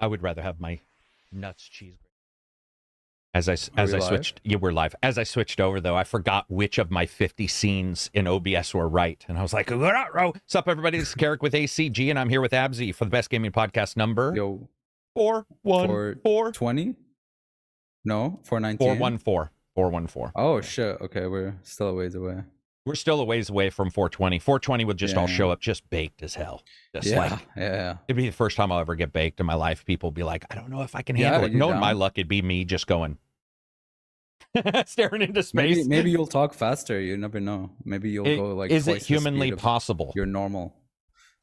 I would rather have my nuts cheese. As I switched, yeah, we're live. As I switched over, though, I forgot which of my 50 scenes in OBS were right, and I was like, "What's up, everybody? This is Karak with ACG, and I'm here with Abzi for the Best Gaming Podcast number 414. No, 419. 414. Oh shit! Okay, we're still a ways away. We're still a ways away from 420. 420 would just all show up just baked as hell. Just yeah. It'd be the first time I'll ever get baked in my life. People would be like, I don't know if I can handle it. Knowing my luck, it'd be me just going, staring into space. Maybe you'll talk faster. You never know. Maybe you'll go like. Is it humanly possible? You're normal.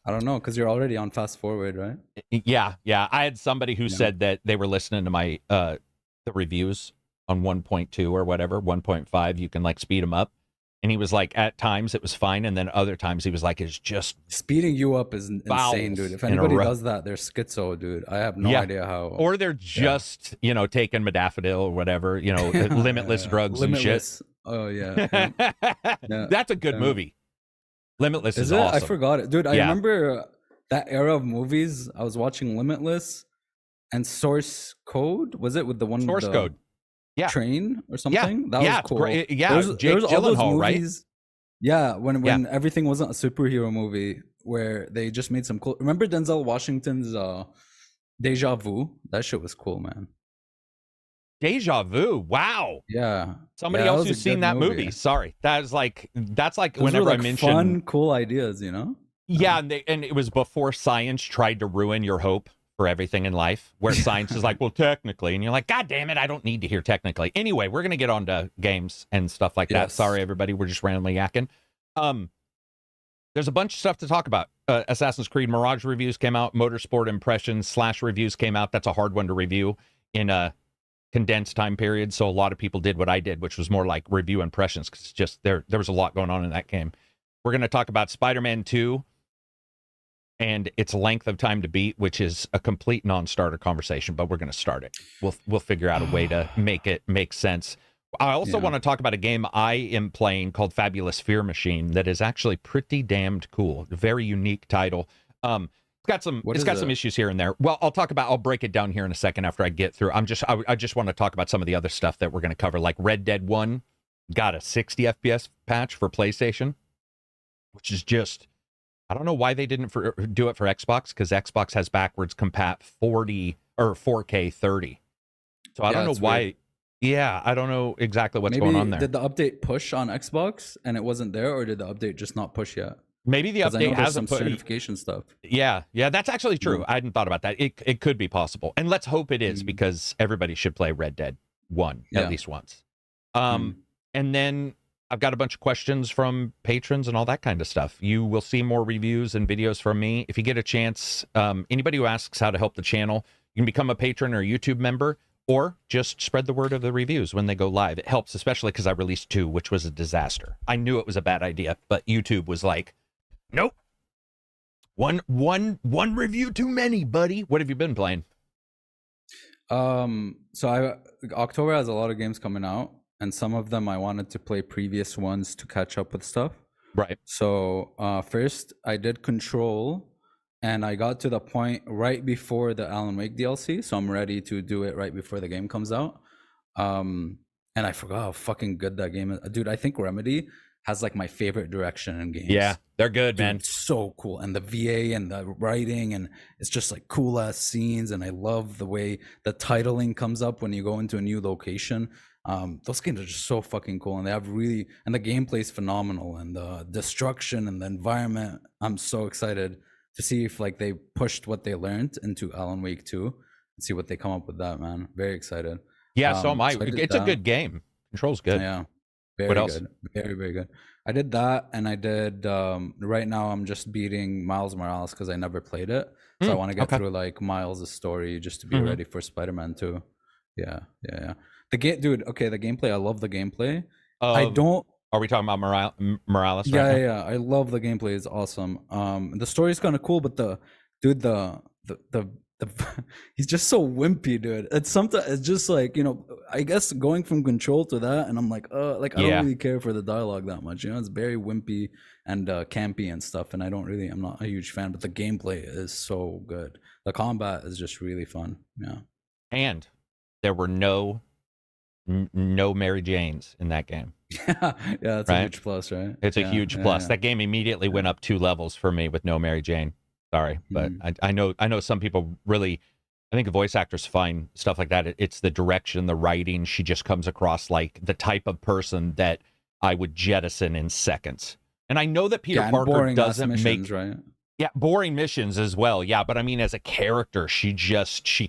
I don't know, because you're already on fast forward, right? Yeah. I had somebody who said that they were listening to my the reviews on 1.2 or whatever, 1.5. You can like speed them up. And he was like, at times it was fine, and then other times he was like, it's just speeding you up is insane, dude. If anybody does that, they're schizo, dude. I have no idea how. Or they're just, taking modafinil or whatever, limitless drugs and shit. Oh yeah. That's a good movie. Limitless is it? awesome. I forgot it, dude. I remember that era of movies. I was watching Limitless and Source Code. Was it with the one Source Code? Yeah. Train or something. That was cool. Yeah, Jake Gyllenhaal, right? Yeah, when everything wasn't a superhero movie, where they just made some cool. Remember Denzel Washington's Deja Vu? That shit was cool, man. Deja Vu. Wow. Yeah. Somebody else who's seen that movie. Sorry, that's like those whenever were, like, I mention fun, cool ideas, Yeah, and it was before science tried to ruin your hope for everything in life, where science is like, well, technically, and you're like, God damn it, I don't need to hear technically. Anyway, we're gonna get on to games and stuff like that. Sorry, everybody, we're just randomly yakking. There's a bunch of stuff to talk about. Assassin's Creed Mirage reviews came out. Motorsport impressions / reviews came out. That's a hard one to review in a condensed time period, so a lot of people did what I did, which was more like review impressions, because it's just there was a lot going on in that game. We're gonna talk about Spiderman 2 and its length of time to beat, which is a complete non-starter conversation, but we're going to start it. We'll figure out a way to make it make sense. I also want to talk about a game I am playing called Fabulous Fear Machine that is actually pretty damned cool. A very unique title. It's got some issues here and there. Well, I'll break it down here in a second after I get through. I just want to talk about some of the other stuff that we're going to cover, like Red Dead 1 got a 60 FPS patch for PlayStation, which is just, I don't know why they didn't do it for Xbox, because Xbox has backwards compat 40 or 4K 30. So I don't know why. Weird. Yeah, I don't know exactly what's going on there. Did the update push on Xbox and it wasn't there, or did the update just not push yet? Maybe the update hasn't put certification stuff. Yeah, that's actually true. I hadn't thought about that. It could be possible, and let's hope it is, because everybody should play Red Dead 1 at least once. And then I've got a bunch of questions from patrons and all that kind of stuff. You will see more reviews and videos from me. If you get a chance, anybody who asks how to help the channel, you can become a patron or a YouTube member, or just spread the word of the reviews when they go live. It helps, especially because I released 2, which was a disaster. I knew it was a bad idea, but YouTube was like, nope. One review too many, buddy. What have you been playing? October has a lot of games coming out. And some of them I wanted to play previous ones to catch up with stuff. Right. So first I did Control, and I got to the point right before the Alan Wake DLC. So I'm ready to do it right before the game comes out. And I forgot how fucking good that game is. Dude, I think Remedy has like my favorite direction in games. Yeah, they're good, man. It's so cool. And the VA and the writing, and it's just like cool ass scenes. And I love the way the titling comes up when you go into a new location. Those games are just so fucking cool, and they have and the gameplay is phenomenal, and the destruction and the environment. I'm so excited to see if like they pushed what they learned into Alan Wake 2 and see what they come up with that, man. Very excited. Yeah, so am I. It's a good game. Control's good. Yeah. Very good. Very, very good. I did that, and I did right now I'm just beating Miles Morales because I never played it. So I want to get through like Miles' story just to be ready for Spider-Man 2. Yeah. The gameplay, I love the gameplay. I don't. Are we talking about Morales? Yeah. I love the gameplay. It's awesome. The story's kind of cool, but the he's just so wimpy, dude. It's just like, I guess going from Control to that, and I'm like, like I Yeah. don't really care for the dialogue that much. You know, it's very wimpy and campy and stuff, and I'm not a huge fan. But the gameplay is so good. The combat is just really fun. Yeah. And there were no Mary Janes in that game. Yeah, that's a huge plus, right? It's a huge plus. That game immediately went up 2 levels for me with no Mary Jane. Sorry, but I know some people really. I think the voice actors find stuff like that. It's the direction, the writing. She just comes across like the type of person that I would jettison in seconds. And I know that Peter Parker doesn't missions, right? Yeah, boring missions as well. Yeah, but I mean, as a character, she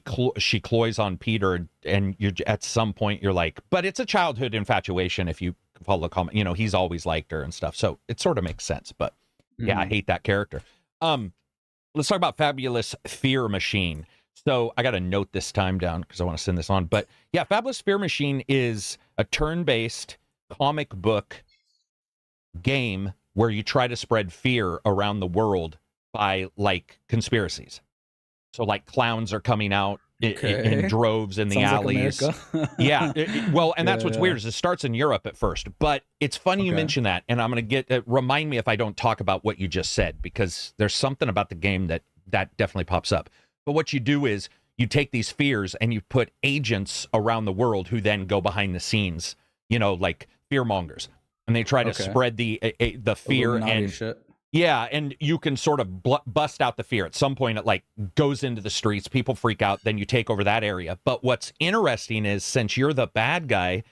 cloys on Peter, and you're at some point you're like, but it's a childhood infatuation if you follow the comment. You know, he's always liked her and stuff, so it sort of makes sense. But yeah, I hate that character. Let's talk about Fabulous Fear Machine. So I got to note this time down because I want to send this on. But yeah, Fabulous Fear Machine is a turn-based comic book game where you try to spread fear around the world by like conspiracies. So like clowns are coming out in droves in the alleys. Yeah. Well, and that's what's weird is it starts in Europe at first, but it's funny you mention that. And I'm going to remind me if I don't talk about what you just said, because there's something about the game that definitely pops up. But what you do is you take these fears and you put agents around the world who then go behind the scenes, you know, like fear mongers, and they try to spread the fear and shit. Yeah, and you can sort of bust out the fear. At some point, it like goes into the streets. People freak out. Then you take over that area. But what's interesting is since you're the bad guy,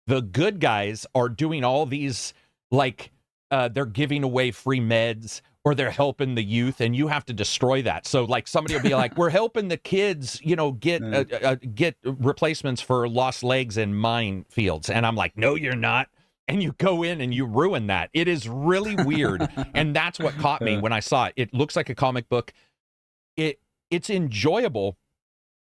the good guys are doing all these like they're giving away free meds, or they're helping the youth, and you have to destroy that. So like somebody will be like, we're helping the kids, you know, get replacements for lost legs in minefields. And I'm like, no, you're not. And you go in and you ruin that. It is really weird. And that's what caught me when I saw it. It looks like a comic book. It's enjoyable,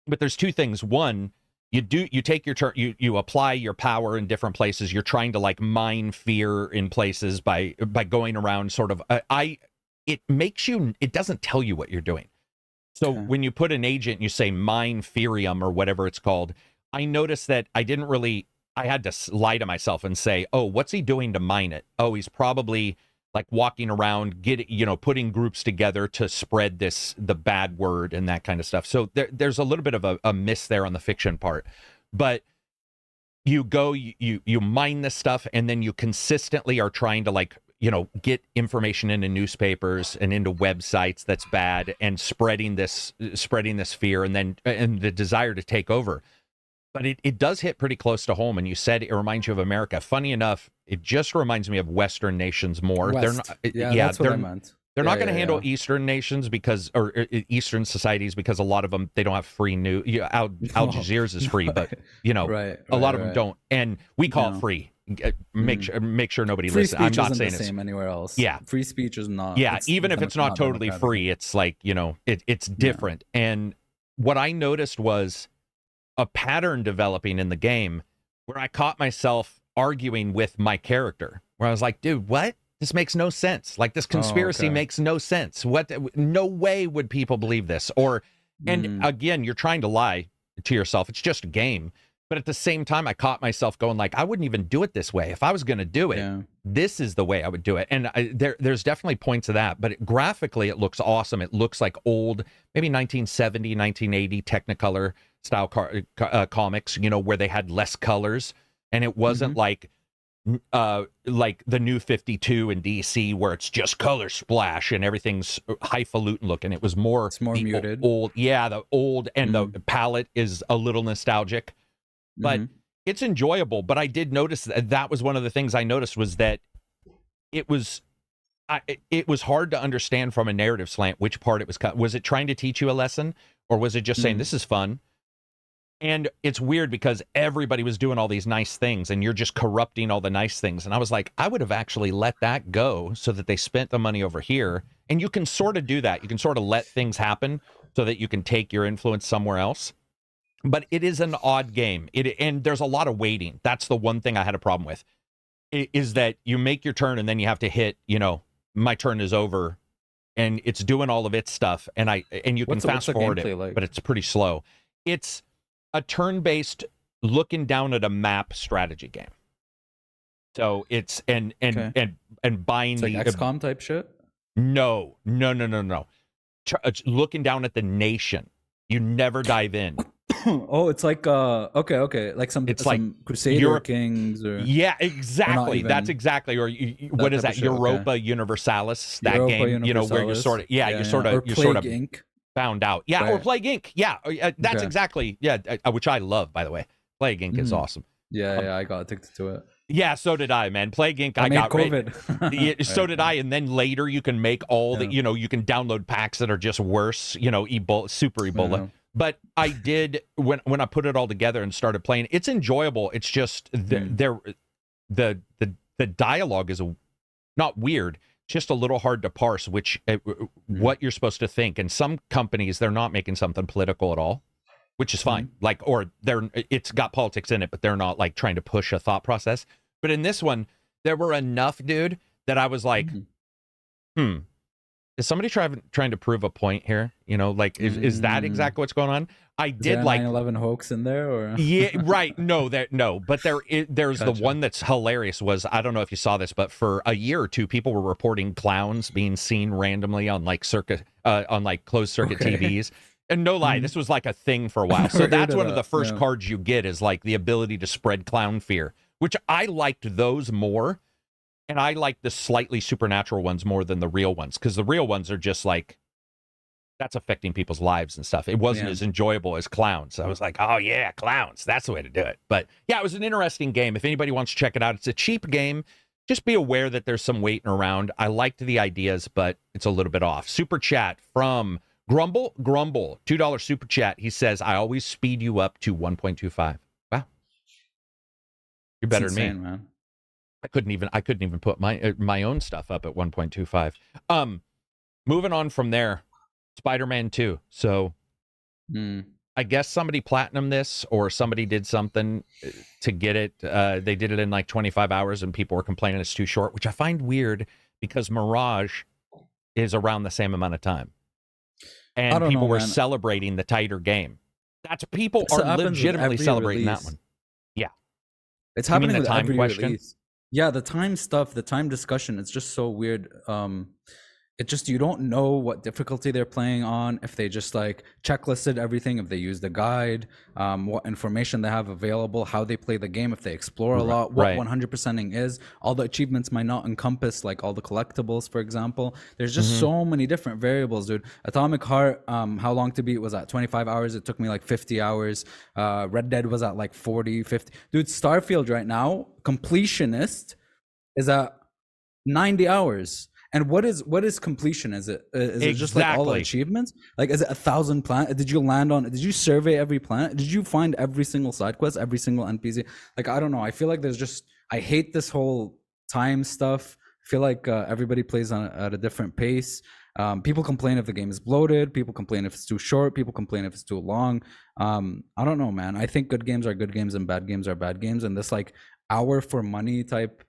but there's 2 things. One, you take your turn, you apply your power in different places. You're trying to like mine fear in places by going around sort of it doesn't tell you what you're doing. So when you put an agent, you say mine Ferium or whatever it's called. I noticed that I had to lie to myself and say, oh, what's he doing to mine it? Oh, he's probably like walking around, putting groups together to spread the bad word and that kind of stuff. So there's a little bit of a miss there on the fiction part, but you go, you mine this stuff, and then you consistently are trying to like, get information into newspapers and into websites that's bad, and spreading this fear and the desire to take over. But it does hit pretty close to home, and you said it reminds you of America. Funny enough, it just reminds me of Western nations more. West. That's what I meant. They're not going to handle Eastern nations or Eastern societies, because a lot of them, they don't have free news. Al Jazeera's is free, but a lot of them don't. And we call it free. Make sure nobody listens. I'm not saying it's the same anywhere else. Yeah, free speech is not. Yeah, even if it's not totally free, it's like it's different. And what I noticed was a pattern developing in the game where I caught myself arguing with my character, where I was like, dude, what? This makes no sense. Like, this conspiracy makes no sense. What? No way would people believe this. And again, you're trying to lie to yourself. It's just a game. But at the same time, I caught myself going like, I wouldn't even do it this way. If I was going to do it, this is the way I would do it. And there's definitely points of that. But graphically, it looks awesome. It looks like old, maybe 1970, 1980 Technicolor style comics, where they had less colors. And it wasn't like the New 52 in DC, where it's just color splash and everything's highfalutin looking. It was more, it's more muted. The old, and the palette is a little nostalgic. But it's enjoyable. But I did notice that was one of the things I noticed, was that it was hard to understand from a narrative slant which part it was cut. Was it trying to teach you a lesson, or was it just saying this is fun? And it's weird because everybody was doing all these nice things, and you're just corrupting all the nice things. And I was like, I would have actually let that go so that they spent the money over here. And you can sort of do that. You can sort of let things happen so that you can take your influence somewhere else. But it is an odd game. And there's a lot of waiting. That's the one thing I had a problem with, is that you make your turn and then you have to hit, my turn is over, and it's doing all of its stuff. And you can fast forward it, but it's pretty slow. It's a turn-based looking down at a map strategy game. So it's and buying It's like XCOM type shit. No. Looking down at the nation. You never dive in. Oh, it's like okay, like some Crusader Kings or yeah, exactly. That's exactly. Or what is that? Europa Universalis. That Europa game, Universalis. where you're sort of you're sort of Inc. found out. Yeah, right. or Plague Inc. Yeah, that's exactly which I love, by the way. Plague Inc. is awesome. Yeah, I got addicted to it. Yeah, so did I, man. Plague Inc. I got COVID. So did I, and then later you can make all the you can download packs that are just worse. Ebola, super Ebola. But I did when I put it all together and started playing. It's enjoyable. It's just the dialogue is not weird, just a little hard to parse. What you're supposed to think. And some companies, they're not making something political at all, which is fine. It's got politics in it, but they're not like trying to push a thought process. But in this one, there were enough, dude, that I was like, is somebody trying to prove a point here? Is that exactly what's going on? I did 9/11 hoax in there, or yeah, right? No, but there's gotcha. The one that's hilarious. Was I don't know if you saw this, but for a year or two, people were reporting clowns being seen randomly on closed circuit TVs. And no lie, this was like a thing for a while. So that's one of the first cards you get is like the ability to spread clown fear, which I liked those more. And I like the slightly supernatural ones more than the real ones, because the real ones are just like, that's affecting people's lives and stuff. It wasn't as enjoyable as clowns. I was like, oh yeah, clowns. That's the way to do it. But yeah, it was an interesting game. If anybody wants to check it out, it's a cheap game. Just be aware that there's some waiting around. I liked the ideas, but it's a little bit off. Super chat from Grumble, $2 super chat. He says, I always speed you up to 1.25. Wow. You're better than me, man. I couldn't even put my own stuff up at 1.25. Moving on from there, Spider-Man 2. So I guess somebody platinumed this, or somebody did something to get it. They did it in like 25 hours and people were complaining it's too short, which I find weird because Mirage is around the same amount of time. And people were celebrating the tighter game. People are legitimately celebrating that one. Yeah. It's happening with every release. Yeah, the time stuff, the time discussion, it's just so weird. It just, you don't know what difficulty they're playing on, if they just like checklisted everything, if they use the guide, what information they have available, how they play the game, if they explore a lot, what 100%ing is. All the achievements might not encompass like all the collectibles, for example. There's just so many different variables, dude. Atomic Heart, how long to beat was at 25 hours. It took me like 50 hours. Red Dead was at like 40, 50. Dude, Starfield right now, completionist is at 90 hours. And what is completion? Is it just like all the achievements? Like, is it 1,000 planets? Did you survey every planet? Did you find every single side quest, every single NPC? Like, I don't know. I feel like I hate this whole time stuff. I feel like everybody plays at a different pace. People complain if the game is bloated. People complain if it's too short. People complain if it's too long. I don't know, man. I think good games are good games and bad games are bad games. And this like hour for money type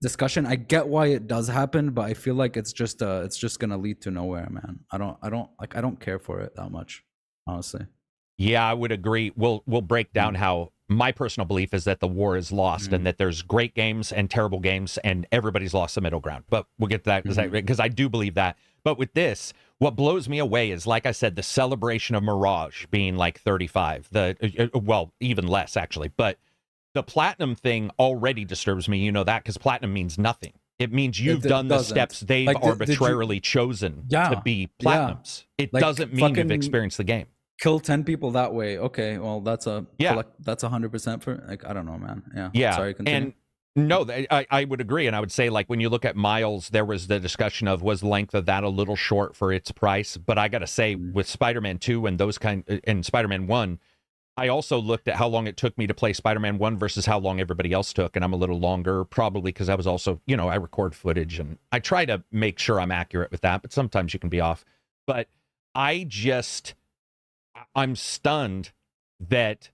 discussion, I get why it does happen, but I feel like it's just gonna lead to nowhere, man. I don't care for it that much, honestly. Yeah, I would agree. We'll break down how my personal belief is that the war is lost and that there's great games and terrible games and everybody's lost the middle ground. But we'll get to that because I do believe that. But with this, what blows me away is, like I said, the celebration of Mirage being like 35. Even less actually, but the platinum thing already disturbs me. You know that, because platinum means nothing. It means you've done the steps they've arbitrarily chosen to be platinums. It doesn't mean you've experienced the game. Kill 10 people that way. Okay, well that's 100% for, like, I don't know, man. Yeah. Sorry, continue. And no, I would agree, and I would say, like, when you look at Miles, there was the discussion of, was the length of that a little short for its price? But I gotta say, with Spider-Man 2 and Spider-Man 1. I also looked at how long it took me to play Spider-Man 1 versus how long everybody else took, and I'm a little longer, probably because I was also, I record footage, and I try to make sure I'm accurate with that, but sometimes you can be off. But I'm stunned that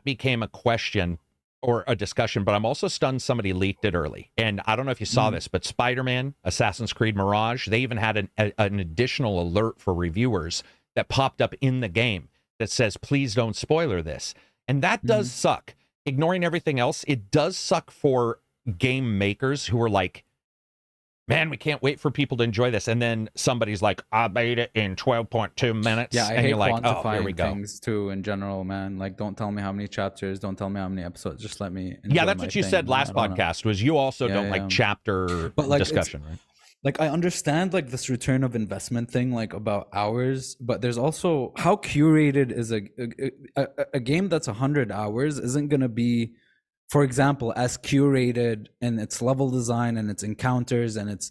became a question or a discussion, but I'm also stunned somebody leaked it early. And I don't know if you saw this, but Spider-Man, Assassin's Creed Mirage, they even had an additional alert for reviewers that popped up in the game that says, please don't spoiler this. And that does suck. Ignoring everything else, it does suck for game makers who are like, man, we can't wait for people to enjoy this. And then somebody's like, I made it in 12.2 minutes. Yeah, I and hate you're like, oh, here we quantifying go. things too in general, man. Like, don't tell me how many chapters, don't tell me how many episodes. Just let me enjoy Yeah, that's my what you thing, said man. last podcast was you also don't like chapter but like discussion, right? Like, I understand like this return of investment thing, like about hours, but there's also how curated is a game that's 100 hours isn't going to be, for example, as curated in its level design and its encounters and its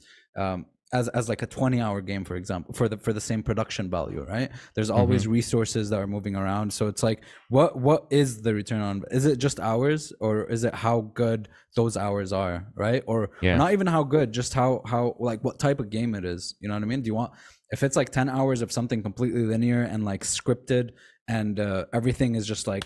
as like a 20-hour game, for example, for the same production value, right? There's always resources that are moving around, so it's like, what is the return on? Is it just hours, or is it how good those hours are, right? Or not even how good, just how like what type of game it is, you know what I mean? Do you want, if it's like 10 hours of something completely linear and like scripted and everything is just like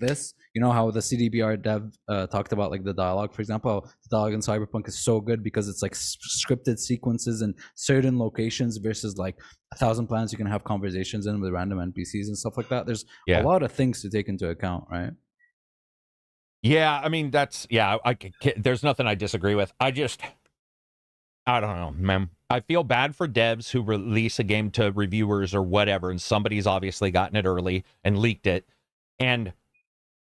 this, you know how the CDBR dev talked about like the dialogue, for example, the dialogue in Cyberpunk is so good because it's like scripted sequences in certain locations versus like 1,000 planets you can have conversations in with random NPCs and stuff like that. There's a lot of things to take into account, right? Yeah, I mean, that's, there's nothing I disagree with. I don't know, man. I feel bad for devs who release a game to reviewers or whatever, and somebody's obviously gotten it early and leaked it. And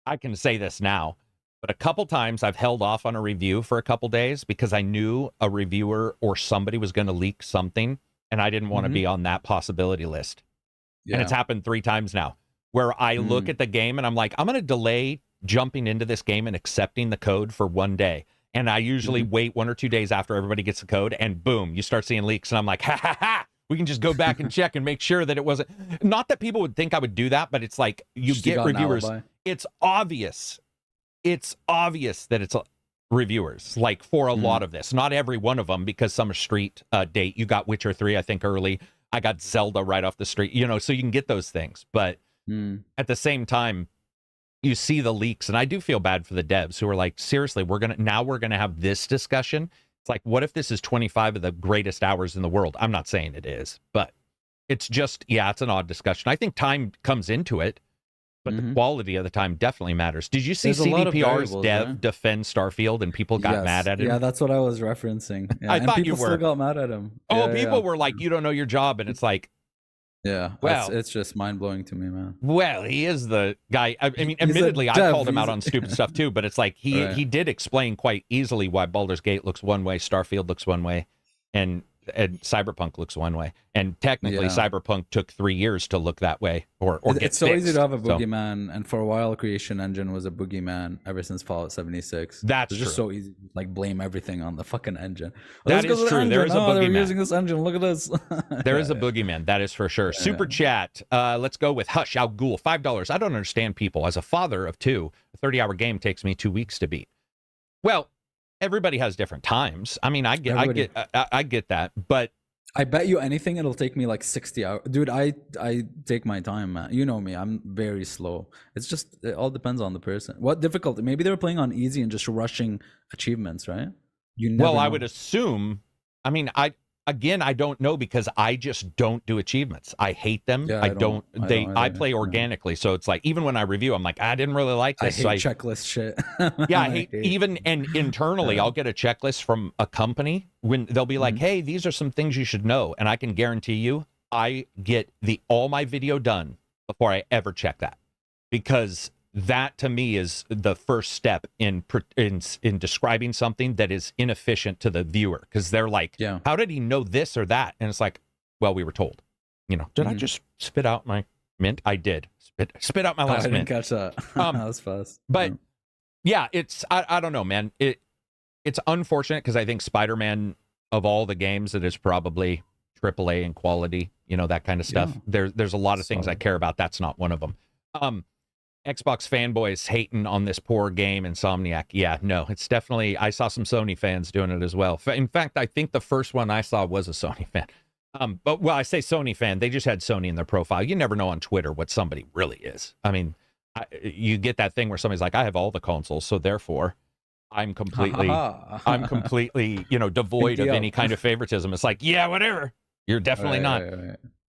I can say this now, but a couple times I've held off on a review for a couple days because I knew a reviewer or somebody was going to leak something, and I didn't want to be on that possibility list. And it's happened 3 times now, where I look at the game and I'm like, I'm going to delay jumping into this game and accepting the code for 1 day. And I usually wait 1 or 2 days after everybody gets the code, and boom, you start seeing leaks, and I'm like, ha ha ha! We can just go back and check and make sure that it wasn't. Not that people would think I would do that, but it's like you just get reviewers. It's obvious. It's obvious that it's reviewers, like for a lot of this. Not every one of them, because some are street date. You got Witcher 3, I think, early. I got Zelda right off the street. You know, so you can get those things. But at the same time, you see the leaks, and I do feel bad for the devs who are like, seriously, we're gonna have this discussion. It's like, what if this is 25 of the greatest hours in the world? I'm not saying it is, but it's just, it's an odd discussion. I think time comes into it, but the quality of the time definitely matters. Did you see CDPR's dev defend Starfield and people got mad at him? Yeah, that's what I was referencing. Yeah, I thought you were. Still got mad at him. Oh, people were like, you don't know your job, and it's like, well, it's just mind-blowing to me, man. Well, he is the guy. I mean, admittedly, I called him out on stupid stuff too, but it's like he did explain quite easily why Baldur's Gate looks one way, Starfield looks one way, and Cyberpunk looks one way. And technically, Cyberpunk took 3 years to look that way or get It's so easy to have a boogeyman, and for a while, Creation Engine was a boogeyman ever since Fallout 76. That's just so easy to like blame everything on the fucking engine. That is true. There is a boogeyman. They're using this engine. Look at this. There is a boogeyman. That is for sure. Super chat. Let's go with Hush Al Ghul. $5. I don't understand people. As a father of 2, a 30-hour game takes me 2 weeks to beat. Well, everybody has different times. I mean, I get that, but I bet you anything it'll take me like 60 hours. Dude, I take my time, man. You know me, I'm very slow. It's just, it all depends on the person. What difficulty? Maybe they're playing on easy and just rushing achievements, right? I would assume, I mean, I don't know, because I just don't do achievements. I hate them. I play organically. So it's like, even when I review, I'm like, I didn't really like this. I hate checklist shit. I hate even, and internally, I'll get a checklist from a company when they'll be like, hey, these are some things you should know. And I can guarantee you, I get all my video done before I ever check that, because that to me is the first step in describing something that is inefficient to the viewer, because they're like, how did he know this or that? And it's like, well, we were told. You know, did I just spit out my mint? I did spit out my last mint. I didn't catch that. That was fast. But it's I don't know, man. It's unfortunate, because I think Spiderman, of all the games, it is probably AAA in quality. You know, that kind of stuff. There's a lot of things I care about. That's not one of them. Xbox fanboys hating on this poor game, Insomniac. Yeah, no, it's definitely, I saw some Sony fans doing it as well. In fact, I think the first one I saw was a Sony fan. But I say Sony fan, they just had Sony in their profile. You never know on Twitter what somebody really is. I mean, you get that thing where somebody's like, I have all the consoles, so therefore I'm completely, devoid of any kind of favoritism. It's like, yeah, whatever. You're definitely not.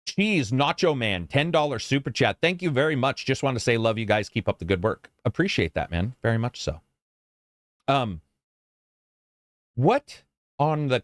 Cheese Nacho Man, $10 super chat. Thank you very much. Just want to say love you guys. Keep up the good work. Appreciate that, man. Very much so. What on the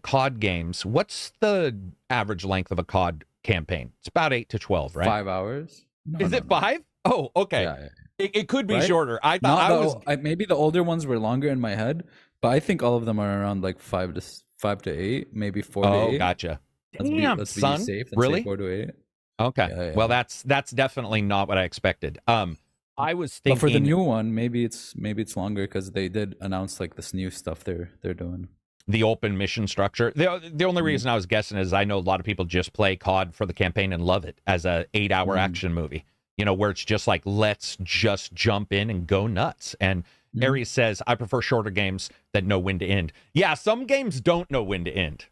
COD games? What's the average length of a COD campaign? It's about 8 to 12, right? 5 hours. Is it 5? Oh, okay. Yeah. It could be Right? shorter. I thought maybe the older ones were longer in my head, but I think all of them are around like 5 to 8, maybe 4 to 8. Oh, gotcha. Damn, Let's son. Be safe. Let's Really? say 4 to 8. Okay. Yeah. Well, that's definitely not what I expected. I was thinking, but for the new one, maybe it's longer because they did announce like this new stuff they're doing. The open mission structure. The only reason I was guessing is I know a lot of people just play COD for the campaign and love it as a 8-hour action movie. You know, where it's just like, let's just jump in and go nuts. And Aries says, I prefer shorter games that know when to end. Yeah, some games don't know when to end.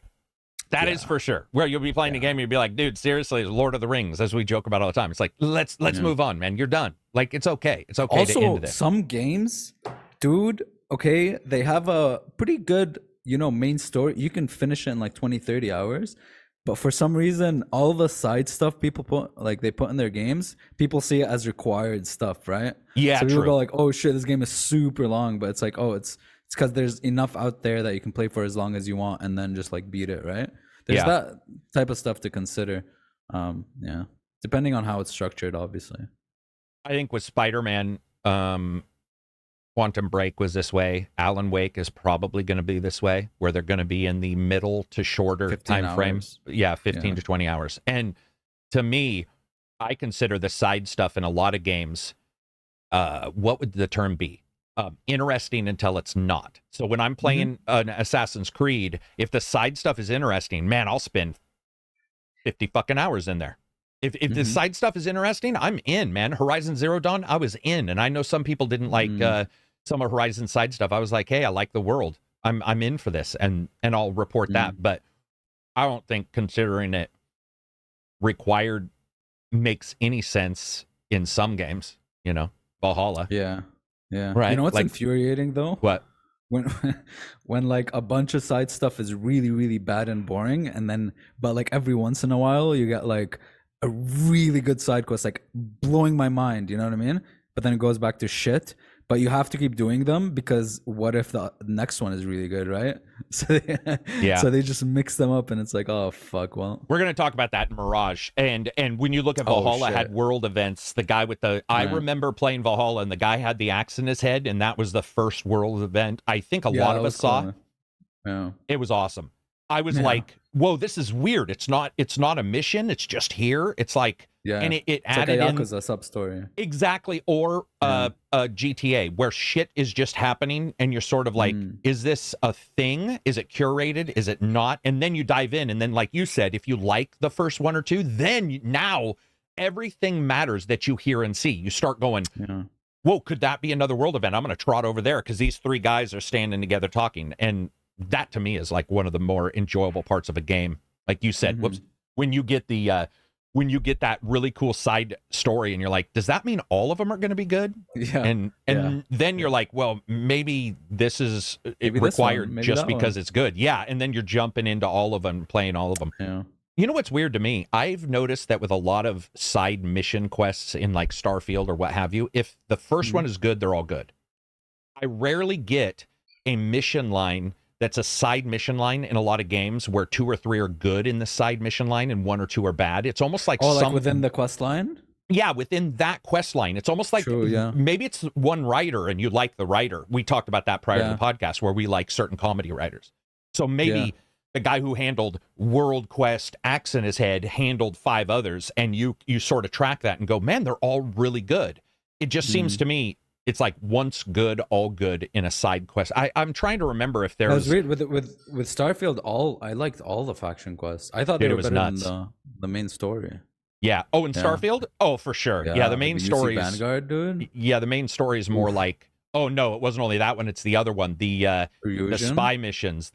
That is for sure. Where you'll be playing a game and you'll be like, dude, seriously, Lord of the Rings, as we joke about all the time. It's like, let's move on, man. You're done. Like, it's okay. It's okay also, to end this. Some games, dude, okay, they have a pretty good, main story. You can finish it in like 20, 30 hours. But for some reason, all the side stuff people put in their games, people see it as required stuff, right? Yeah, so people true. go like, oh shit, this game is super long. But it's like, oh, it's because there's enough out there that you can play for as long as you want and then just like beat it, right? There's that type of stuff to consider. Depending on how it's structured, obviously. I think with Spiderman, Quantum Break was this way. Alan Wake is probably going to be this way, where they're going to be in the middle to shorter time frames. Yeah, 15 to 20 hours. And to me, I consider the side stuff in a lot of games, what would the term be? Interesting until it's not. So when I'm playing an Assassin's Creed, if the side stuff is interesting, man, I'll spend 50 fucking hours in there. If the side stuff is interesting, I'm in, man. Horizon Zero Dawn, I was in. And I know some people didn't like some of Horizon side stuff. I was like, hey, I like the world. I'm in for this. And I'll report that. But I don't think considering it required makes any sense in some games, Valhalla. Yeah. Right. You know what's like, infuriating though? What? When like a bunch of side stuff is really, really bad and boring, but like every once in a while you get like a really good side quest, like blowing my mind, you know what I mean? But then it goes back to shit. But you have to keep doing them because what if the next one is really good, right? So they just mix them up and it's like, oh fuck. Well, we're gonna talk about that in Mirage. And when you look at Valhalla, had world events. The guy with I remember playing Valhalla and the guy had the axe in his head, and that was the first world event. I think a lot of us saw. Yeah. It was awesome. I was like, whoa, this is weird. It's not a mission, it's just here. It's like and it added like a Yakuza sub-story. Exactly. Or GTA, where shit is just happening and you're sort of like, is this a thing? Is it curated? Is it not? And then you dive in, and then like you said, if you like the first one or two, then now everything matters that you hear and see. You start going, whoa, could that be another world event? I'm going to trot over there because these three guys are standing together talking. And that to me is like one of the more enjoyable parts of a game. Like you said, when you get that really cool side story and you're like, does that mean all of them are going to be good? Yeah. And then you're like, well, maybe this is required just because it's good. Yeah. And then you're jumping into all of them, playing all of them. Yeah. You know what's weird to me? I've noticed that with a lot of side mission quests in like Starfield or what have you, if the first one is good, they're all good. I rarely get a mission line that's a side mission line in a lot of games where 2 or 3 are good in the side mission line and 1 or 2 are bad. It's almost like like within the quest line? Yeah, within that quest line. It's almost like maybe it's one writer and you like the writer. We talked about that prior to the podcast where we like certain comedy writers. So maybe the guy who handled World Quest, axe in his head, handled 5 others, and you sort of track that and go, man, they're all really good. It just seems to me it's like once good, all good in a side quest. I'm trying to remember if there's... That's weird. With Starfield, I liked all the faction quests. I thought they were better than the main story. Yeah. Oh, in Starfield? Oh, for sure. Yeah, the main story is... Vanguard, dude? Yeah, the main story is more like... Oh, no, it wasn't only that one. It's the other one. The spy missions.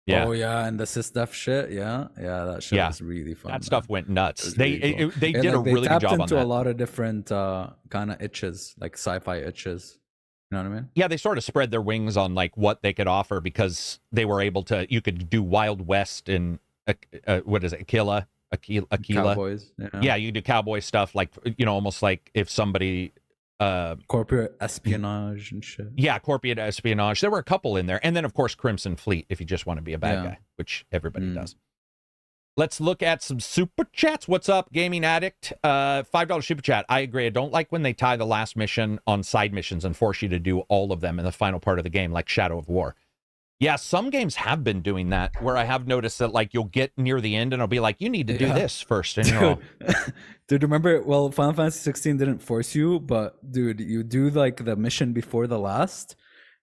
Oh, yeah, and the sysdef shit. Yeah, that shit was really fun. That stuff went nuts. They did a really good job on that. Into a lot of different kind of itches, like sci-fi itches. You know what I mean? Yeah, they sort of spread their wings on like what they could offer because they were able to. You could do Wild West in what is it, Aquila. Cowboys. Yeah, you do cowboy stuff, like, almost like if somebody corporate espionage and shit. Yeah, corporate espionage. There were a couple in there, and then of course Crimson Fleet, if you just want to be a bad guy, which everybody does. Let's look at some super chats. What's up, Gaming Addict? $5 super chat. I agree. I don't like when they tie the last mission on side missions and force you to do all of them in the final part of the game, like Shadow of War. Yeah, some games have been doing that, where I have noticed that, like, you'll get near the end and it'll be like, you need to do this first. And dude, remember, well, Final Fantasy 16 didn't force you, but dude, you do like the mission before the last,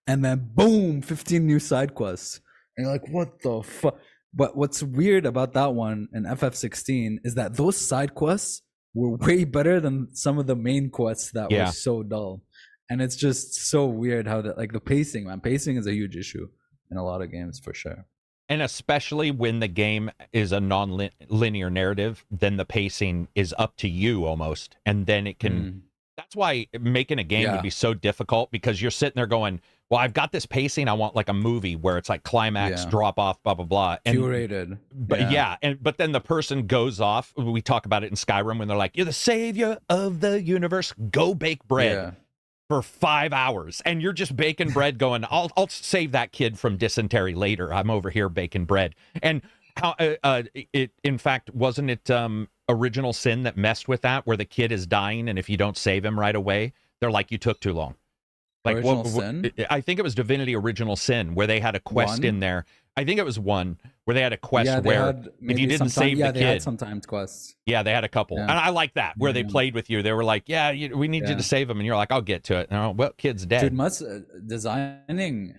and then boom, 15 new side quests. And you're like, what the fuck? But what's weird about that one in FF16 is that those side quests were way better than some of the main quests that were so dull. And it's just so weird how that, like, the pacing, man. Pacing is a huge issue in a lot of games, for sure. And especially when the game is a non-linear narrative, then the pacing is up to you almost. And then it can... That's why making a game would be so difficult, because you're sitting there going, well, I've got this pacing. I want like a movie where it's like climax, drop off, blah, blah, blah. And, curated. But but then the person goes off. We talk about it in Skyrim when they're like, you're the savior of the universe. Go bake bread for 5 hours. And you're just baking bread going, I'll save that kid from dysentery later. I'm over here baking bread. And how in fact, wasn't it Original Sin that messed with that, where the kid is dying, and if you don't save him right away, they're like, you took too long. Like, Original Sin? I think it was Divinity Original Sin, where they had a quest in there. I think it was one where they had a quest where if you didn't save the kid, they had sometimes quests. Yeah, they had a couple, and I like that, where they played with you. They were like, we need you to save him, and you're like, I'll get to it. And well, kid's dead. Dude, must designing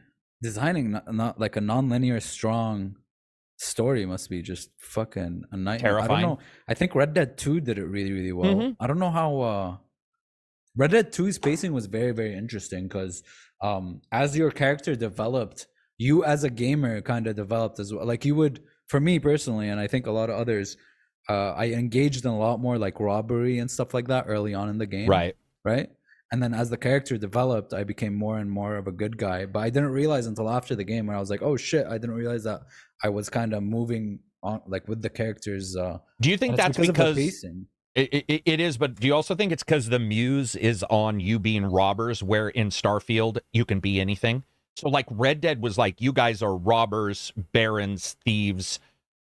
not like a non-linear strong story must be just fucking a nightmare. Terrifying. I don't know. I think Red Dead 2 did it really, really well. I don't know how Red Dead 2's pacing was very, very interesting, because as your character developed, you as a gamer kind of developed as well. Like, you would, for me personally, and I think a lot of others, I engaged in a lot more like robbery and stuff like that early on in the game. Right. And then as the character developed, I became more and more of a good guy. But I didn't realize until after the game, where I was like, oh shit, I didn't realize that I was kind of moving on like with the characters. Do you think that's because it is, but do you also think it's because the muse is on you being robbers, where in Starfield you can be anything? So like Red Dead was like, you guys are robbers, barons, thieves,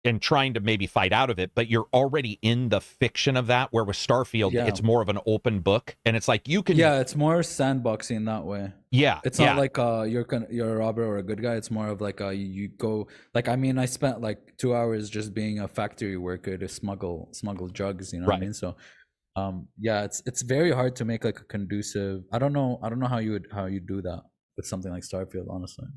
and trying to maybe fight out of it, but you're already in the fiction of that, where with Starfield, it's more of an open book, and it's like you can... Yeah, it's more sandboxing that way. Yeah. It's not like you're a robber or a good guy. It's more of like you go... Like, I mean, I spent like 2 hours just being a factory worker to smuggle drugs, you know what I mean? So, it's very hard to make like a conducive... I don't know how you do that with something like Starfield, honestly.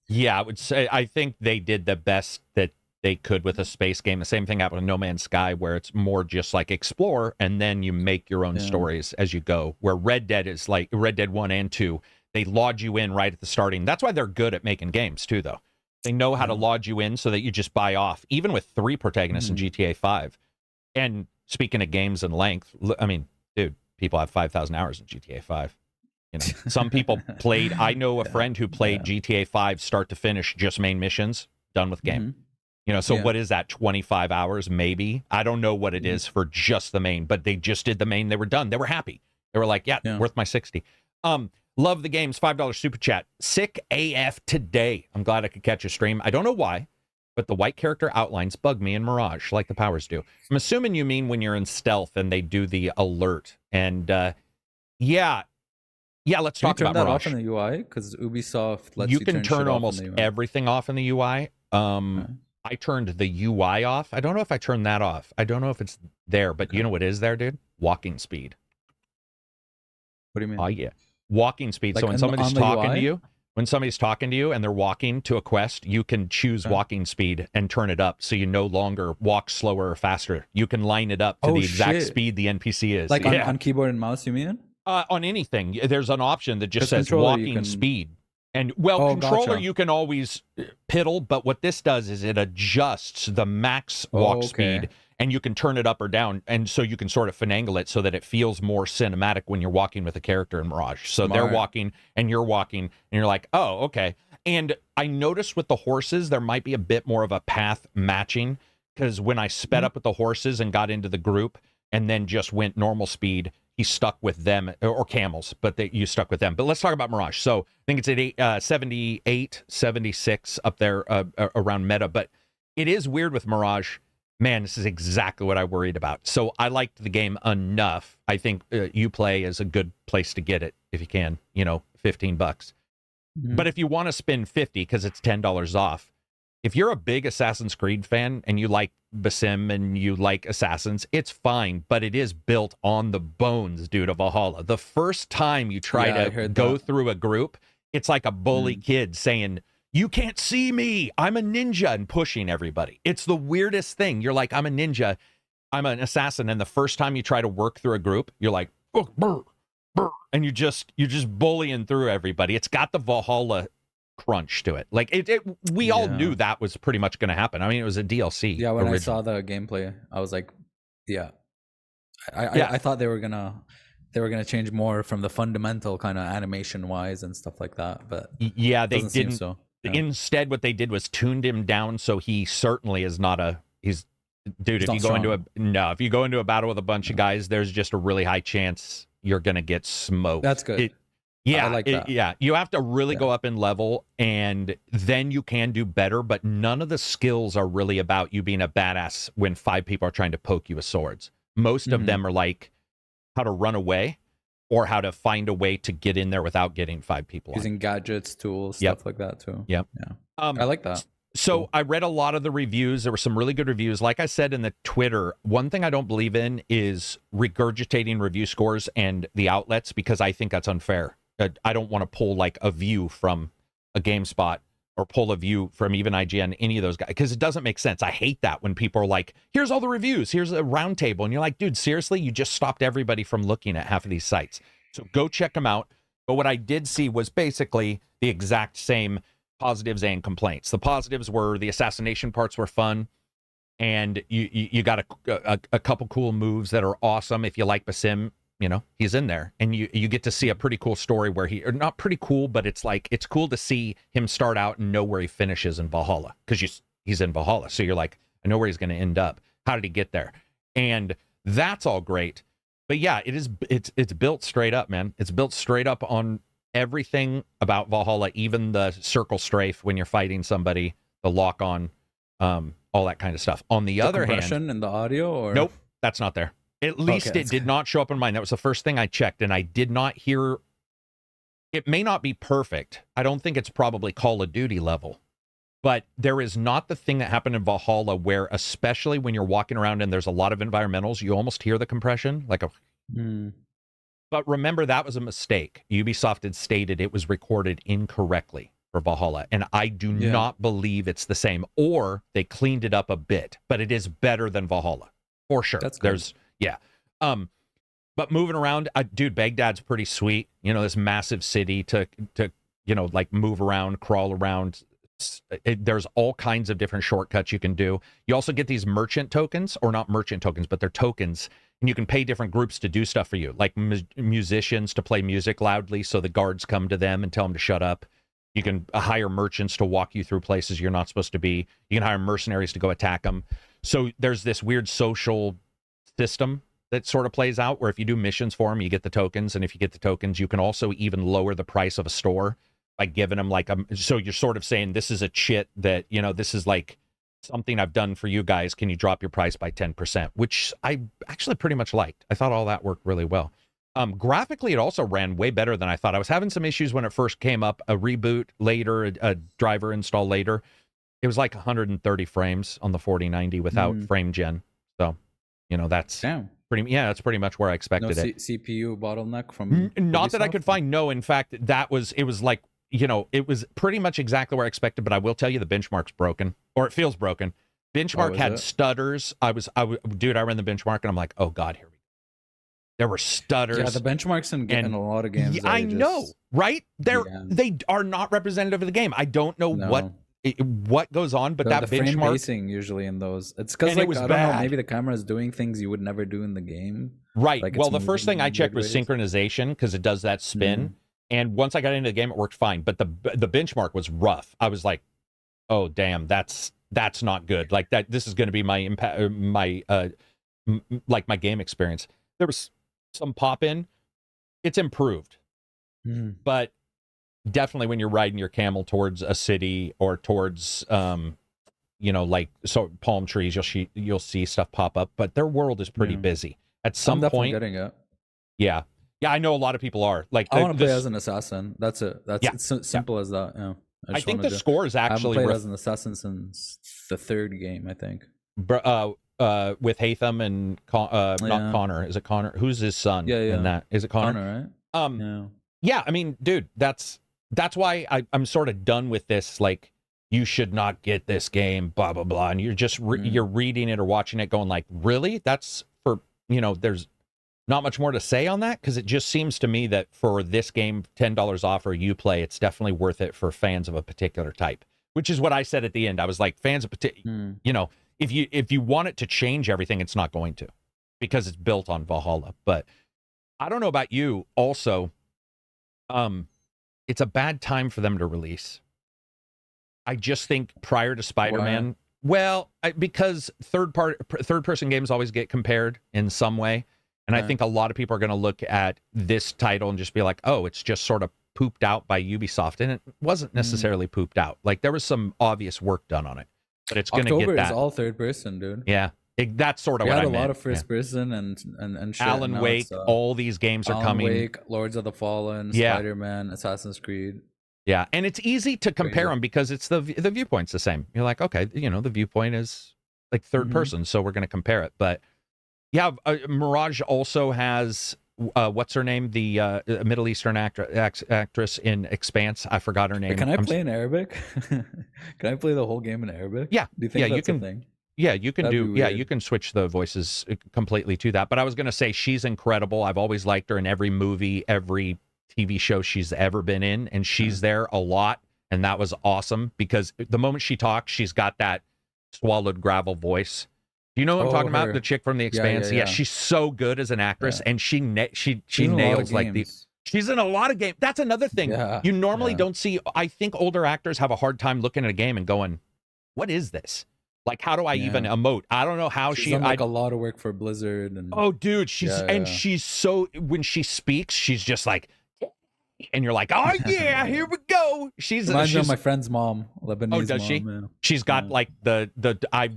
Yeah, I would say, I think they did the best that they could with a space game. The same thing happened with No Man's Sky, where it's more just like explore, and then you make your own stories as you go. Where Red Dead is like Red Dead 1 and 2, they lodge you in right at the starting. That's why they're good at making games too, though. They know how to lodge you in so that you just buy off, even with 3 protagonists in GTA 5. And speaking of games and length, I mean, dude, people have 5,000 hours in GTA 5. You know, some people played, I know a friend who played GTA 5 start to finish, just main missions, done with game. You know, so what is that, 25 hours maybe? I don't know what it is for just the main, but they just did the main. They were done. They were happy. They were like, worth my 60. Love the games, $5 super chat. Sick AF today. I'm glad I could catch a stream. I don't know why, but the white character outlines bug me in Mirage like the powers do. I'm assuming you mean when you're in stealth and they do the alert. And let's talk about Mirage. Can you turn that off in the UI? Because Ubisoft lets you can turn almost everything off in the UI. I turned the UI off. I don't know if I turned that off. I don't know if it's there, but you know what is there, dude? Walking speed. What do you mean? Oh, yeah. Walking speed. Like, so when somebody's talking to you, and they're walking to a quest, you can choose walking speed and turn it up, so you no longer walk slower or faster. You can line it up to the exact speed the NPC is. Like on keyboard and mouse, you mean? On anything. There's an option that just says walking speed. And, controller, you can always piddle, but what this does is it adjusts the max walk speed, and you can turn it up or down, and so you can sort of finagle it so that it feels more cinematic when you're walking with a character in Mirage. So they're walking, and you're walking, and you're like, oh, okay. And I noticed with the horses, there might be a bit more of a path matching, because when I sped up with the horses and got into the group and then just went normal speed, he stuck with them, or camels, but you stuck with them. But let's talk about Mirage. So I think it's at 78, 76 up there around meta. But it is weird with Mirage. Man, this is exactly what I worried about. So I liked the game enough. I think Uplay is a good place to get it if you can, $15. But if you want to spend 50 because it's $10 off, if you're a big Assassin's Creed fan and you like Basim and you like Assassins, it's fine, but it is built on the bones, dude, of Valhalla. The first time you try to go through a group, it's like a bully kid saying, "You can't see me, I'm a ninja," and pushing everybody. It's the weirdest thing. You're like, I'm a ninja, I'm an assassin, and the first time you try to work through a group, you're like, oh, brr, brr, and you're just bullying through everybody. It's got the Valhalla crunch to it. Like we all knew that was pretty much going to happen. I mean, it was a DLC. Yeah, when I saw the gameplay, I was like, I thought they were gonna change more from the fundamental kind of animation wise and stuff like that. But yeah, they didn't. So. Yeah. Instead, what they did was tuned him down, so he certainly is not dude. If you go into a battle with a bunch of guys, there's just a really high chance you're gonna get smoked. That's good. Yeah, I like that. Yeah, you have to really go up in level, and then you can do better, but none of the skills are really about you being a badass when 5 people are trying to poke you with swords. Most of them are like how to run away or how to find a way to get in there without getting 5 people using gadgets, tools, stuff like that too. Yep. Yeah. I like that. So cool. I read a lot of the reviews. There were some really good reviews. Like I said in the Twitter, one thing I don't believe in is regurgitating review scores and the outlets, because I think that's unfair. I don't want to pull like a view from a GameSpot or pull a view from even IGN, any of those guys, because it doesn't make sense. I hate that when people are like, here's all the reviews, here's a round table. And you're like, dude, seriously, you just stopped everybody from looking at half of these sites. So go check them out. But what I did see was basically the exact same positives and complaints. The positives were the assassination parts were fun, and you got a couple cool moves that are awesome. If you like Basim, he's in there, and you get to see a pretty cool story where or not pretty cool, but it's cool to see him start out and know where he finishes in Valhalla, because he's in Valhalla. So you're like, I know where he's going to end up. How did he get there? And that's all great. But yeah, it's built straight up, man. It's built straight up on everything about Valhalla, even the circle strafe when you're fighting somebody, the lock on, all that kind of stuff. On the other hand, compression in the audio, or nope, that's not there. At least it did not show up in mine. That was the first thing I checked, and I did not hear. It may not be perfect. I don't think it's probably Call of Duty level, but there is not the thing that happened in Valhalla where, especially when you're walking around and there's a lot of environmentals, you almost hear the compression, like a. But remember, that was a mistake. Ubisoft had stated it was recorded incorrectly for Valhalla, and I do not believe it's the same, or they cleaned it up a bit, but it is better than Valhalla for sure. That's good. But moving around, dude, Baghdad's pretty sweet. This massive city to like move around, crawl around. There's all kinds of different shortcuts you can do. You also get these merchant tokens, or not merchant tokens, but they're tokens, and you can pay different groups to do stuff for you, like musicians to play music loudly so the guards come to them and tell them to shut up. You can hire merchants to walk you through places you're not supposed to be. You can hire mercenaries to go attack them. So there's this weird social system that sort of plays out where if you do missions for them, you get the tokens. And if you get the tokens, you can also even lower the price of a store by giving them so you're sort of saying, this is a chit that, this is like something I've done for you guys. Can you drop your price by 10%? Which I actually pretty much liked. I thought all that worked really well. Graphically, it also ran way better than I thought. I was having some issues when it first came up, a reboot later, a driver install later. It was like 130 frames on the 4090 without frame gen. So, that's that's pretty much where I expected it. CPU bottleneck from not that I could find. No, in fact, it was like, it was pretty much exactly where I expected, but I will tell you the benchmark's broken, or it feels broken. Benchmark had stutters. I ran the benchmark and I'm like, oh God, here we go. There were stutters. Yeah, the benchmarks in a lot of games. I know, right? They are not representative of the game. I don't know what goes on, but that the benchmark frame pacing usually in those, it's because like, I don't know, maybe the camera is doing things you would never do in the game. Right. Like well, the first thing I checked was synchronization, because it does that spin. And once I got into the game, it worked fine. But the benchmark was rough. I was like, oh damn, that's that's not good. Like that, this is going to be my impact, like my game experience. There was some pop in, it's improved, but definitely when you're riding your camel towards a city or towards, like palm trees, you'll see stuff pop up, but their world is pretty busy. At some point, getting it. Yeah, I know a lot a lot of people are. Like, I want to play as an assassin. That's it. It's simple as that. Yeah. I think the score is actually. I haven't played as an assassin since the third game, I think. With Hatham and not Connor. Is it Connor? Who's his son? Yeah. In that, is it Connor? Connor, right? Yeah. I mean, dude, that's why I'm sort of done with this. Like, you should not get this game, blah blah blah, and you're just you're reading it or watching it, going like, really? That's for there's not much more to say on that, because it just seems to me that for this game, $10 off or Uplay, it's definitely worth it for fans of a particular type. Which is what I said at the end. I was like, fans of if you want it to change everything, it's not going to, because it's built on Valhalla. But I don't know about you. Also, it's a bad time for them to release. I just think prior to Spiderman, because third person games always get compared in some way. And I think a lot of people are going to look at this title and just be like, oh, it's just sort of pooped out by Ubisoft. And it wasn't necessarily pooped out. Like, there was some obvious work done on it. But it's going to get that. October is all third person, dude. Yeah. That's sort of what I meant. We had a lot of first person and shit. Alan Wake, all these games are coming. Alan Wake, Lords of the Fallen, Spider-Man, Assassin's Creed. Yeah, and it's easy to compare them because it's the viewpoint's the same. You're like, okay, the viewpoint is like third person, so we're going to compare it. But yeah, Mirage also has what's her name? The Middle Eastern actress in Expanse. I forgot her name. Can I play in Arabic? Can I play the whole game in Arabic? Yeah, do you think that's you can. A thing? Yeah, you can do. Yeah, you can switch the voices completely to that. But I was going to say she's incredible. I've always liked her in every movie, every TV show she's ever been in, and she's there a lot, and that was awesome because the moment she talks, she's got that swallowed gravel voice. Do you know what I'm talking about? The chick from The Expanse. Yeah, she's so good as an actress, and she nails like she's in a lot of games. That's another thing you normally don't see. I think older actors have a hard time looking at a game and going, "What is this? Like, how do I even emote?" I don't know how she's done like a lot of work for Blizzard. And oh, dude, she's so, when she speaks, she's just like, and you're like, oh yeah, here we go. She's my friend's mom, Lebanese. Oh, does mom, she? Yeah. She's got like the I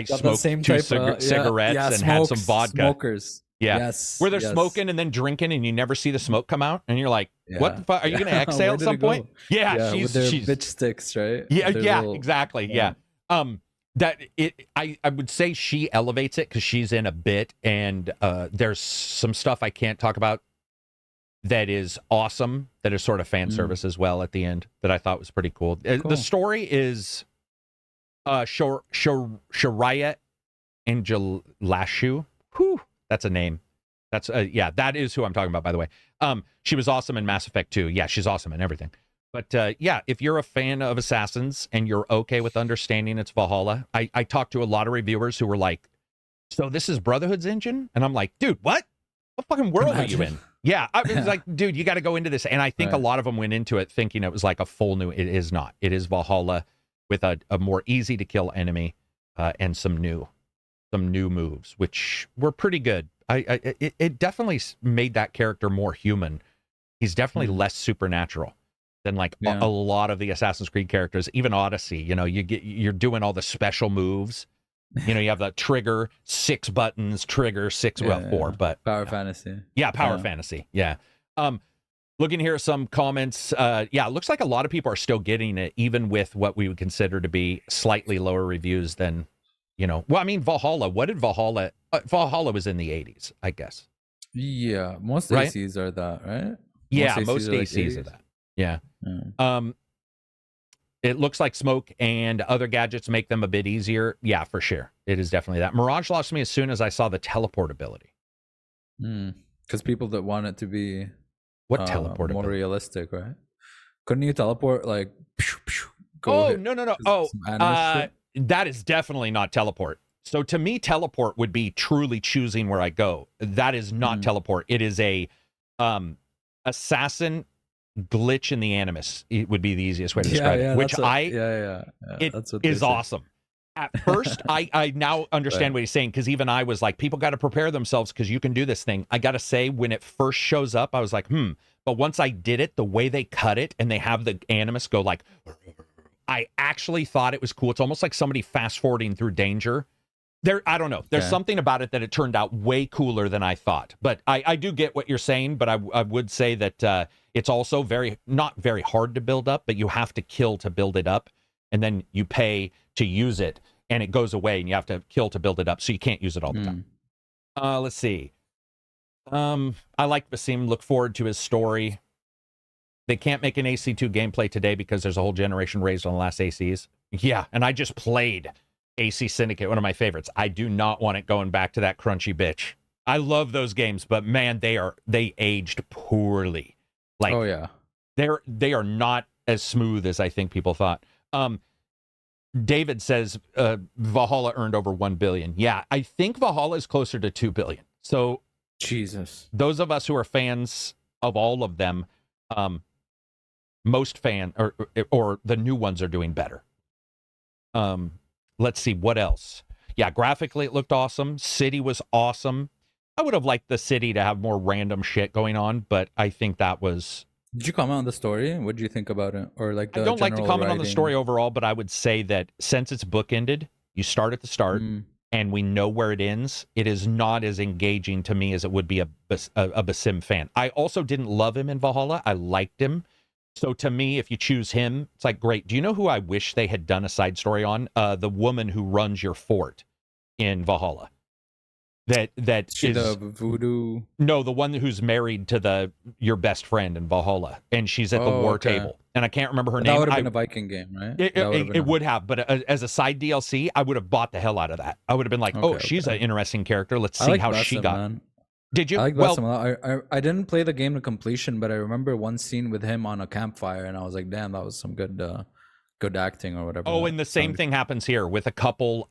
smoked two cigarettes and had some vodka. Smokers. Yeah. Yes. Where they're smoking and then drinking, and you never see the smoke come out, and you're like, what the fuck? Are you gonna exhale at some point? Yeah, she's bitch sticks, right? Yeah, exactly. Yeah. I would say she elevates it because she's in a bit, and there's some stuff I can't talk about that is awesome, that is sort of fan service as well at the end, that I thought was pretty cool. The story is Shariah Angelashu. Whew, that's a name. That's that is who I'm talking about, by the way. She was awesome in Mass Effect 2. Yeah, she's awesome in everything. But if you're a fan of Assassins and you're okay with understanding it's Valhalla, I talked to a lot of reviewers who were like, so this is Brotherhood's engine? And I'm like, dude, what fucking world are you in? Yeah, I was like, dude, you got to go into this. And I think a lot of them went into it thinking it was like a full new. It is not. It is Valhalla with a more easy to kill enemy and some new moves, which were pretty good. It definitely made that character more human. He's definitely less supernatural than like a lot of the Assassin's Creed characters. Even Odyssey, you're doing all the special moves. You have the trigger, 6 buttons, trigger, 4, but Power Fantasy. Yeah, Power Fantasy. Yeah. Looking here at some comments, it looks like a lot of people are still getting it, even with what we would consider to be slightly lower reviews than, well, I mean, Valhalla. What did Valhalla? Valhalla was in the 80s, I guess. Yeah, most ACs are that, right? Most ACs are that. Yeah. It looks like smoke and other gadgets make them a bit easier. Yeah, for sure. It is definitely that. Mirage lost me as soon as I saw the teleport ability. Because people that want it to be teleport more realistic, right? Couldn't you teleport like? No. That is definitely not teleport. So to me, teleport would be truly choosing where I go. That is not teleport. It is a assassin glitch in the animus. It would be the easiest way to describe it. Which is awesome. At first, I now understand what he's saying, because even I was like, people got to prepare themselves because you can do this thing. I got to say, when it first shows up, I was like, But once I did it, the way they cut it and they have the animus go like, I actually thought it was cool. It's almost like somebody fast forwarding through danger. I don't know. There's something about it that it turned out way cooler than I thought. But I do get what you're saying, but I would say that it's also not very hard to build up, but you have to kill to build it up. And then you pay to use it, and it goes away, and you have to kill to build it up, so you can't use it all the time. Let's see. I like Basim. Look forward to his story. They can't make an AC2 gameplay today because there's a whole generation raised on the last ACs. Yeah, and I just played AC Syndicate, one of my favorites. I do not want it going back to that crunchy bitch. I love those games, but man, they aged poorly. Like, oh yeah, they are not as smooth as I think people thought. David says Valhalla earned over 1 billion. Yeah, I think Valhalla is closer to 2 billion. So Jesus, those of us who are fans of all of them, most fan or the new ones are doing better. Let's see what else. Yeah, graphically it looked awesome. City was awesome. I would have liked the city to have more random shit going on, but I think that was. Did you comment on the story? What did you think about it? Or like the I don't like to comment on the writing? story overall, but I would say that since it's bookended, you start at the start and we know where it ends. It is not as engaging to me as it would be a Basim fan. I also didn't love him in Valhalla. I liked him. So to me, if you choose him, it's like, great. Do you know who I wish they had done a side story on? The woman who runs your fort in Valhalla. That She is the voodoo. no, the one who's married to your best friend in Valhalla, and she's at the war table, and I can't remember her name. That would have been a Viking game, right? It would have, but as a side DLC, I would have bought the hell out of that. I would have been like, she's an interesting character. Let's see how she got. Man. Did you? I like Basim a lot. I didn't play the game to completion, but I remember one scene with him on a campfire, and I was like, damn, that was some good acting or whatever. Oh, and the same thing happens here with a couple.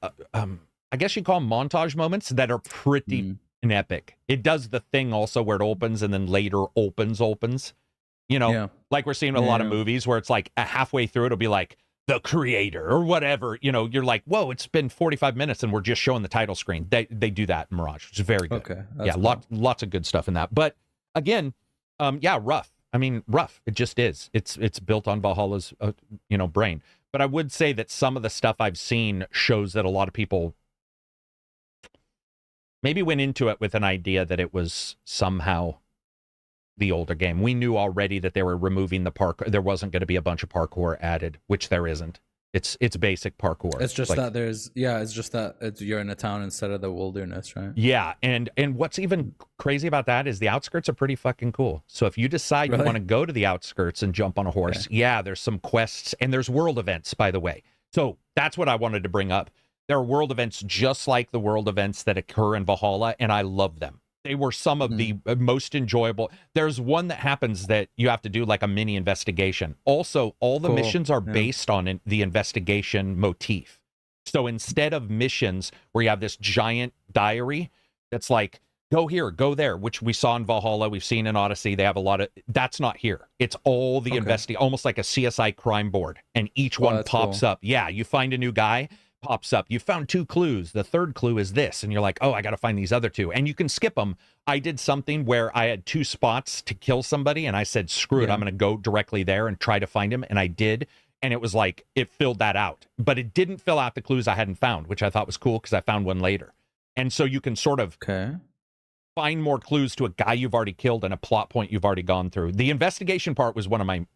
I guess you call them montage moments that are pretty epic. It does the thing also where it opens and then later opens. You know, like we're seeing in a lot of movies where it's like halfway through it'll be like the creator or whatever. You know, you're like, whoa, it's been 45 minutes and we're just showing the title screen. They do that in Mirage, which is very good. Okay, yeah, cool. lots of good stuff in that. But again, rough. I mean, rough. It just is. It's built on Valhalla's brain. But I would say that some of the stuff I've seen shows that a lot of people maybe went into it with an idea that it was somehow the older game. We knew already that they were removing the parkour. There wasn't going to be a bunch of parkour added, which there isn't. It's basic parkour. It's just like, it's just that you're in a town instead of the wilderness, right? Yeah, and what's even crazy about that is the outskirts are pretty fucking cool. So if you decide you want to go to the outskirts and jump on a horse, there's some quests and there's world events, by the way. So that's what I wanted to bring up. There are world events just like the world events that occur in Valhalla, and I love them. They were some of the most enjoyable. There's one that happens that you have to do like a mini investigation. Also, all the missions are based on the investigation motif. So instead of missions where you have this giant diary that's like, go here, go there, which we saw in Valhalla, we've seen in Odyssey, they have a lot of, that's not here. It's all the almost like a CSI crime board, and each one pops up. Yeah, you find a new guy, pops up. You found 2 clues. The third clue is this. And you're like, oh, I got to find these other 2. And you can skip them. I did something where I had 2 spots to kill somebody. And I said, screw it. I'm going to go directly there and try to find him. And I did. And it was like, it filled that out. But it didn't fill out the clues I hadn't found, which I thought was cool because I found one later. And so you can sort of find more clues to a guy you've already killed and a plot point you've already gone through. The investigation part was one of my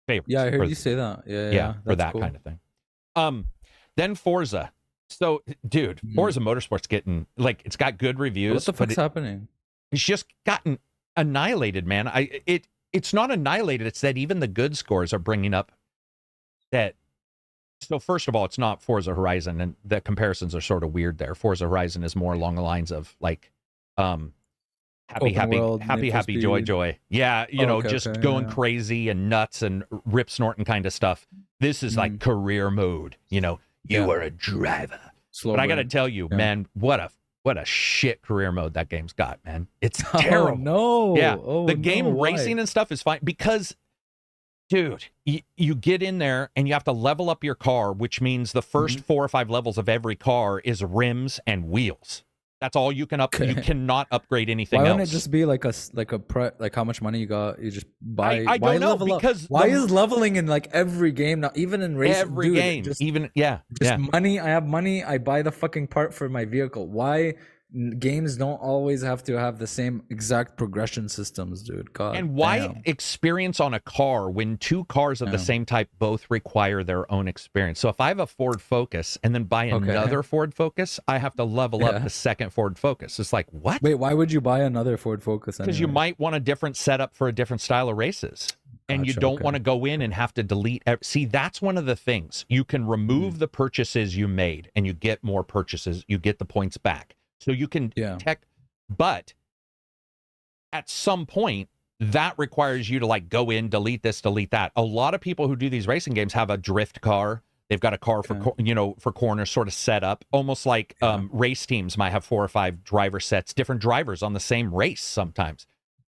favorites. Yeah, I heard you say that. Yeah, for that kind of thing. Then Forza. So, dude, Forza Motorsports getting, like, it's got good reviews. What the fuck's happening? It's just gotten annihilated, man. It's not annihilated. It's that even the good scores are bringing up that. So, first of all, it's not Forza Horizon, and the comparisons are sort of weird there. Forza Horizon is more along the lines of, like, happy, joy. Yeah, going crazy and nuts and rip snorting kind of stuff. This is like career mode, You are a driver. But I got to tell you, man, what a shit career mode that game's got, man. It's terrible. Oh, no. Yeah. The game racing and stuff is fine because Dude, you get in there and you have to level up your car, which means the first 4 or 5 levels of every car is rims and wheels. That's all you can You cannot upgrade anything else. Why wouldn't it just be like like how much money you got? You just buy. I don't know, because why is leveling in like every game now? Even in racing, every game, just money. I have money. I buy the fucking part for my vehicle. Why? Games don't always have to have the same exact progression systems, dude. God. And why damn. experience on a car when 2 cars of the same type both require their own experience? So if I have a Ford Focus and then buy another Ford Focus, I have to level up the second Ford Focus. It's like, what? Wait, why would you buy another Ford Focus? Because you might want a different setup for a different style of races. And you don't want to go in and have to delete. See, that's one of the things. You can remove the purchases you made and you get more purchases. You get the points back. So you can but at some point that requires you to like go in, delete this, delete that. A lot of people who do these racing games have a drift car. They've got a car for for corners sort of set up, almost like race teams might have 4 or 5 driver sets, different drivers on the same race sometimes.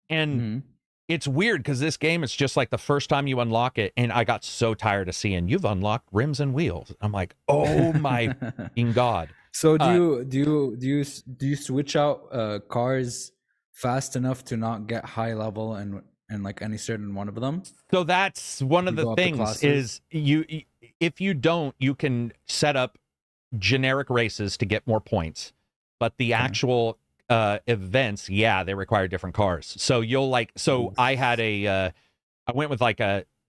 And it's weird because this game, it's just like the first time you unlock it, and I got so tired of seeing you've unlocked rims and wheels. I'm like, oh my fucking God. So do you switch out cars fast enough to not get high level and like any certain one of them? So that's one of the things is if you don't, you can set up generic races to get more points, but the actual events, they require different cars. So you'll like, I had I went with like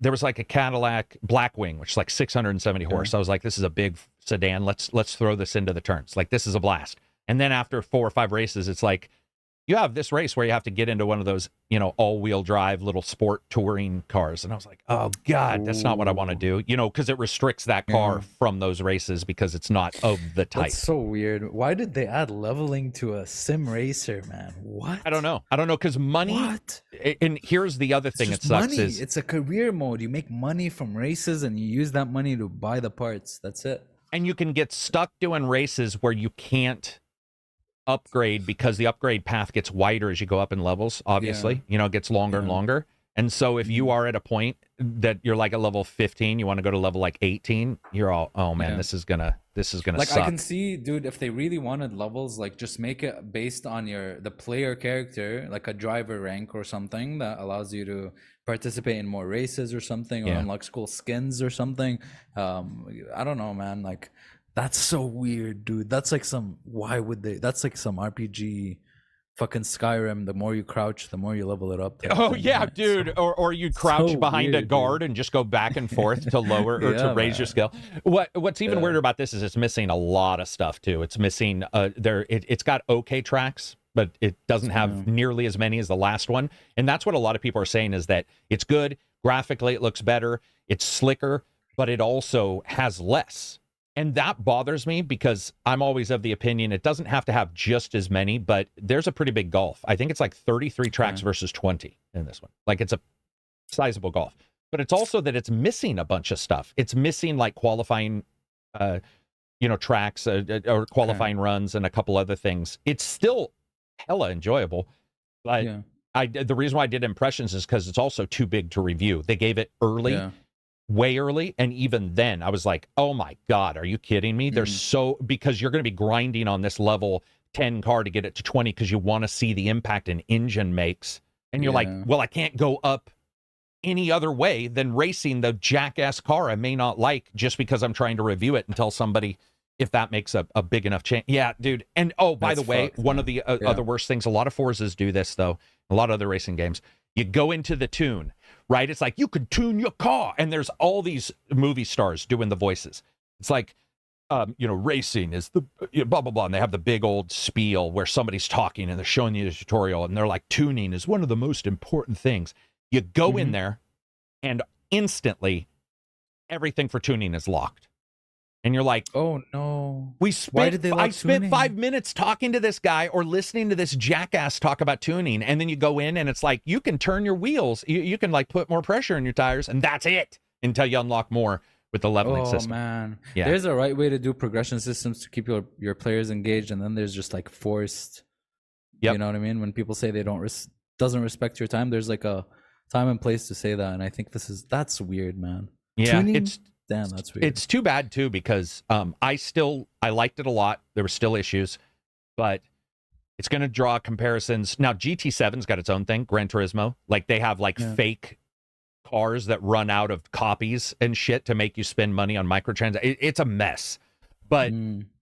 there was like a Cadillac Blackwing, which is like 670 horse. I was like, this is a big sedan. Let's throw this into the turns. Like, this is a blast. And then after 4 or 5 races, it's like, you have this race where you have to get into one of those, all-wheel drive little sport touring cars. And I was like, oh, God, that's not what I want to do, because it restricts that car from those races because it's not of the type. That's so weird. Why did they add leveling to a sim racer, man? What? I don't know, because money. What? And here's the other thing that sucks money. is it's a career mode. You make money from races and you use that money to buy the parts. That's it. And you can get stuck doing races where you can't upgrade because the upgrade path gets wider as you go up in levels, obviously. It gets longer and longer. And so if you are at a point that you're like at level 15, you want to go to level like 18, you're all, oh man, this is gonna like suck. I can see, dude, if they really wanted levels, like just make it based on the player character, like a driver rank or something that allows you to participate in more races or something, or unlock cool skins or something. I don't know, man. Like, that's so weird, dude. That's like that's like some RPG fucking Skyrim. The more you crouch, the more you level it up. Oh yeah, dude. Or you crouch behind a guard and just go back and forth to lower or to raise your skill. What's even weirder about this is it's missing a lot of stuff too. It's missing it's got okay tracks, but it doesn't have nearly as many as the last one. And that's what a lot of people are saying, is that it's good graphically, it looks better, it's slicker, but it also has less. And that bothers me because I'm always of the opinion it doesn't have to have just as many, but there's a pretty big gulf. I think it's like 33 tracks versus 20 in this one. Like, it's a sizable gulf. But it's also that it's missing a bunch of stuff. It's missing like qualifying, tracks or qualifying runs and a couple other things. It's still hella enjoyable. But the reason why I did impressions is because it's also too big to review. They gave it early. Way early, and even then I was like, oh my God, are you kidding me? There's because you're going to be grinding on this level 10 car to get it to 20 because you want to see the impact an engine makes, and you're like, well, I can't go up any other way than racing the jackass car I may not like just because I'm trying to review it and tell somebody if that makes a big enough change. Yeah, dude. And by the way, one of the other worst things, a lot of Forzas do this though, a lot of other racing games, you go into the tune, right? It's like, you could tune your car. And there's all these movie stars doing the voices. It's like, racing is the blah, blah, blah. And they have the big old spiel where somebody's talking and they're showing you the tutorial. And they're like, tuning is one of the most important things. You go in there and instantly everything for tuning is locked. And you're like, oh no. I spent 5 minutes talking to this guy or listening to this jackass talk about tuning. And then you go in and it's like, you can turn your wheels. You can like put more pressure in your tires, and that's it until you unlock more with the leveling system. Oh man. Yeah. There's a right way to do progression systems to keep your players engaged. And then there's just like forced, you know what I mean? When people say they doesn't respect your time, there's like a time and place to say that, and I think that's weird, man. Yeah, Tuning? Damn, that's weird. It's too bad too, because I liked it a lot. There were still issues, but it's going to draw comparisons. Now GT7's got its own thing, Gran Turismo. Like they have fake cars that run out of copies and shit to make you spend money on microtransactions. It's a mess. But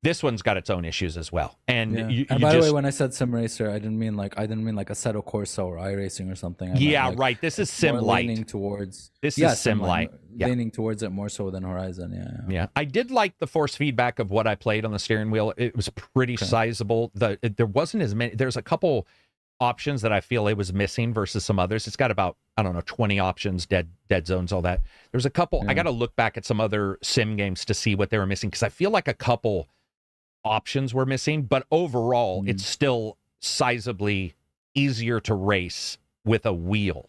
this one's got its own issues as well. And by the way, when I said sim racer, I didn't mean like Assetto Corsa or iRacing or something. Right. This is sim light. Leaning towards is sim light. Leaning towards it more so than Horizon. Yeah. I did like the force feedback of what I played on the steering wheel. It was pretty sizable. There wasn't as many. There's a couple options that I feel it was missing versus some others. It's got about, I don't know, 20 options, dead zones, all that. There's a couple. I got to look back at some other sim games to see what they were missing, because I feel like a couple options were missing, but overall it's still sizably easier to race with a wheel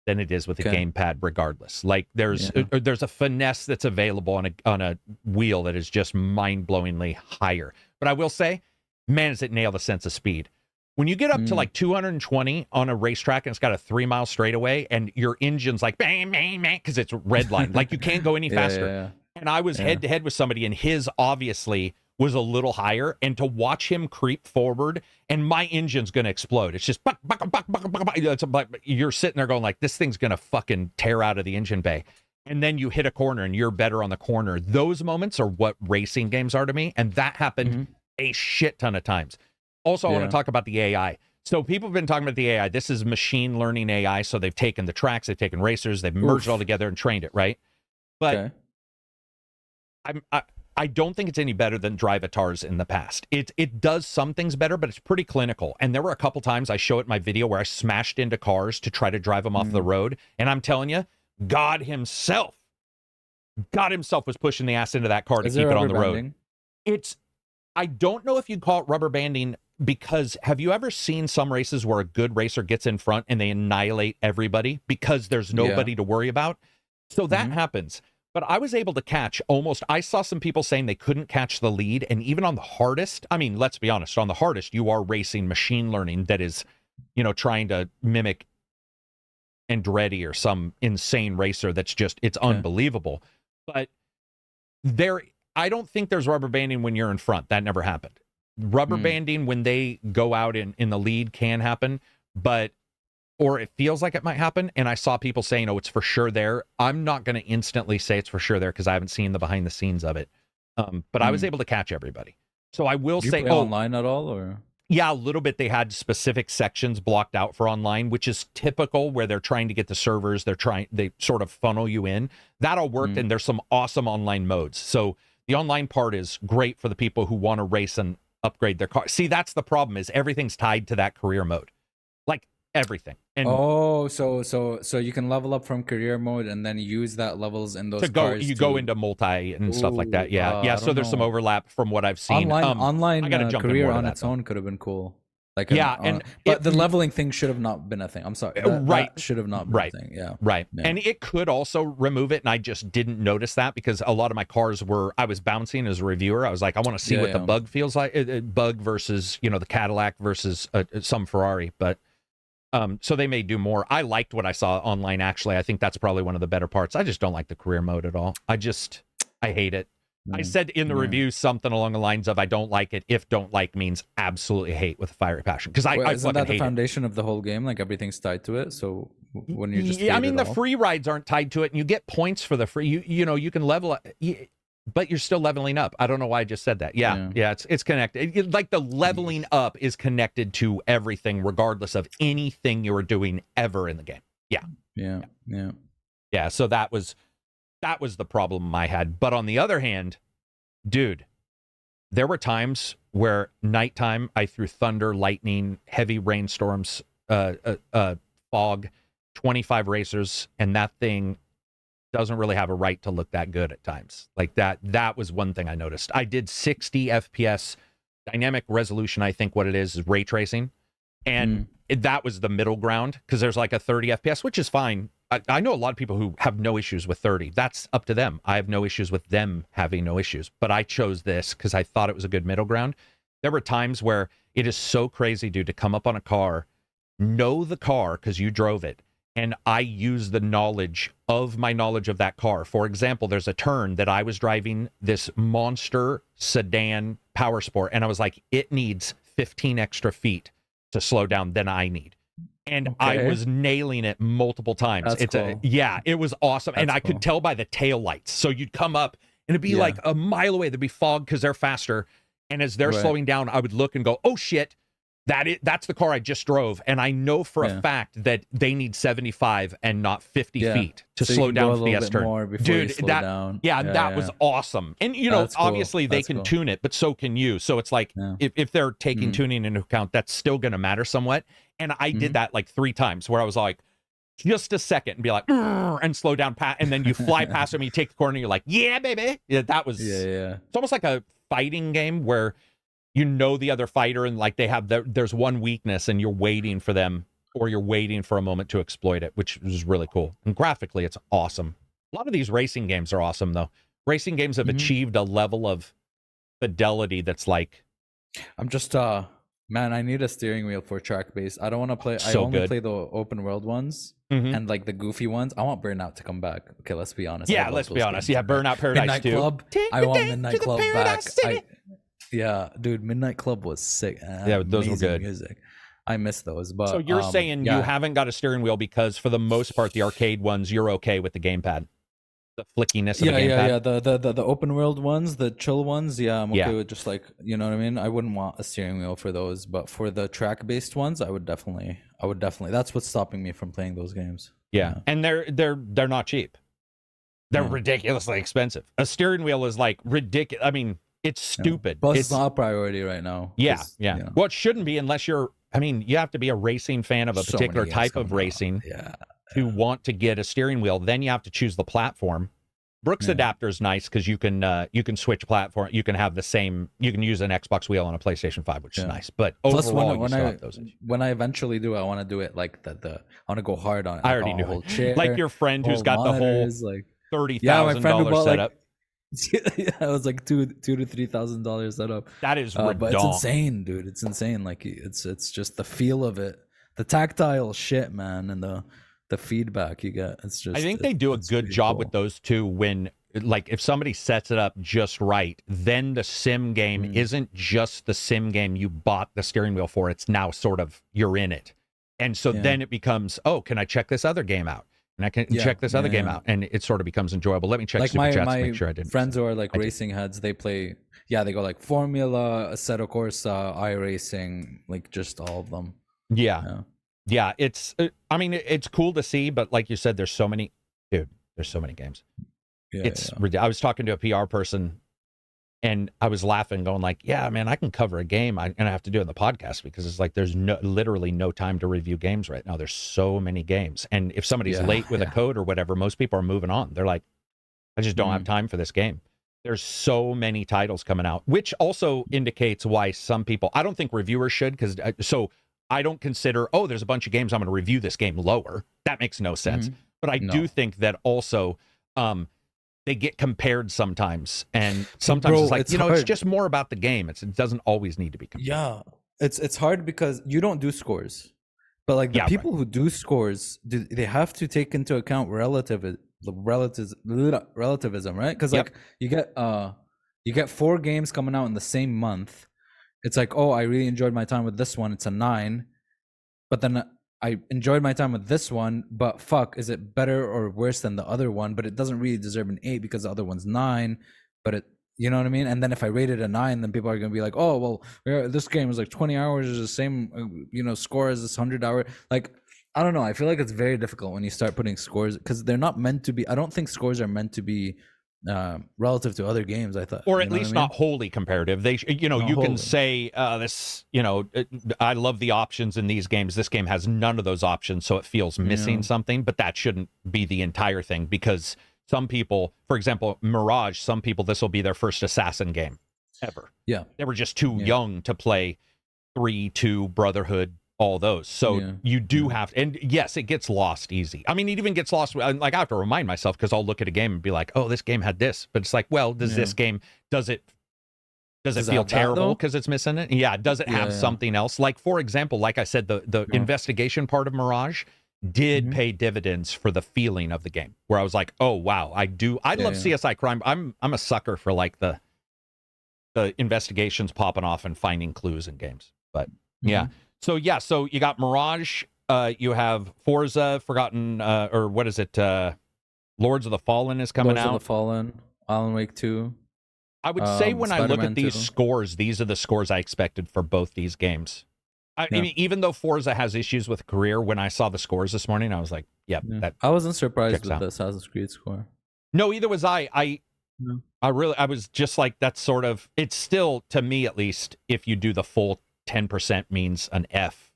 than it is with a gamepad regardless. Like there's a finesse that's available on a wheel that is just mind-blowingly higher. But I will say, man, does it nail the sense of speed. When you get up to like 220 on a racetrack and it's got a 3-mile straightaway and your engine's like bang, bang, bang, because it's redlined, like you can't go any faster. And I was head to head with somebody, and his obviously was a little higher, and to watch him creep forward, and my engine's going to explode. It's just, you're sitting there going like, this thing's going to fucking tear out of the engine bay. And then you hit a corner and you're better on the corner. Those moments are what racing games are to me. And that happened a shit ton of times. Also, I want to talk about the AI. So people have been talking about the AI. This is machine learning AI. So they've taken the tracks, they've taken racers, they've merged it all together and trained it, right? But I don't think it's any better than Drivatars in the past. It does some things better, but it's pretty clinical. And there were a couple times I show it in my video where I smashed into cars to try to drive them off the road. And I'm telling you, God himself was pushing the ass into that car to keep it on the road. I don't know if you'd call it rubber banding, because have you ever seen some races where a good racer gets in front and they annihilate everybody because there's nobody to worry about? So that happens. But I was able to catch I saw some people saying they couldn't catch the lead. And even on the hardest, I mean, let's be honest, on the hardest, you are racing machine learning that is, trying to mimic Andretti or some insane racer that's just, it's unbelievable. But I don't think there's rubber banding when you're in front. That never happened. Rubber banding when they go out in the lead can happen, or it feels like it might happen. And I saw people saying, oh, it's for sure there. I'm not going to instantly say it's for sure there because I haven't seen the behind the scenes of it. But I was able to catch everybody. So I will say, online at all, or? Yeah, a little bit. They had specific sections blocked out for online, which is typical where they're trying to get the servers. They sort of funnel you in. That all worked. And there's some awesome online modes. So the online part is great for the people who want to race and upgrade their car. See, that's the problem, is everything's tied to that career mode. Like everything. And so you can level up from career mode and then use that levels in those cars. You go into multi and stuff like that. Yeah. So there's some overlap from what I've seen. Online career on its own could have been cool. But the leveling thing should have not been a thing. I'm sorry. That should have not been a thing. Yeah. Right. Yeah. And it could also remove it, and I just didn't notice that because a lot of my cars I was bouncing as a reviewer. I was like, I want to see what the bug feels like. Bug versus, the Cadillac versus some Ferrari. But so they may do more. I liked what I saw online, actually. I think that's probably one of the better parts. I just don't like the career mode at all. I hate it. I said in the review something along the lines of, I don't like it if don't like means absolutely hate with a fiery passion. Because isn't that the foundation of the whole game? Like everything's tied to it. So when you just the free rides aren't tied to it, and you get points for the free. You can level up, but you're still leveling up. I don't know why I just said that. Yeah, it's connected. Like the leveling up is connected to everything, regardless of anything you were doing ever in the game. Yeah. So that was the problem I had. But on the other hand, dude, there were times where nighttime I threw thunder, lightning, heavy rainstorms, fog, 25 racers, and that thing doesn't really have a right to look that good at times. Like that was one thing I noticed. I did 60 FPS dynamic resolution. I think what it is ray tracing. And that was the middle ground, because there's like a 30 FPS, which is fine. I know a lot of people who have no issues with 30. That's up to them. I have no issues with them having no issues. But I chose this because I thought it was a good middle ground. There were times where it is so crazy, dude, to come up on a car, know the car because you drove it, and I use the knowledge of my knowledge of that car. For example, there's a turn that I was driving this monster sedan power sport, and I was like, it needs 15 extra feet to slow down than I need. And I was nailing it multiple times. That's cool. It was awesome. And I could tell by the tail lights. So you'd come up and it'd be like a mile away. There'd be fog because they're faster. And as they're slowing down, I would look and go, oh shit, that's the car I just drove. And I know for a fact that they need 75 and not 50 feet to slow down for the S turn. Dude, that was awesome. And you know, obviously they can tune it, but so can you. So it's like if they're taking tuning into account, that's still going to matter somewhat. And I did that like 3 times where I was like, just a second, and be like, and slow down, and then you fly past them, you take the corner, and you're like, yeah, baby. Yeah, that was, it's almost like a fighting game where you know the other fighter, and like they have, there's one weakness, and you're waiting for them, or you're waiting for a moment to exploit it, which is really cool. And graphically, it's awesome. A lot of these racing games are awesome, though. Racing games have achieved a level of fidelity that's like, I'm just, man, I need a steering wheel for track based. I don't want to play. I only play the open world ones and like the goofy ones. I want Burnout to come back. Okay, let's be honest. Yeah, let's be honest. Yeah, Burnout Paradise Midnight 2. Club. I want Midnight Club back. Yeah, dude, Midnight Club was sick. Yeah, those were good. Music. I miss those. But so you're saying you haven't got a steering wheel because for the most part, the arcade ones, you're okay with the gamepad. The flickiness of the gamepad. The open world ones, the chill ones, I'm okay with just like, you know what I mean? I wouldn't want a steering wheel for those, but for the track based ones, I would definitely that's what's stopping me from playing those games. Yeah. And they're not cheap. They're ridiculously expensive. A steering wheel is like ridiculous. I mean, it's stupid. But it's not a priority right now. Yeah. You know. Well, it shouldn't be unless you have to be a racing fan of a particular type of racing. To want to get a steering wheel, then you have to choose the platform. Brooks adapter is nice because you can switch platform. You can have the same. You can use an Xbox wheel on a PlayStation 5, which is nice. But plus, overall, when I eventually do, I want to do it like the. I want to go hard on it. I already knew it. Like your friend who's got the whole like $30,000 setup. It was like $2,000 to $3,000 setup. That is but it's insane, dude. It's insane. Like it's just the feel of it, the tactile shit, man, and the feedback you get. It's just, I think they do a good job with those two. When like if somebody sets it up just right, then the sim game isn't just the sim game you bought the steering wheel for. It's now sort of you're in it, and so then it becomes, oh, can I check this other game out? And I can check this other game out, and it sort of becomes enjoyable. Let me check like Super Chats to make sure I didn't. Friends who are like racing heads, they play. Yeah, they go like Formula, Assetto Corsa, iRacing, like just all of them. Yeah, it's. I mean, it's cool to see, but like you said, there's so many. Dude, there's so many games. I was talking to a PR person, and I was laughing, going like, "Yeah, man, I can cover a game, and I have to do it in the podcast because it's like there's literally no time to review games right now. There's so many games, and if somebody's late with a code or whatever, most people are moving on. They're like, I just don't have time for this game. There's so many titles coming out, which also indicates why some people. I don't think reviewers should because I don't consider, there's a bunch of games, I'm going to review this game lower. That makes no sense. But I do think that also they get compared sometimes. And sometimes it's like, it's just more about the game. It doesn't always need to be compared. Yeah. It's hard because you don't do scores. But like the people who do scores, they have to take into account relativism, right? Because like you get 4 games coming out in the same month. It's like, oh, I really enjoyed my time with this one. It's a 9. But then I enjoyed my time with this one. But fuck, is it better or worse than the other one? But it doesn't really deserve an 8 because the other one's 9. But it, you know what I mean? And then if I rate it a 9, then people are going to be like, oh, well, this game is like 20 hours is the same, score as this 100-hour. Like, I don't know. I feel like it's very difficult when you start putting scores because they're not meant to be. I don't think scores are meant to be relative to other games. I thought, or at least not wholly comparative. They you can say this, I love the options in these games. This game has none of those options, so it feels missing something, but that shouldn't be the entire thing because some people, for example, Mirage, some people this will be their first assassin game ever. They were just too young to play 3, 2, Brotherhood, all those. So you do have to, and yes, it gets lost easy. I mean, it even gets lost. Like I have to remind myself because I'll look at a game and be like, oh, this game had this, but it's like, well, does this game, does it feel terrible because it's missing it? Yeah. Does it have something else? Like, for example, like I said, the investigation part of Mirage did pay dividends for the feeling of the game, where I was like, oh wow, I love CSI crime. I'm a sucker for like the investigations popping off and finding clues in games. But so you got Mirage, you have Forza Forgotten, or what is it, Lords of the Fallen is coming out. Lords of the Fallen, Alan Wake 2. I would say when I look Spiderman at these 2. scores, these are the scores I expected for both these games. I mean, even though Forza has issues with career, when I saw the scores this morning, I was like, that I wasn't surprised checks with out. the Assassin's Creed score. No, either was I. I was just like, that's sort of, it's still, to me at least, if you do the full 10% means an F,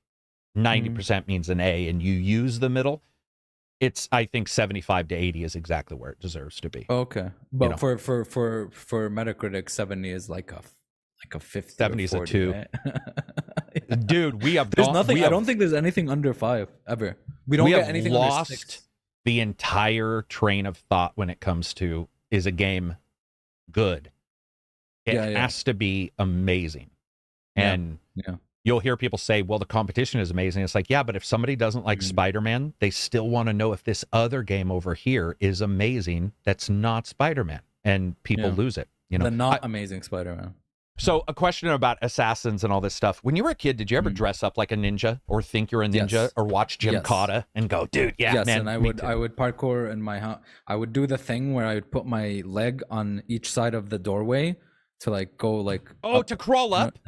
90% means an A, and you use the middle, it's, I think 75 to 80 is exactly where it deserves to be. Okay, but for Metacritic, 70 is like a 50. 70 is 40, a 2. right? Dude, we have there's nothing. I don't think there's anything under 5 ever. We don't get anything under 6. Lost the entire train of thought when it comes to, is a game good? It has to be amazing. And you'll hear people say, well, the competition is amazing. It's like, yeah, but if somebody doesn't like Spider-Man, they still want to know if this other game over here is amazing that's not Spider-Man. And people lose it. You know, the not amazing Spider-Man. So a question about assassins and all this stuff. When you were a kid, did you ever dress up like a ninja or think you're a ninja or watch Jim Cotta and go, dude, man. And I would parkour in my house. I would do the thing where I would put my leg on each side of the doorway to like go like to crawl up.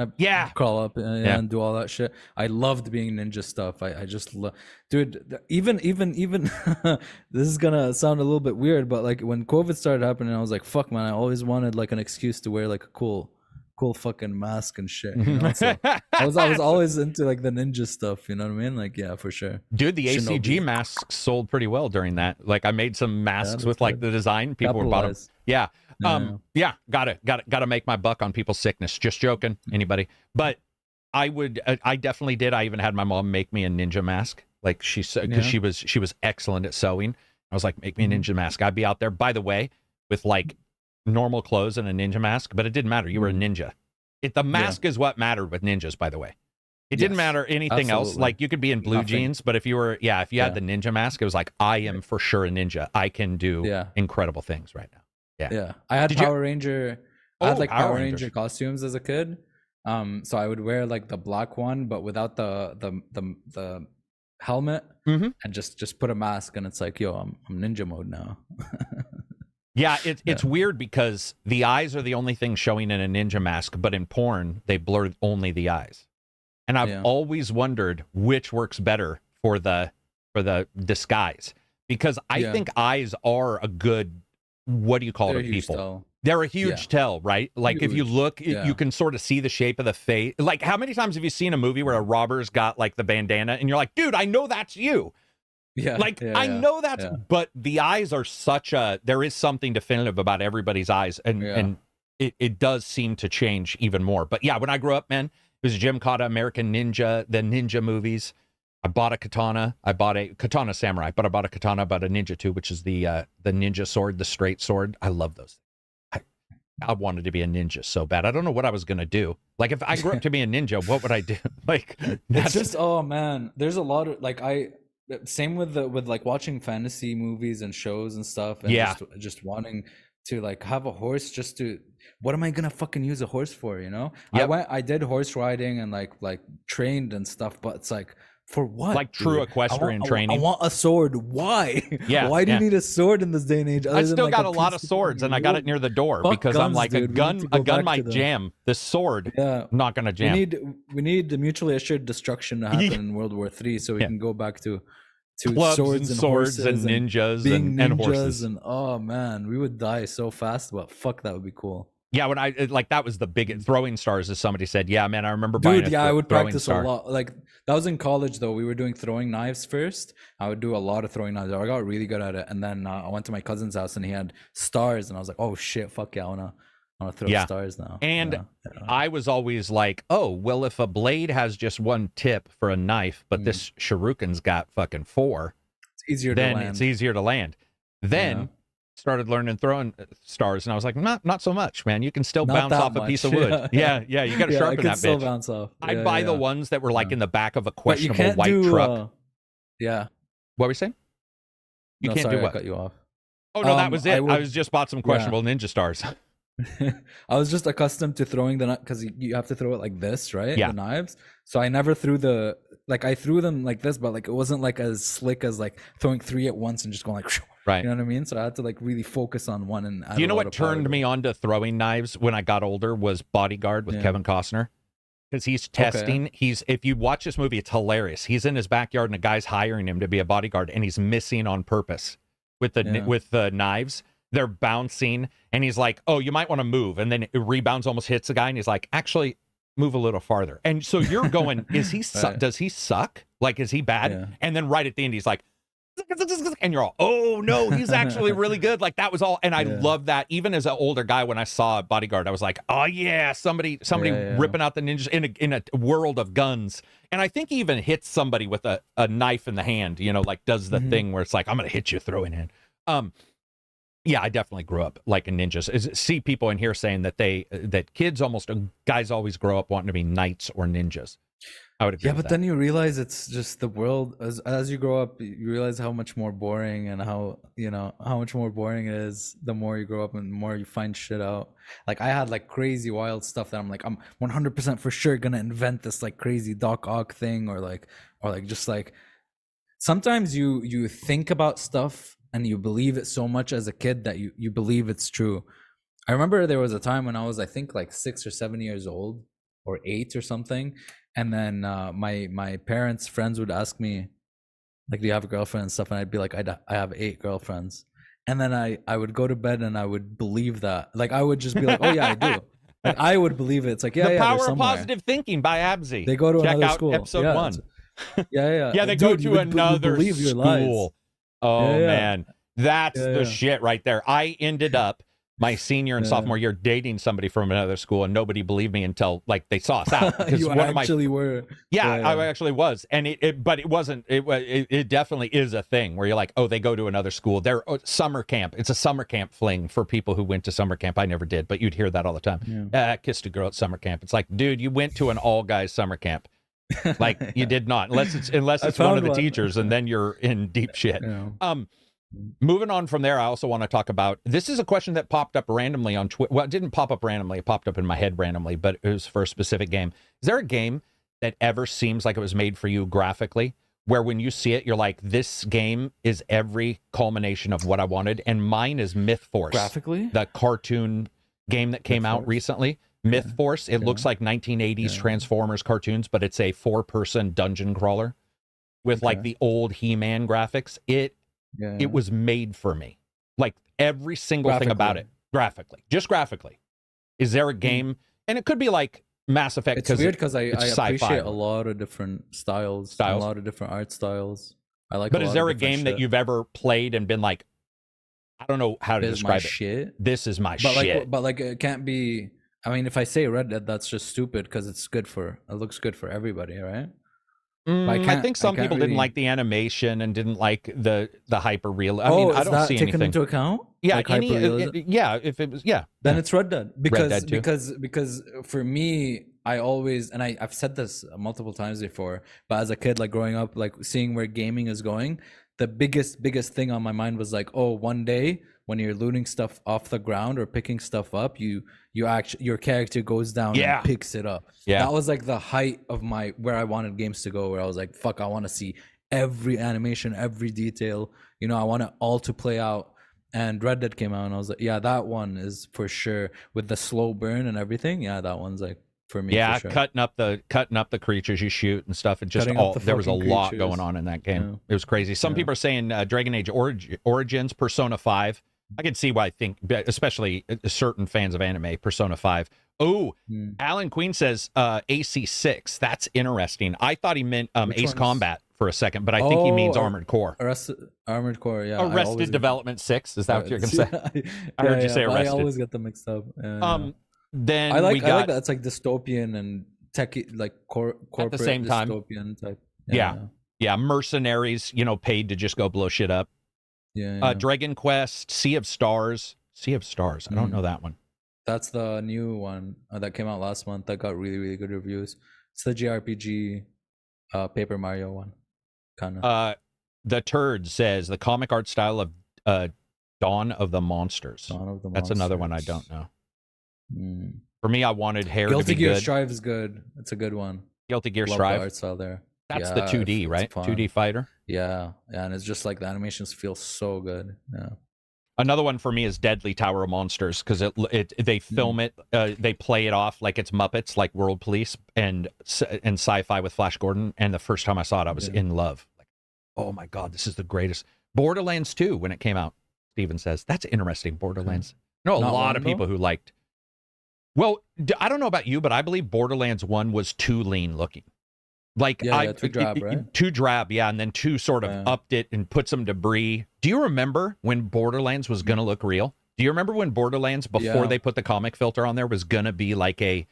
Crawl up and do all that shit. I loved being ninja stuff. I just love, dude, even this is gonna sound a little bit weird, but like when COVID started happening, I was like, fuck man, I always wanted like an excuse to wear like a cool fucking mask and shit, you know? So I was always into like the ninja stuff, you know what I mean? Like, yeah, for sure. Dude, the ACG masks sold pretty well during that. Like I made some masks with like the design. People were bought them. Yeah. Gotta make my buck on people's sickness. Just joking, anybody. But I definitely did. I even had my mom make me a ninja mask. Like she said, because she was excellent at sewing. I was like, make me a ninja mask. I'd be out there, by the way, with like normal clothes and a ninja mask, but it didn't matter. You were a ninja. The mask is what mattered with ninjas, by the way. It didn't matter anything else. Like you could be in blue jeans, but if you had the ninja mask, it was like, I am for sure a ninja. I can do incredible things right now. Yeah. I had Power Ranger. I had like Power Ranger costumes as a kid. So I would wear like the black one, but without the helmet, and just put a mask, and it's like, yo, I'm ninja mode now. Yeah, it's weird because the eyes are the only thing showing in a ninja mask, but in porn, they blur only the eyes. And I've always wondered which works better for the disguise. Because I think eyes are a good, what do you call it, people? Tell. They're a huge tell, right? Like if you look, you can sort of see the shape of the face. Like how many times have you seen a movie where a robber's got like the bandana and you're like, dude, I know that's you. I know that's, but the eyes are there is something definitive about everybody's eyes, and it does seem to change even more. But yeah, when I grew up, man, it was Jim Cotta, American Ninja, the ninja movies. I bought a katana. I bought a katana samurai, but I bought a katana, bought a ninja too, which is the ninja sword, the straight sword. I love those. I wanted to be a ninja so bad. I don't know what I was going to do. Like if I grew up to be a ninja, what would I do? Like it's just, oh man, there's a lot of like, same with like watching fantasy movies and shows and stuff, and just wanting to like have a horse just to, what am I gonna fucking use a horse for, you know? I did horse riding and like trained and stuff, but it's like, for what? Like true equestrian training. I want a sword. Why? Why do you need a sword in this day and age? I still got a lot of swords, and I got it near the door because guns, I'm like, dude, a gun might jam. This sword, not gonna jam. We need the mutually assured destruction to happen in World War III, so we can go back to clubs swords and ninjas and horses. And oh man, we would die so fast, but fuck, that would be cool. Yeah, when I like that was the biggest throwing stars, as somebody said. Yeah, man, I remember buying I would practice a lot. Like that was in college though. We were doing throwing knives first. I would do a lot of throwing knives. I got really good at it, and then I went to my cousin's house and he had stars, and I was like, oh shit, fuck yeah, I wanna throw stars now. And I was always like, oh well, if a blade has just one tip for a knife, but this shuriken's got fucking 4, it's easier to land. Then started learning throwing stars, and I was like, not so much, man. You can still bounce off a piece of wood. You got to sharpen that bitch. Bounce off. I'd buy the ones that were like in the back of a questionable white truck. What were we saying? You No, can't sorry, do what? I cut you off. Oh no, that was it. I would- was just bought some questionable ninja stars. I was just accustomed to throwing the knife because you have to throw it like this, right? Yeah. The knives. So I never threw I threw them like this, but like it wasn't like as slick as like throwing 3 at once and just going like, Right. You know what I mean? So I had to like really focus on one. And Do you know what turned me on to throwing knives when I got older was Bodyguard with Kevin Costner. Because he's testing. Okay. If you watch this movie, it's hilarious. He's in his backyard and a guy's hiring him to be a bodyguard, and he's missing on purpose with the knives. They're bouncing, and he's like, "Oh, you might want to move," and then it rebounds, almost hits the guy, and he's like, "Actually, move a little farther." And so you're going, "Is he? Right. Does he suck? Like, is he bad?" Yeah. And then right at the end, he's like, and you're all, "Oh no, he's actually really good." Like that was all, and I love that. Even as an older guy, when I saw Bodyguard, I was like, "Oh yeah, somebody ripping out the ninjas in a world of guns." And I think he even hits somebody with a knife in the hand. You know, like does the thing where it's like, "I'm gonna hit you throwing in." Yeah, I definitely grew up like a ninjas. See people in here saying that guys always grow up wanting to be knights or ninjas. I would agree. Yeah, but then you realize it's just the world as you grow up, you realize how much more boring and how much more boring it is the more you grow up and the more you find shit out. Like I had like crazy wild stuff that I'm like, I'm 100% for sure gonna invent this like crazy Doc Ock thing or just like sometimes you think about stuff and you believe it so much as a kid that you believe it's true. I remember there was a time when I was, I think, like 6 or 7 years old or 8 or something. And then my parents' friends would ask me, like, "Do you have a girlfriend?" and stuff. And I'd be like, I have 8 girlfriends. And then I would go to bed and I would believe that. Like, I would just be like, "Oh, yeah, I do." Like, I would believe it. It's like, The Power of Positive Thinking by Abzi. They go to Check another out school. episode 1. Yeah, they go to another school. Oh, man. That's the shit right there. I ended up my senior and sophomore year dating somebody from another school, and nobody believed me until like they saw us out. You actually were. Yeah, I actually was, and but it wasn't. It definitely is a thing where you're like, oh, they go to another school. They're summer camp. It's a summer camp fling for people who went to summer camp. I never did, but you'd hear that all the time. Kissed a girl at summer camp. It's like, dude, you went to an all guys summer camp. Like you did not, unless it's one of the teachers, and then you're in deep shit. Moving on from there, I also want to talk about, this is a question that popped up randomly on Twitter. Well, it didn't pop up randomly. It popped up in my head randomly, but it was for a specific game. Is there a game that ever seems like it was made for you graphically, where when you see it, you're like, this game is every culmination of what I wanted? And mine is Myth Force. Graphically? The cartoon game that came out recently. Myth Force. It looks like 1980s Transformers cartoons, but it's a 4-person dungeon crawler with like the old He-Man graphics. It was made for me. Like every single thing about it, just graphically. Is there a game, and it could be like Mass Effect? It's weird because I appreciate a lot of different styles, a lot of different art styles. I like. But is there a game that you've ever played and been like, I don't know how to describe it. Shit. This is my shit. But it can't be. I mean, if I say Red Dead, that's just stupid because it looks good for everybody, right? I think some people didn't like the animation and didn't like the hyper real. I mean, I don't see anything taken into account. Yeah, like if it was, then it's Red Dead because for me, I've said this multiple times before, but as a kid, like growing up, like seeing where gaming is going, the biggest thing on my mind was like, oh, one day when you're looting stuff off the ground or picking stuff up, your character goes down and picks it up. Yeah, that was like the height of where I wanted games to go, where I was like, fuck, I want to see every animation, every detail. I want it all to play out. And Red Dead came out, and I was like, yeah, that one is for sure with the slow burn and everything. Yeah, that one's like for me. Yeah, for sure. cutting up the creatures you shoot and stuff. And just there was a lot going on in that game. Yeah. It was crazy. Some people are saying Dragon Age Origins, Persona 5. I can see why I think, especially certain fans of anime, Persona 5. Oh, Alan Queen says AC6. That's interesting. I thought he meant Ace Combat for a second, but I think he means Armored Core. Armored Core, yeah. Arrested Development 6. Is that what you're going to say? I heard you say Arrested. I always get them mixed up. Then I like that. It's like dystopian and techy, like corporate at the same time. Dystopian type. Yeah. Mercenaries, paid to just go blow shit up. Dragon Quest, Sea of Stars. I don't know that one. That's the new one that came out last month that got really, really good reviews. It's the JRPG Paper Mario one, kind of. The Turd says the comic art style of Dawn of the Monsters. Dawn of the That's another one I Monsters. don't know. Mm. For me, I wanted hair Guilty to be Gear good. Strive is good. It's a good one. Guilty Gear Love Strive. the art style there. That's Yeah, the 2D, it's right? fun. 2D fighter. Yeah, and it's just like the animations feel so good. Yeah. Another one for me is Deadly Tower of Monsters because they film it, they play it off like it's Muppets, like World Police and Sci-Fi with Flash Gordon. And the first time I saw it, I was in love. Like, oh my god, this is the greatest. Borderlands 2 when it came out. Steven says that's interesting. Borderlands. I know a lot of people who liked. Well, I don't know about you, but I believe Borderlands 1 was too lean looking. Like too drab, right? Too drab, yeah, and then 2 sort of upped it and put some debris. Do you remember when Borderlands was gonna look real? Do you remember when Borderlands, before they put the comic filter on there, was gonna be like a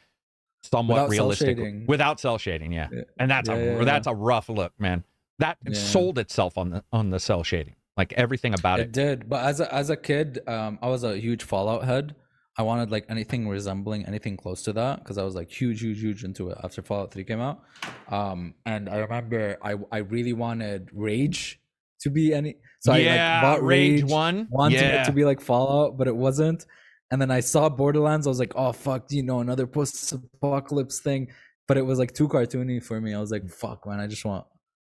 somewhat realistic without cell shading? Yeah, and that's a rough look, man. That sold itself on the cell shading, like everything about it. It did, but as a kid, I was a huge Fallout head. I wanted like anything resembling anything close to that because I was like huge into it after Fallout 3 came out. And I remember I really wanted Rage to be any. So I like, bought Rage 1, wanted it to be like Fallout, but it wasn't. And then I saw Borderlands. I was like, oh fuck, another post-apocalypse thing. But it was like too cartoony for me. I was like, fuck, man, I just want.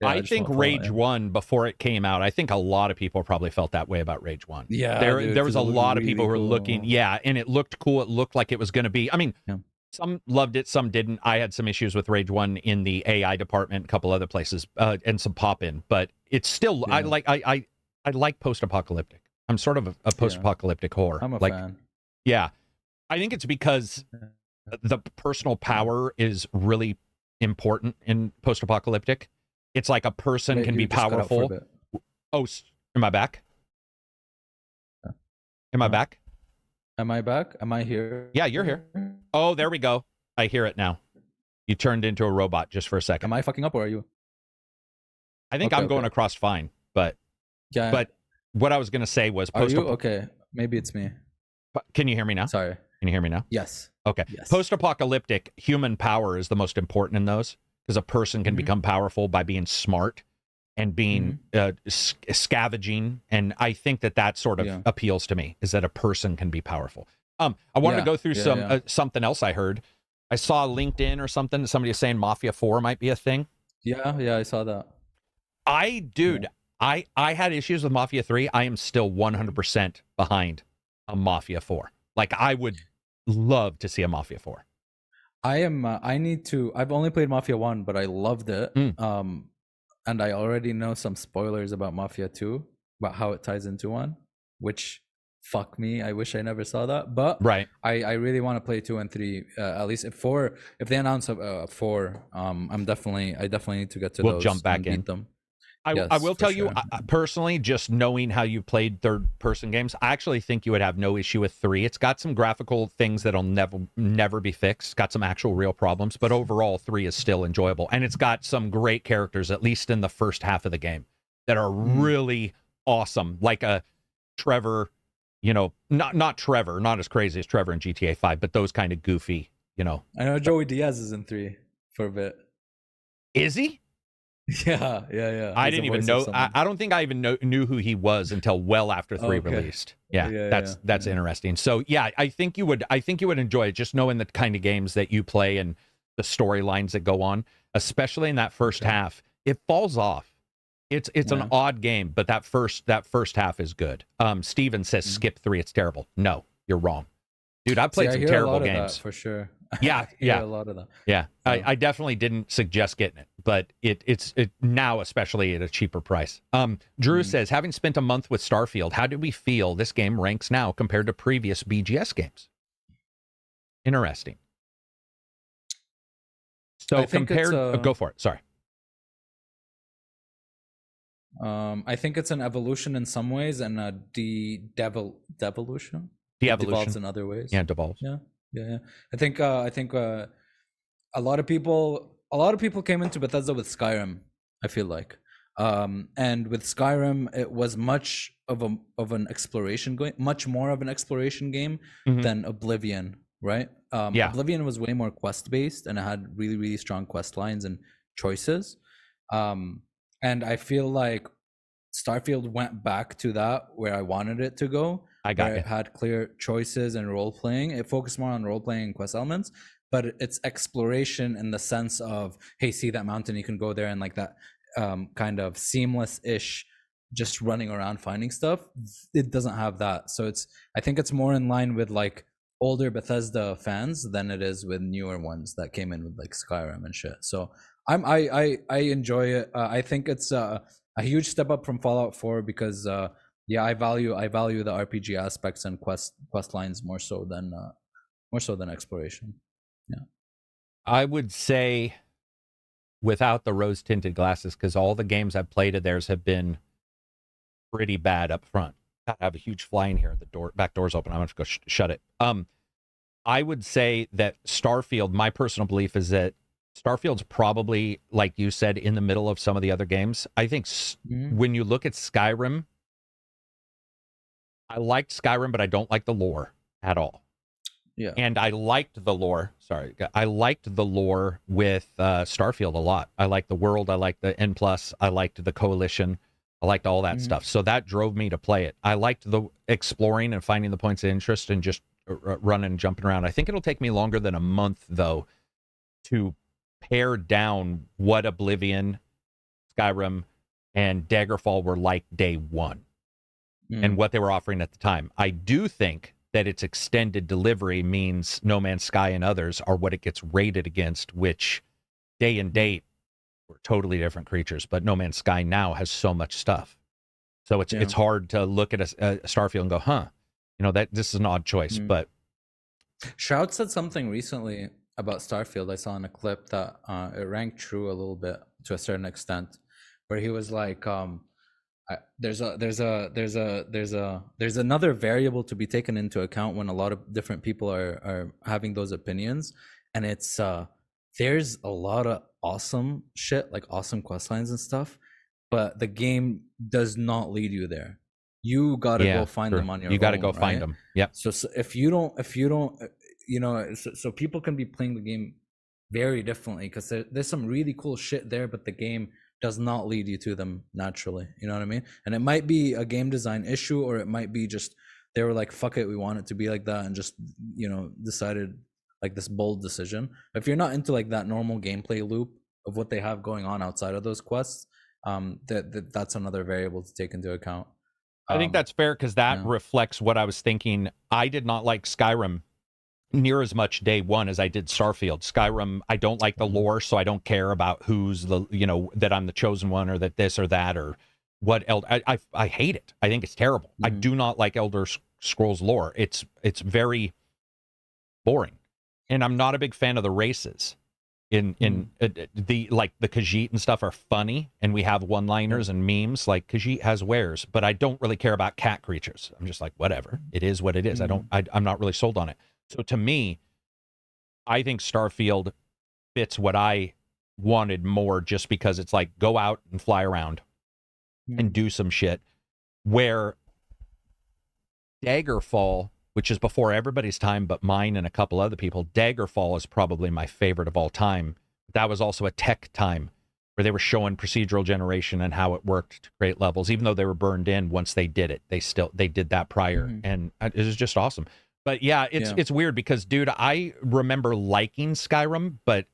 I think Rage 1, before it came out, I think a lot of people probably felt that way about Rage 1. Yeah, there was a lot of people who were looking, and it looked cool. It looked like it was going to be. I mean, some loved it, some didn't. I had some issues with Rage 1 in the AI department, a couple other places, and some pop-in. But it's still, I like post-apocalyptic. I'm sort of a post-apocalyptic whore. I'm a fan. Yeah, I think it's because the personal power is really important in post-apocalyptic. It's like a person can be powerful. Oh, am I back? Am I back? Am I back? Am I here? Yeah, you're here. Oh, there we go. I hear it now. You turned into a robot just for a second. Am I fucking up or are you? I think I'm going across fine, but what I was going to say was okay? Maybe it's me. Can you hear me now? Sorry. Can you hear me now? Yes. Okay. Yes. Post-apocalyptic, human power is the most important in those. Because a person can become powerful by being smart and being scavenging, and I think that sort of appeals to me. Is that a person can be powerful? I wanted to go through something else I heard. I saw LinkedIn or something. Somebody was saying Mafia 4 might be a thing. Yeah, I saw that. I had issues with Mafia 3. I am still 100% behind a Mafia 4. Like I would love to see a Mafia 4. I've only played Mafia 1, but I loved it. And I already know some spoilers about Mafia 2, about how it ties into 1, which fuck me, I wish I never saw that. But I really want to play 2 and 3, at least if they announce 4, I definitely need to get to those. We'll jump back in. Beat them. I will tell you, personally, just knowing how you played third-person games, I actually think you would have no issue with 3. It's got some graphical things that'll never be fixed. It's got some actual real problems, but overall, 3 is still enjoyable. And it's got some great characters, at least in the first half of the game, that are really awesome. Like a Trevor, not Trevor, not as crazy as Trevor in GTA 5, but those kind of goofy, I know Joey Diaz is in 3 for a bit. Is he? Yeah. I didn't even know. I don't think I even knew who he was until well after 3 released. That's interesting. So yeah, I think you would enjoy it, just knowing the kind of games that you play and the storylines that go on, especially in that first half. It falls off. It's an odd game, but that first half is good. Steven says skip 3. It's terrible. No, you're wrong, dude. I played some terrible games for sure. Yeah, a lot of that. Yeah, I definitely didn't suggest getting it, but it's now, especially at a cheaper price. Drew says, having spent a month with Starfield, how do we feel this game ranks now compared to previous BGS games? Interesting. So compared, go for it. Sorry. I think it's an evolution in some ways and a devolution. De-evolution in other ways. Yeah, devolves. Yeah. I think a lot of people came into Bethesda with Skyrim, I feel like. And with Skyrim, it was much of an exploration game, much more of an exploration game than Oblivion, right? Oblivion was way more quest based and it had really, really strong quest lines and choices. And I feel like Starfield went back to that where I wanted it to go. I got where you. it had clear choices and role playing. It focused more on role playing and quest elements, but it's exploration in the sense of, hey, see that mountain, you can go there, and like that kind of seamless ish, just running around finding stuff. It doesn't have that, so I think it's more in line with like older Bethesda fans than it is with newer ones that came in with like Skyrim and shit. So I enjoy it. I think it's a huge step up from Fallout 4 because yeah, I value the RPG aspects and quest lines more so than exploration. Yeah, I would say without the rose tinted glasses, because all the games I've played of theirs have been pretty bad up front. I have a huge fly in here. The back door's open. I'm going to go shut it. I would say that Starfield, my personal belief is that Starfield's probably, like you said, in the middle of some of the other games. I think when you look at Skyrim, I liked Skyrim, but I don't like the lore at all. yeah. And I liked the lore. Sorry, I liked the lore with Starfield a lot. I liked the world. I liked the N+. I liked the Coalition. I liked all that stuff. So that drove me to play it. I liked the exploring and finding the points of interest and just running and jumping around. I think it'll take me longer than a month, though, to pare down what Oblivion, Skyrim, and Daggerfall were like day one and what they were offering at the time. I do think that its extended delivery means No Man's Sky and others are what it gets rated against, which day and date were totally different creatures. But No Man's Sky now has so much stuff. So it's hard to look at a Starfield and go, huh, you know, that this is an odd choice. But Shroud said something recently about Starfield. I saw in a clip that it rang true a little bit to a certain extent, where he was like, there's another variable to be taken into account when a lot of different people are having those opinions, and it's there's a lot of awesome shit, like awesome quest lines and stuff, but the game does not lead you there. You gotta go find them on your own. You gotta go find them. Yep. So if you don't, you know, so people can be playing the game very differently because there's some really cool shit there, but the game does not lead you to them naturally. You know what I mean? And it might be a game design issue, or it might be just they were like, fuck it, we want it to be like that, and just, you know, decided like this bold decision. If you're not into like that normal gameplay loop of what they have going on outside of those quests, that's another variable to take into account. I think that's fair because that reflects what I was thinking. I did not like Skyrim near as much day one as I did Starfield. Skyrim, I don't like the lore, so I don't care about who's the, you know, that I'm the chosen one or that this or that or what else. I hate it. I think it's terrible. I do not like Elder Scrolls lore. It's very boring, and I'm not a big fan of the races. The like the Khajiit and stuff are funny, and we have one-liners and memes. Like Khajiit has wares, but I don't really care about cat creatures. I'm just like, whatever. It is what it is. I'm not really sold on it. So to me, I think Starfield fits what I wanted more, just because it's like go out and fly around and do some shit. Where Daggerfall, which is before everybody's time but mine and a couple other people, Daggerfall is probably my favorite of all time. That was also a tech time where they were showing procedural generation and how it worked to create levels, even though they were burned in once they did it. They did that prior, and it was just awesome. But yeah, it's weird because, dude, I remember liking Skyrim, but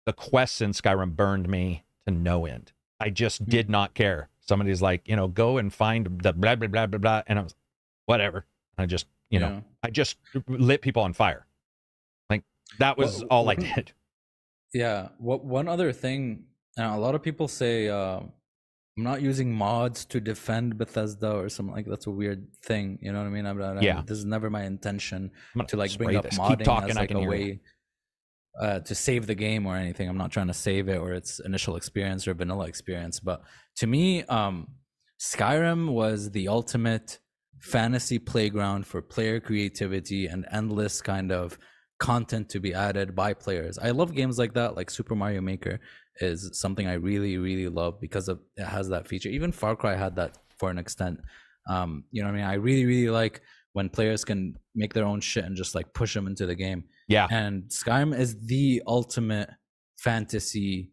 the quests in Skyrim burned me to no end. I just did not care. Somebody's like, you know, go and find the blah, blah, blah, blah, blah. And I was, whatever. I just, you know, I just lit people on fire. Like, that was all I did. Yeah. One other thing, a lot of people say, I'm not using mods to defend Bethesda or something like that's a weird thing. You know what I mean? This is never my intention to like bring up modding as like a way to save the game or anything. I'm not trying to save it or its initial experience or vanilla experience. But to me, Skyrim was the ultimate fantasy playground for player creativity and endless kind of content to be added by players. I love games like that, like Super Mario Maker is something I really, really love because of it has that feature. Even Far Cry had that for an extent. You know what I mean? I really, really like when players can make their own shit and just like push them into the game. Yeah. And Skyrim is the ultimate fantasy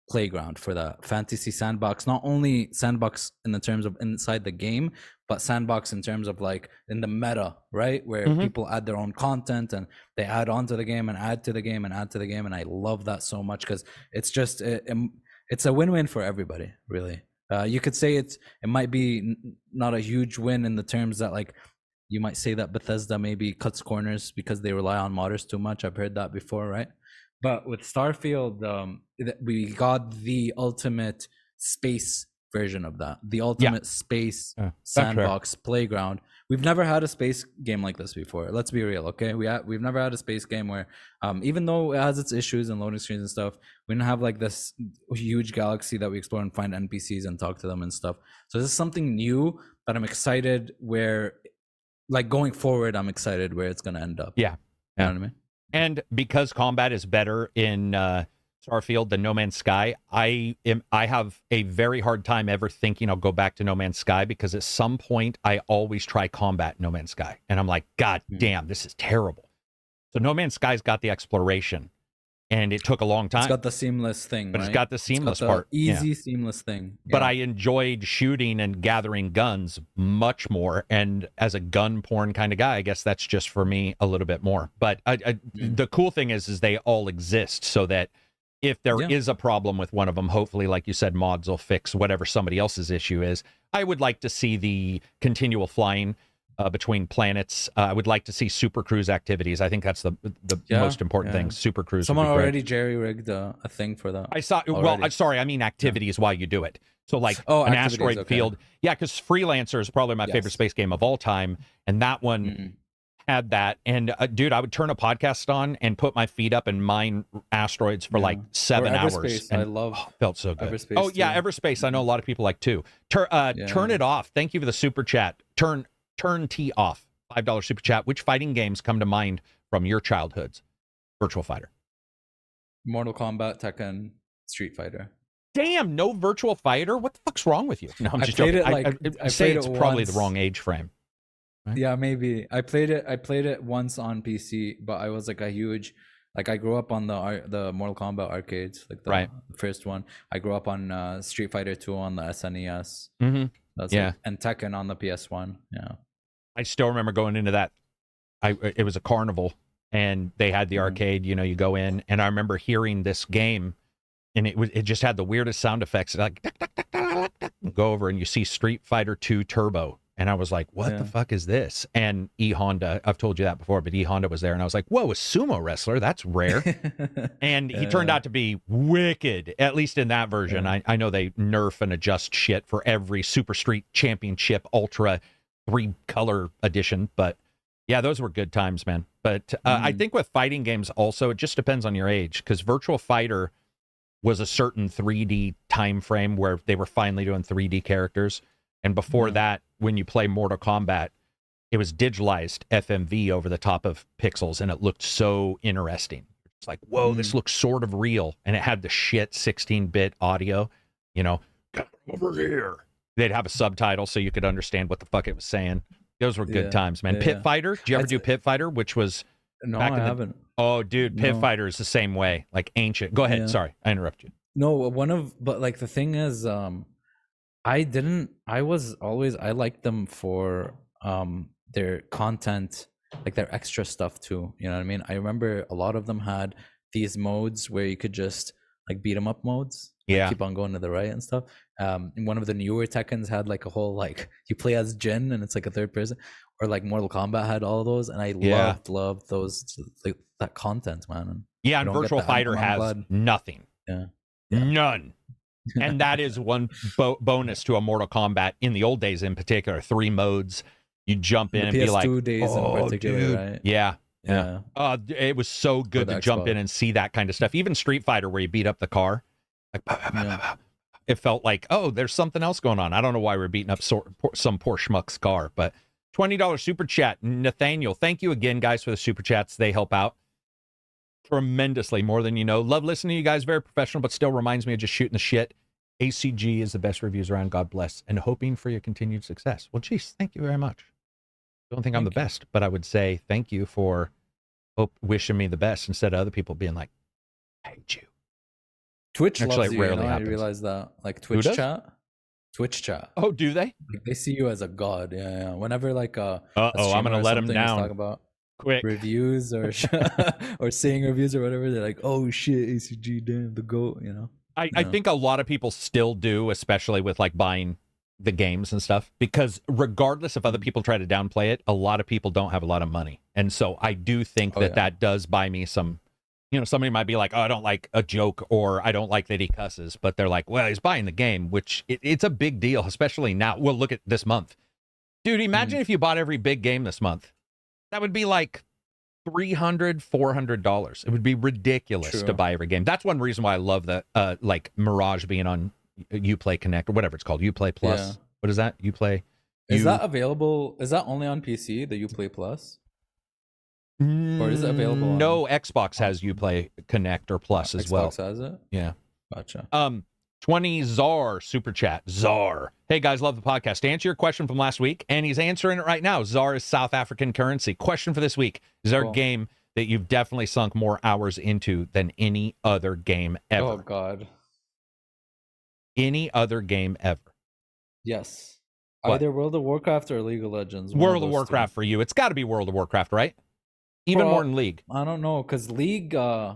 playground for that fantasy sandbox. Not only sandbox in the terms of inside the game, but sandbox in terms of like in the meta, right? Where people add their own content and they add on to the game and add to the game and add to the game. And I love that so much because it's just it's a win-win for everybody, really. You could say it might be not a huge win in the terms that like you might say that Bethesda maybe cuts corners because they rely on modders too much. I've heard that before, right? But with Starfield, we got the ultimate space version of that, the ultimate space sandbox playground. We've never had a space game like this before. Let's be real, okay? We've never had a space game where, even though it has its issues and loading screens and stuff, we didn't have like this huge galaxy that we explore and find NPCs and talk to them and stuff. So this is something new that I'm excited where, like going forward, I'm excited where it's gonna end up. Yeah, you know what I mean. And because combat is better in Starfield than No Man's Sky, I have a very hard time ever thinking I'll go back to No Man's Sky, because at some point I always try combat in No Man's Sky, and I'm like, God damn, this is terrible. So No Man's Sky's got the exploration, and it took a long time. It's got the seamless thing, but right? It's got the seamless part, easy seamless thing. But I enjoyed shooting and gathering guns much more, and as a gun porn kind of guy, I guess that's just for me a little bit more. But the cool thing is they all exist, so that if there is a problem with one of them, hopefully, like you said, mods will fix whatever somebody else's issue is. I would like to see the continual flying between planets. I would like to see super cruise activities. I think that's the most important thing. Super cruise. Someone already jerry-rigged a thing for that. I saw. Already. Well, sorry, I mean activities while you do it. So like an asteroid field. Yeah, because Freelancer is probably my favorite space game of all time, and that one had that. And dude, I would turn a podcast on and put my feet up and mine asteroids for like 7 hours. And I love. Felt so good. Everspace Oh yeah, Everspace. I know a lot of people like too. Turn it off. Thank you for the super chat. Turn T off. $5 super chat. Which fighting games come to mind from your childhoods? Virtual Fighter. Mortal Kombat, Tekken, Street Fighter. Damn, no Virtual Fighter? What the fuck's wrong with you? No, I'm just joking. I say it's probably the wrong age frame. Right? Yeah, maybe. I played it once on PC, but I was like a huge, like I grew up on the Mortal Kombat arcades, like the first one. I grew up on Street Fighter 2 on the SNES. That's and Tekken on the PS1. Yeah. I still remember going into that. It was a carnival, and they had the arcade. You know, you go in, and I remember hearing this game, and it just had the weirdest sound effects. Like go over, and you see Street Fighter 2 Turbo, and I was like, "What the fuck is this?" And E Honda, I've told you that before, but E Honda was there, and I was like, "Whoa, a sumo wrestler? That's rare." And he turned out to be wicked, at least in that version. I know they nerf and adjust shit for every Super Street Championship Ultra 3-color edition, but yeah, those were good times, man. But I think with fighting games also, it just depends on your age, because Virtual Fighter was a certain 3D time frame where they were finally doing 3D characters, and before that, when you play Mortal Kombat, it was digitalized FMV over the top of pixels, and it looked so interesting. It's like, whoa, this looks sort of real, and it had the shit 16-bit audio, you know, come over here. They'd have a subtitle so you could understand what the fuck it was saying. Those were good times, man. Pit Fighter? Did you ever do Pit Fighter? Which was... No, I haven't. Oh, dude, Pit Fighter is the same way. Like ancient. Go ahead. Sorry, I interrupted you. No, but like the thing is, I liked them for their content, like their extra stuff too. You know what I mean? I remember a lot of them had these modes where you could just like beat 'em up modes. Like, keep on going to the right and stuff. And one of the newer Tekkens had like a whole, like you play as Jin and it's like a third person, or like Mortal Kombat had all of those, and I loved those, like that content, man. And Virtual Fighter has nothing. None. And that is one bonus to a Mortal Kombat in the old days, in particular. 3 modes. You jump in and be like, days in particular, dude. Right? Yeah. It was so good to jump in and see that kind of stuff. Even Street Fighter, where you beat up the car, like it felt like, oh, there's something else going on. I don't know why we're beating up some poor schmuck's car. But $20 super chat, Nathaniel. Thank you again, guys, for the super chats. They help out tremendously, more than you know. Love listening to you guys. Very professional, but still reminds me of just shooting the shit. ACG is the best reviews around. God bless, and hoping for your continued success. Well, geez, thank you very much. Don't think I'm the best, but I would say thank you for wishing me the best instead of other people being like, I hate you. Twitch Actually, loves it you, rarely I happens. realize that. Like Who does? Twitch chat. Oh, do they? Like, they see you as a god. Yeah. Whenever like a Uh-oh, I'm streamer gonna or let him something is talking down about quick. reviews or or seeing reviews or whatever, they're like, oh shit, ACG, damn, the GOAT, you know? I think a lot of people still do, especially with like buying the games and stuff, because regardless if other people try to downplay it, a lot of people don't have a lot of money. And so I do think that does buy me some, somebody might be like, oh, I don't like a joke, or I don't like that he cusses, but they're like, well, he's buying the game, which it's a big deal, especially now. Well, look at this month. Dude, imagine if you bought every big game this month. That would be like $300-$400. It would be ridiculous to buy every game. That's one reason why I love the like Mirage being on Uplay Connect or whatever it's called, Uplay Plus. Yeah. What is that? Uplay. Is that available? Is that only on PC, the Uplay Plus? Or is it available on... No, Xbox has Uplay Connect or Plus as well. Xbox has it? Yeah. Gotcha. 20 Czar super chat. Czar. Hey guys, love the podcast. To answer your question from last week, and he's answering it right now. Czar is South African currency. Question for this week. Is there a game that you've definitely sunk more hours into than any other game ever? Oh God. Any other game ever? Yes. What? Either World of Warcraft or League of Legends. World of Warcraft for you. It's got to be World of Warcraft, right? Even more than League. I don't know, because League, I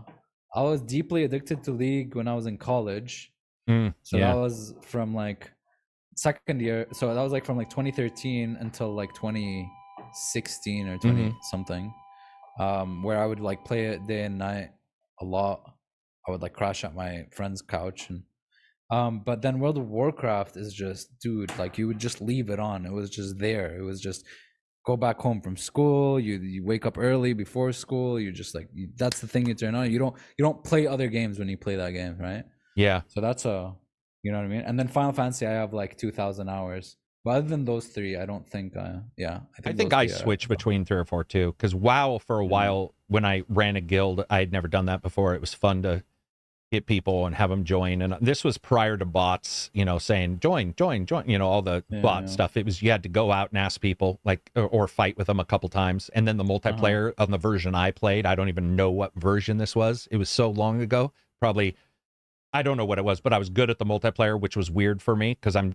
was deeply addicted to League when I was in college. So that was from like second year. So that was like from like 2013 until like 2016 or 20 something, where I would like play it day and night a lot. I would like crash at my friend's couch, and but then World of Warcraft is just, dude, like you would just leave it on. It was just there. It was just go back home from school. You wake up early before school. You just like that's the thing you turn on. You don't play other games when you play that game, right? Yeah. So that's you know what I mean? And then Final Fantasy, I have like 2,000 hours. But other than those three, I don't think, I think I switch between 3 or 4 too. Because WoW, for a while, when I ran a guild, I had never done that before. It was fun to hit people and have them join. And this was prior to bots, saying, join, all the bot stuff. It was, you had to go out and ask people, like, or fight with them a couple times. And then the multiplayer on the version I played, I don't even know what version this was. It was so long ago. Probably, I don't know what it was, but I was good at the multiplayer, which was weird for me because I'm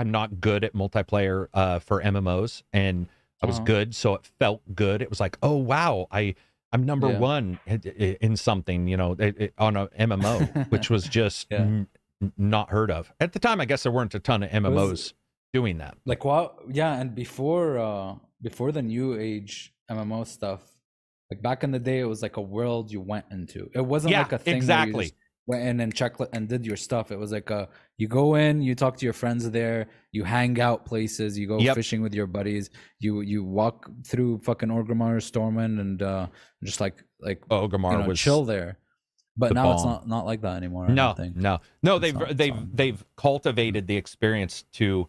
not good at multiplayer for MMOs, and I was good, so it felt good. It was like, oh wow, I'm number one in something, on a MMO, which was just not heard of at the time. I guess there weren't a ton of MMOs doing that. Like, wow, yeah, and before the new age MMO stuff, like back in the day, it was like a world you went into. It wasn't like a thing exactly. where you just went in and checked and did your stuff. It was like you go in, you talk to your friends there, you hang out places, you go fishing with your buddies, you walk through fucking Orgrimmar, Stormwind, and just like Orgrimmar was chill there. But now bomb. It's not like that anymore. No. They've cultivated the experience to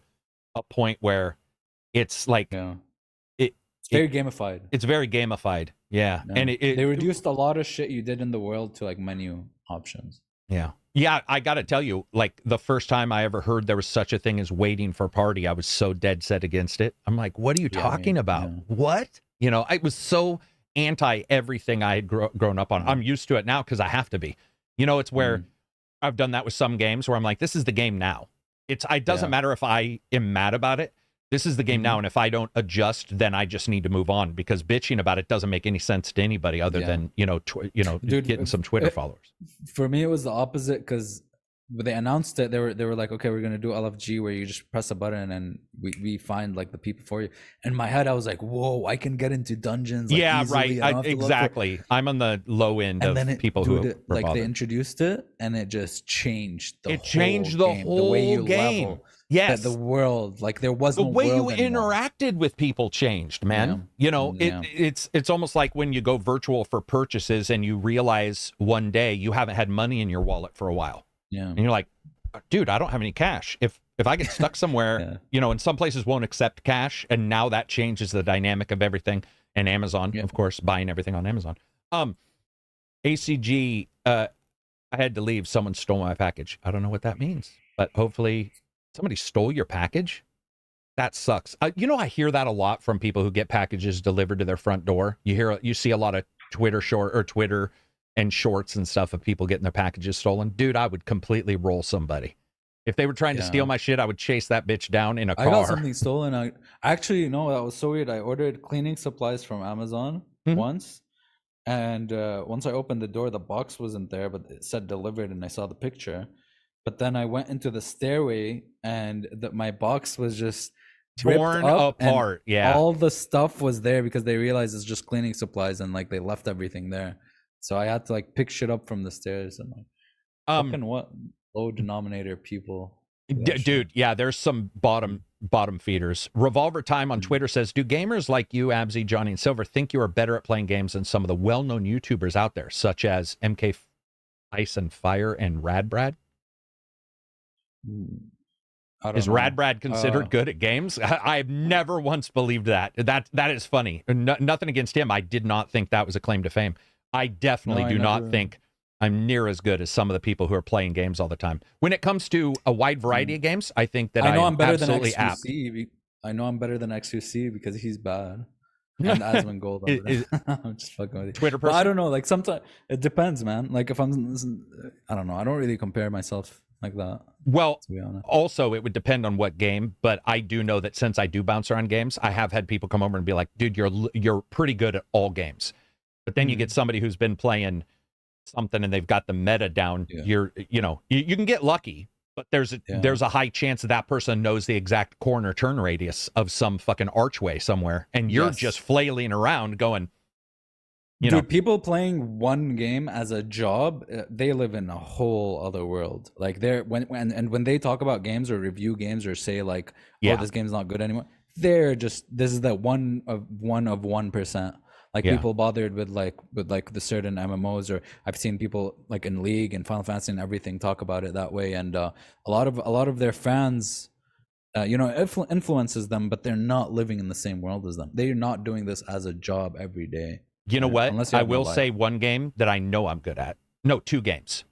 a point where it's like it's very gamified. It's very gamified. Yeah. And they reduced a lot of shit you did in the world to like menu options. Yeah, I got to tell you, like the first time I ever heard there was such a thing as waiting for a party, I was so dead set against it. I'm like, what are you talking about? What? I was so anti everything I had grown up on. I'm used to it now because I have to be. It's where I've done that with some games where I'm like, this is the game now. It doesn't matter if I am mad about it. This is the game now, and if I don't adjust, then I just need to move on because bitching about it doesn't make any sense to anybody other than Dude, getting some Twitter followers. For me, it was the opposite because when they announced it, they were like, okay, we're gonna do LFG where you just press a button and we find like the people for you. In my head, I was like, whoa, I can get into dungeons. Like, easily. Right. Exactly. I'm on the low end of people who like bothered. They introduced it and it just changed the whole way you game. level. Yes, the world, like there was the no way you world anymore. interacted with people changed, man. It's almost like when you go virtual for purchases and you realize one day you haven't had money in your wallet for a while. And you're like, dude, I don't have any cash. If I get stuck somewhere, and some places won't accept cash, and now that changes the dynamic of everything. And Amazon, of course, buying everything on Amazon. ACG, I had to leave. Someone stole my package. I don't know what that means, but hopefully. Somebody stole your package? That sucks. I hear that a lot from people who get packages delivered to their front door. You see a lot of Twitter and shorts and stuff of people getting their packages stolen. Dude, I would completely roll somebody. If they were trying to steal my shit, I would chase that bitch down in a car. I got something stolen. I actually, no, that was so weird. I ordered cleaning supplies from Amazon once, and once I opened the door, the box wasn't there, but it said delivered, and I saw the picture. But then I went into the stairway, and my box was just torn apart. Yeah, all the stuff was there because they realized it's just cleaning supplies, and like they left everything there. So I had to like pick shit up from the stairs, and like, fucking what low denominator people. Dude, yeah, there's some bottom feeders. Revolver Time on Twitter says, do gamers like you, Absy, Johnny, and Silver think you are better at playing games than some of the well-known YouTubers out there, such as MK Ice and Fire and Radbrad? Is Radbrad considered good at games? I've never once believed that. That is funny. Nothing against him. I did not think that was a claim to fame. I definitely do not think I'm near as good as some of the people who are playing games all the time. When it comes to a wide variety of games, I think that I'm better than XQC. I know I'm better than XQC because he's bad. And Asmongold. I'm just fucking with you. Twitter person? But I don't know. Like sometimes it depends, man. Like if I don't know. I don't really compare myself like that. Well, also it would depend on what game, but I do know that since I do bounce around games, I have had people come over and be like, dude, you're pretty good at all games. But then you get somebody who's been playing something and they've got the meta down. You can get lucky, but there's a high chance that person knows the exact corner turn radius of some fucking archway somewhere, and you're just flailing around going, Dude, people playing one game as a job, they live in a whole other world. Like when they talk about games or review games or say like, oh, this game's not good anymore, this is the 1%. Like people bothered with the certain MMOs, or I've seen people like in League and Final Fantasy and everything talk about it that way, and a lot of their fans, influences them, but they're not living in the same world as them. They're not doing this as a job every day. You know what? I will say one game that I know I'm good at. No, two games.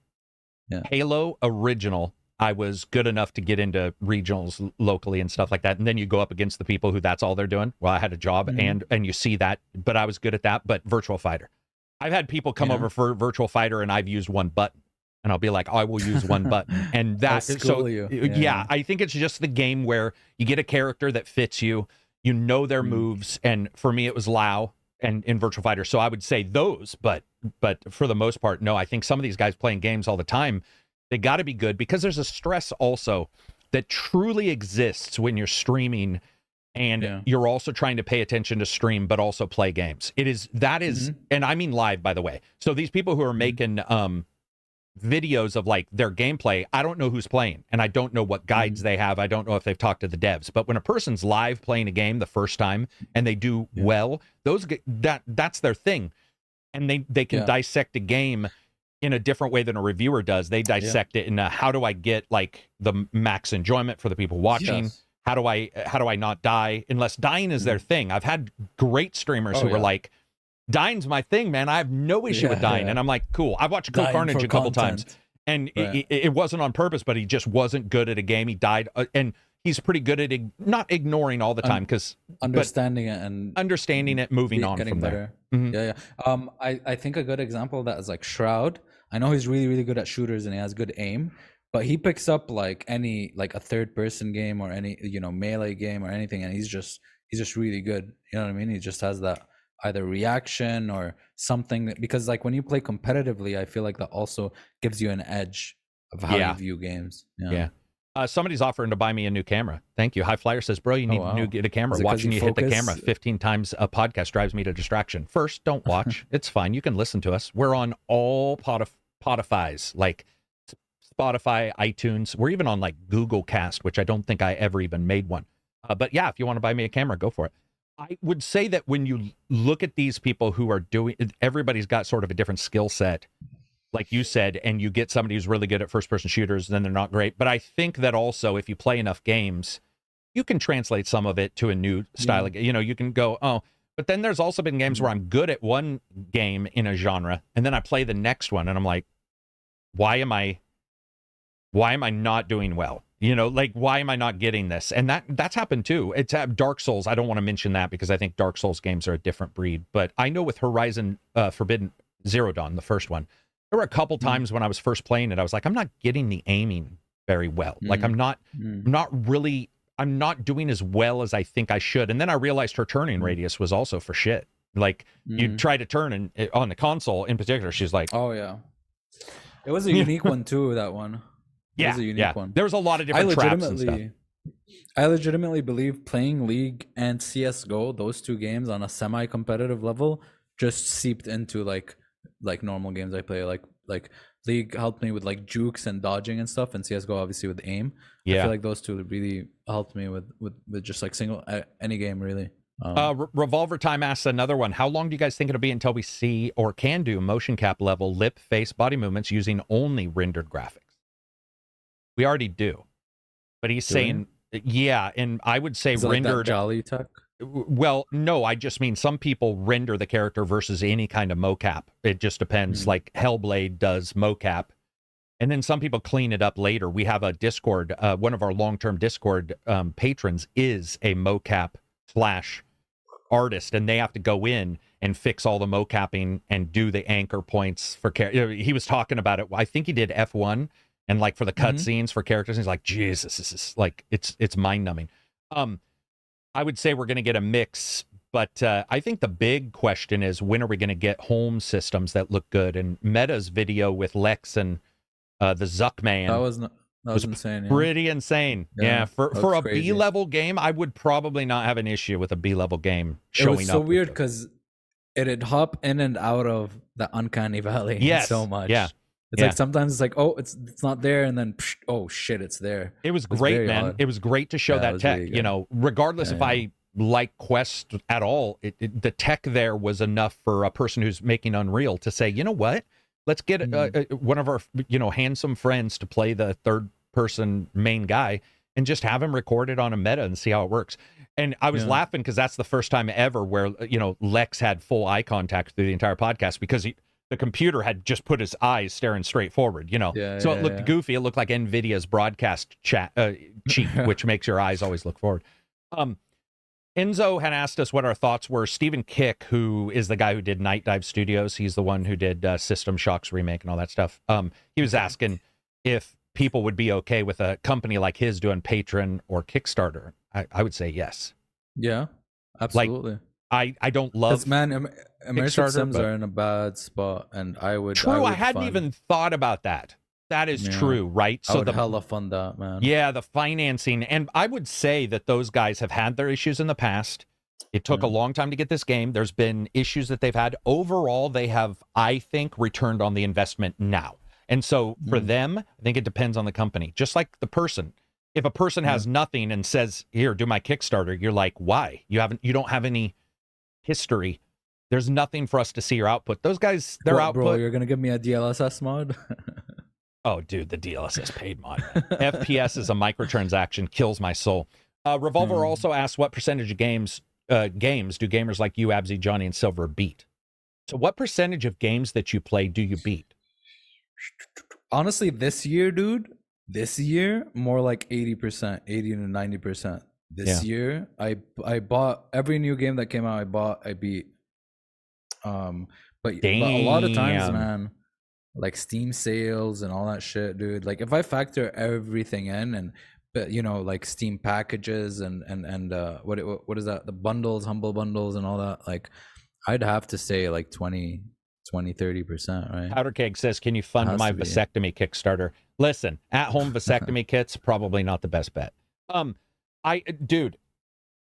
Yeah. Halo Original. I was good enough to get into regionals locally and stuff like that. And then you go up against the people who that's all they're doing. Well, I had a job and you see that, but I was good at that. But Virtual Fighter. I've had people come over for Virtual Fighter and I've used one button. And I'll be like, I will use one button. And that, I think it's just the game where you get a character that fits you, you know their moves. And for me, it was Lao and in Virtual Fighter. So I would say those, but for the most part, no, I think some of these guys playing games all the time, they got to be good because there's a stress also that truly exists when you're streaming and you're also trying to pay attention to stream, but also play games. That is, and I mean live, by the way. So these people who are making videos of like their gameplay, I don't know who's playing and I don't know what guides they have. I don't know if they've talked to the devs, but when a person's live playing a game the first time and they do well, that's their thing. And they can dissect a game in a different way than a reviewer does. They dissect it in how do I get like the max enjoyment for the people watching? How do I not die? Unless dying is their thing. I've had great streamers who were like, dying's my thing, man. I have no issue with dying. And I'm like, cool. I've watched Cool Carnage a couple times. And it wasn't on purpose, but he just wasn't good at a game. He died. And he's pretty good at not ignoring all the time, because understanding it, moving on from better. There. I think a good example of that is like Shroud. I know he's really, really good at shooters and he has good aim, but he picks up like a third person game or any melee game or anything, and he's just really good. You know what I mean? He just has that either reaction or something, because like when you play competitively, I feel like that also gives you an edge of how you view games. Somebody's offering to buy me a new camera. Thank you. High Flyer says, bro, you need to get a camera. Watching you hit the camera 15 times a podcast drives me to distraction. First, don't watch. It's fine. You can listen to us. We're on all Spotify's, like Spotify, iTunes. We're even on like Google Cast, which I don't think I ever even made one. But yeah, if you want to buy me a camera, go for it. I would say that when you look at these people who are doing, everybody's got sort of a different skill set, like you said, and you get somebody who's really good at first-person shooters, then they're not great. But I think that also, if you play enough games, you can translate some of it to a new style. You can go, but then there's also been games where I'm good at one game in a genre, and then I play the next one, and I'm like, why am I not doing well? Like, why am I not getting this? And that's happened too. It's Dark Souls. I don't want to mention that because I think Dark Souls games are a different breed. But I know with Horizon Forbidden Zero Dawn, the first one. There were a couple times when I was first playing it, I was like, I'm not getting the aiming very well. Like I'm not doing as well as I think I should. And then I realized her turning radius was also for shit. Like you try to turn and on the console in particular, she's like, oh yeah, it was a unique one too. That one, it was a unique one. There was a lot of different traps and stuff. I legitimately believe playing League and CS:GO, those two games on a semi-competitive level, just seeped into like normal games I play. Like League helped me with like jukes and dodging and stuff, and CS:GO obviously with aim. I feel like those two really helped me with just like any game really. Revolver Time asks another one. How long do you guys think it'll be until we see or can do motion cap level lip, face, body movements using only rendered graphics? We already do, but he's saying, yeah, and I would say rendered. Like Jolly tech? Well, no, I just mean some people render the character versus any kind of mocap. It just depends. Like Hellblade does mocap, and then some people clean it up later. We have a Discord. One of our long-term Discord patrons is a mocap / artist, and they have to go in and fix all the mocapping and do the anchor points for he was talking about it. I think he did F1 and like for the cutscenes for characters. And he's like, Jesus, this is like it's mind numbing. I would say we're going to get a mix, but I think the big question is when are we going to get home systems that look good? And Meta's video with Lex and the Zuckman. That was insane. Pretty insane. Yeah, for a crazy B-level game, I would probably not have an issue with a B-level game showing up. It was so weird because it'd hop in and out of the uncanny valley so much. Yeah. It's like sometimes it's like, oh, it's not there, and then oh shit, it's there. It was great, man. Odd. It was great to show that tech. Really, you know, regardless if I like Quest at all, the tech there was enough for a person who's making Unreal to say, you know what? Let's get one of our, handsome friends to play the third-person main guy and just have him record it on a meta and see how it works. And I was laughing because that's the first time ever where, Lex had full eye contact through the entire podcast because the computer had just put his eyes staring straight forward, so it looked goofy. It looked like NVIDIA's broadcast cheat, which makes your eyes always look forward. Enzo had asked us what our thoughts were. Stephen Kick, who is the guy who did Night Dive Studios, he's the one who did System Shock's remake and all that stuff. He was asking if people would be okay with a company like his doing Patreon or Kickstarter. I would say yes. Yeah, absolutely. Like, I don't love immersive sims are in a bad spot, and I would. True, I hadn't even thought about that. That is true, right? So I would hella fund that, man. Yeah, the financing. And I would say that those guys have had their issues in the past. It took a long time to get this game. There's been issues that they've had. Overall, they have, I think, returned on the investment now. And so for them, I think it depends on the company. Just like the person. If a person has nothing and says, here, do my Kickstarter, you're like, why? You don't have any history. There's nothing for us to see your output. Those guys, their output. Bro, you're going to give me a DLSS mod? Oh, dude, the DLSS paid mod. FPS is a microtransaction, kills my soul. Revolver also asks, what percentage of games do gamers like you, Abzy, Johnny, and Silver beat? So what percentage of games that you play do you beat? Honestly, this year, more like 80%, 80 to 90%. This year, I bought every new game that came out, I beat. But a lot of times, man, like Steam sales and all that shit, dude. Like if I factor everything in and like Steam packages and what is that? The bundles, humble bundles and all that, like I'd have to say like 30%, right? Powder Keg says, can you fund my vasectomy Kickstarter? Listen, at-home vasectomy kits, probably not the best bet. Dude.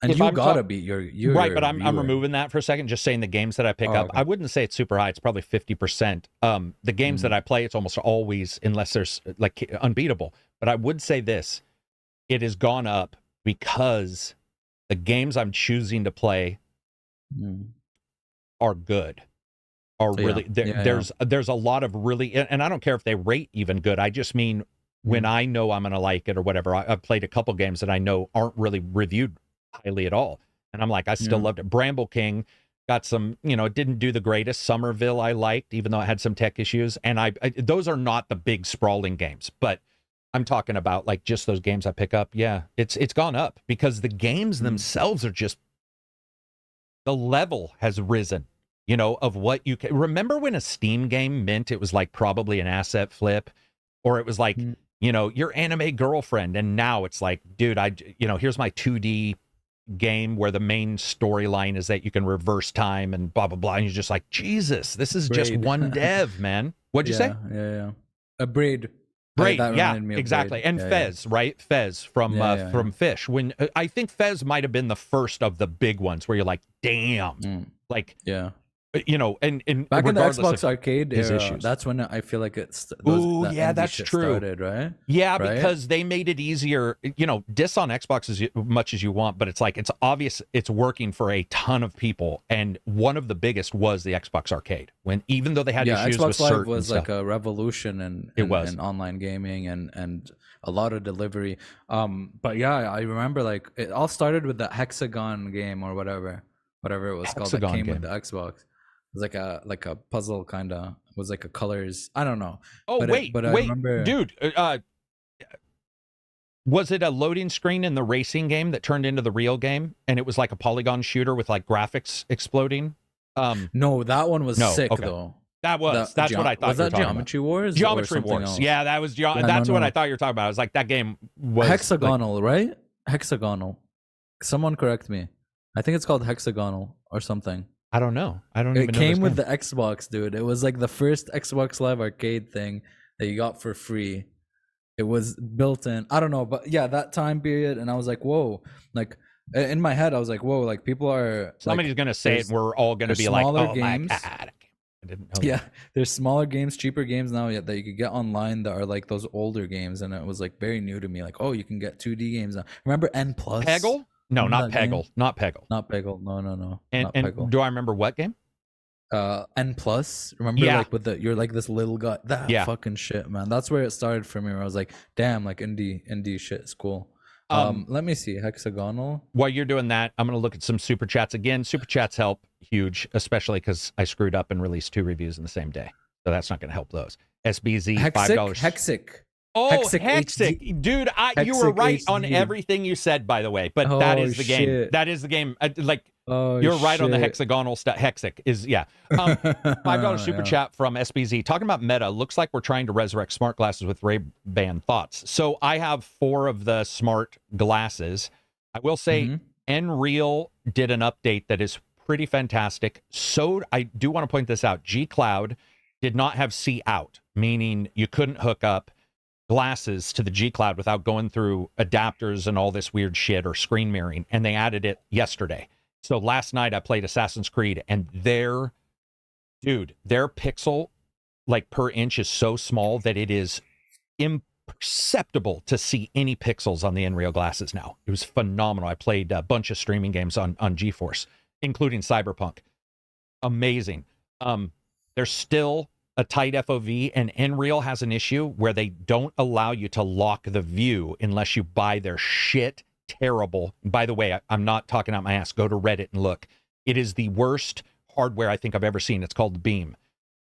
And you gotta be your right, but I'm removing that for a second, just saying the games that I pick up. Okay. I wouldn't say it's super high. It's probably 50%. The games that I play, it's almost always, unless there's like unbeatable. But I would say this, it has gone up because the games I'm choosing to play are good. Are really there's a lot of really, and I don't care if they rate even good. I just mean when I know I'm gonna like it or whatever. I've played a couple games that I know aren't really reviewed highly at all, and I'm like, I still loved it. Bramble King got some, it didn't do the greatest. Somerville I liked, even though it had some tech issues, and I those are not the big sprawling games, but I'm talking about like just those games I pick up. Yeah, it's gone up because the games themselves are just, the level has risen. of what you can remember when a Steam game meant it was like probably an asset flip, or it was like, your anime girlfriend. And now it's like, dude, here's my 2D game where the main storyline is that you can reverse time and blah, blah, blah. And you're just like, Jesus, this is just one dev, man. What'd you say? Yeah. A Braid. Braid, That yeah, reminded me of exactly. Braid. And Fez, right? Fez from Fish. When I think Fez might have been the first of the big ones where you're like, damn, like, and back in the regardless Xbox Arcade era, issues. that's when I feel like it's that yeah, indie that's shit true. started, right? Yeah, Right? because they made it easier. Diss on Xbox as much as you want, but it's like it's obvious it's working for a ton of people, and one of the biggest was the Xbox Arcade. When even though they had issues Xbox with Live certain was stuff. like a revolution in online gaming and a lot of delivery. But yeah, I remember like it all started with the Hexagon game or whatever it was called that came with the Xbox. It was like a puzzle kind of. It was like a colors. I don't know. Oh, but I remember, dude. Was it a loading screen in the racing game that turned into the real game, and it was like a polygon shooter with like graphics exploding? No, that one was sick though. That's what I thought. Was that Geometry Wars? Geometry Wars. Else? Yeah, that was. That's what I thought you were talking about. I was like, that game was hexagonal, right? Hexagonal. Someone correct me. I think it's called hexagonal or something. I don't know. I don't even know. It came with the Xbox, dude. It was like the first Xbox Live Arcade thing that you got for free. It was built in. I don't know, but yeah, that time period, and I was like, whoa. Like in my head, I was like, whoa. Like people are. Somebody's gonna say it, and we're all gonna be like, oh games. My God. I didn't know. Yeah, there's smaller games, cheaper games now that you could get online that are like those older games, and it was like very new to me. Like, oh, you can get 2D games now. Remember N Plus? Peggle? No, not Peggle. Not Peggle. Not Peggle. No. And Peggle. Do I remember what game? N Plus. Remember, like with you're like this little guy. That fucking shit, man. That's where it started for me. Where I was like, damn, like indie shit is cool. Let me see. Hexagonal. While you're doing that, I'm gonna look at some super chats again. Super chats help huge, especially because I screwed up and released 2 reviews in the same day, so that's not gonna help those. SBZ $5. Hexic. Oh, Hexic. Dude, you were right HD. On everything you said, by the way. But that is the game. That is the game. You're right on the hexagonal stuff. Hexic is, $5 super chat from SBZ. Talking about meta, looks like we're trying to resurrect smart glasses with Ray-Ban thoughts. So I have 4 of the smart glasses. I will say Nreal did an update that is pretty fantastic. So I do want to point this out. G Cloud did not have see out, meaning you couldn't hook up glasses to the G Cloud without going through adapters and all this weird shit or screen mirroring, and they added it yesterday. So last night I played Assassin's Creed, and their pixel like per inch is so small that it is imperceptible to see any pixels on the Nreal glasses now. It was phenomenal. I played a bunch of streaming games on GeForce, including Cyberpunk. Amazing. There's still a tight FOV, and Nreal has an issue where they don't allow you to lock the view unless you buy their shit terrible. By the way, I'm not talking out my ass. Go to Reddit and look. It is the worst hardware I think I've ever seen. It's called Beam.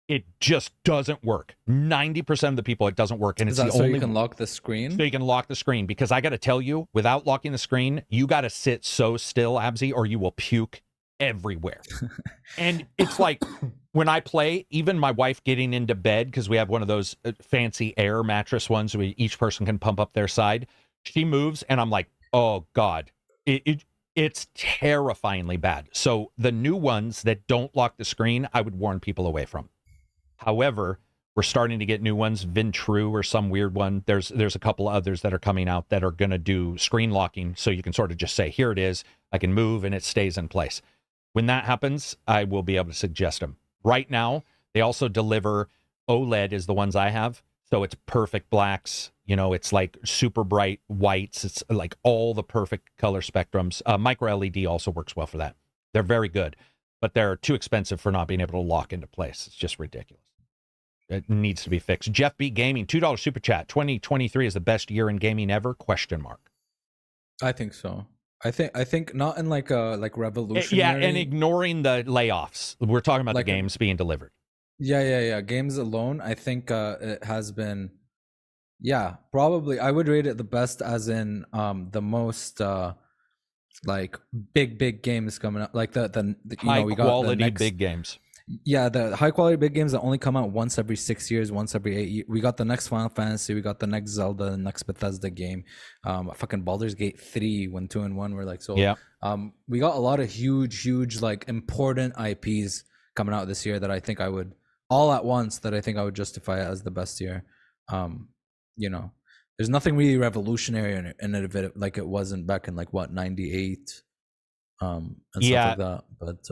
It just doesn't work. 90% of the people, it doesn't work. And it's the only you can lock the screen? So you can lock the screen, because I got to tell you, without locking the screen, you got to sit so still, Abzy, or you will puke everywhere. And it's like when I play, even my wife getting into bed, because we have one of those fancy air mattress ones where each person can pump up their side, she moves and I'm like, oh God, it's terrifyingly bad. So the new ones that don't lock the screen, I would warn people away from. However, we're starting to get new ones, Ventru or some weird one. There's a couple others that are coming out that are going to do screen locking, so you can sort of just say, here it is, I can move and it stays in place. When that happens, I will be able to suggest them. Right now, they also deliver OLED is the ones I have. So it's perfect blacks. It's like super bright whites. It's like all the perfect color spectrums. Micro LED also works well for that. They're very good, but they're too expensive for not being able to lock into place. It's just ridiculous. It needs to be fixed. Jeff B Gaming, $2 super chat. 2023 is the best year in gaming ever? ? I think so. I think not in like revolutionary. Yeah, and ignoring the layoffs. We're talking about the games being delivered. Yeah. Games alone, I think it has been. Yeah, probably. I would rate it the best, as in the most like big games coming up, like the High we got quality the next, big games. Yeah, the high quality big games that only come out once every 6 years, once every 8 years. We got the next Final Fantasy, we got the next Zelda, the next Bethesda game. Fucking Baldur's Gate 3 when 2 and 1 were like so. Yeah. We got a lot of huge like important IPs coming out this year that I think I would all at once that I think I would justify it as the best year. You know, there's nothing really revolutionary in it like it wasn't back in like what 98 and stuff like that. But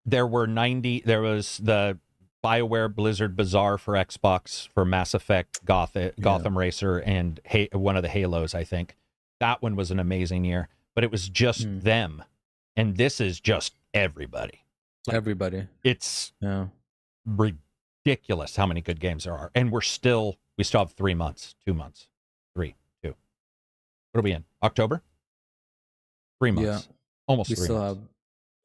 there was the BioWare Blizzard Bazaar for Xbox for Mass Effect, Gotham Racer, and one of the Halos, I think. That one was an amazing year, but it was just them. And this is just everybody. Everybody. It's ridiculous how many good games there are. And we still have 3 months, 2 months, 2. What are we in? October? 3 months. Almost 3 months.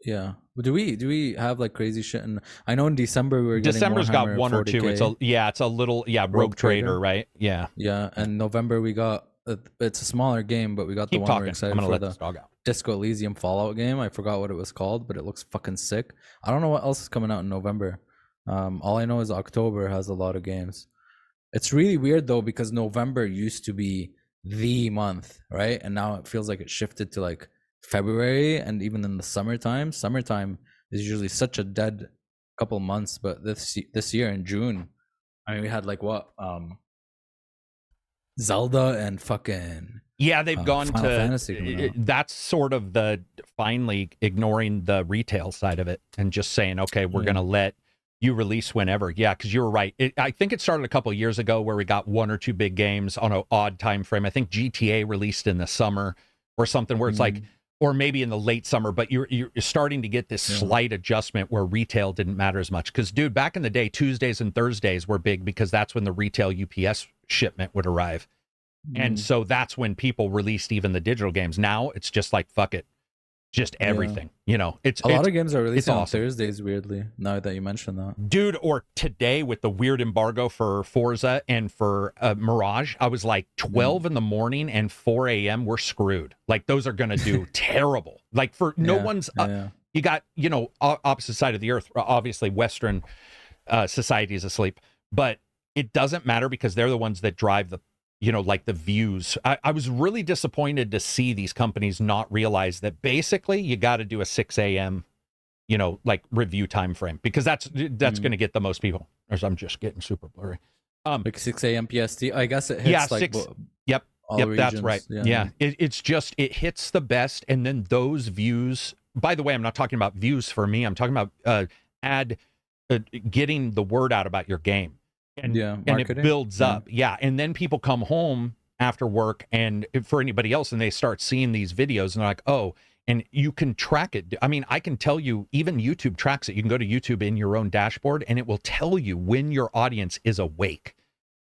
Yeah. Do we have like crazy shit? And I know in December we were getting December's Warhammer got 1 or 2. 40K. It's a little Rogue Trader, right? Yeah. Yeah, and November we got it's a smaller game, but we got the one we're excited for, the Disco Elysium Fallout game. I forgot what it was called, but it looks fucking sick. I don't know what else is coming out in November. All I know is October has a lot of games. It's really weird though, because November used to be the month, right? And now it feels like it shifted to like February, and even in the summertime is usually such a dead couple months. But this year in June, I mean, we had like what Zelda and fucking they've gone Final Fantasy. That's sort of the finally ignoring the retail side of it and just saying, okay, we're gonna let you release whenever. Yeah, because you were right. I think it started a couple of years ago where we got 1 or 2 big games on an odd time frame. I think GTA released in the summer or something where it's like, or maybe in the late summer, but you're starting to get this slight adjustment where retail didn't matter as much. Because, dude, back in the day, Tuesdays and Thursdays were big because that's when the retail UPS shipment would arrive. And so that's when people released even the digital games. Now it's just like, fuck it. Just everything. You know, it's a lot of games are released on awesome. Thursdays, weirdly, now that you mention that. Dude, or today with the weird embargo for Forza and for Mirage, I was like 12 in the morning and 4 a.m. we're screwed. Like those are going to do terrible. Like for no one's, you got, opposite side of the earth. Obviously Western society is asleep, but it doesn't matter because they're the ones that drive the, like the views. I was really disappointed to see these companies not realize that basically you got to do a 6 a.m., like review time frame, because that's going to get the most people. Or I'm just getting super blurry. Like 6 a.m. PST. I guess it hits like 6. Yep. That's right. Yeah. It's just, it hits the best. And then those views, by the way, I'm not talking about views for me. I'm talking about getting the word out about your game. And it builds up. Yeah. And then people come home after work and for anybody else, and they start seeing these videos and they're like, oh, and you can track it. I mean, I can tell you, even YouTube tracks it. You can go to YouTube in your own dashboard and it will tell you when your audience is awake.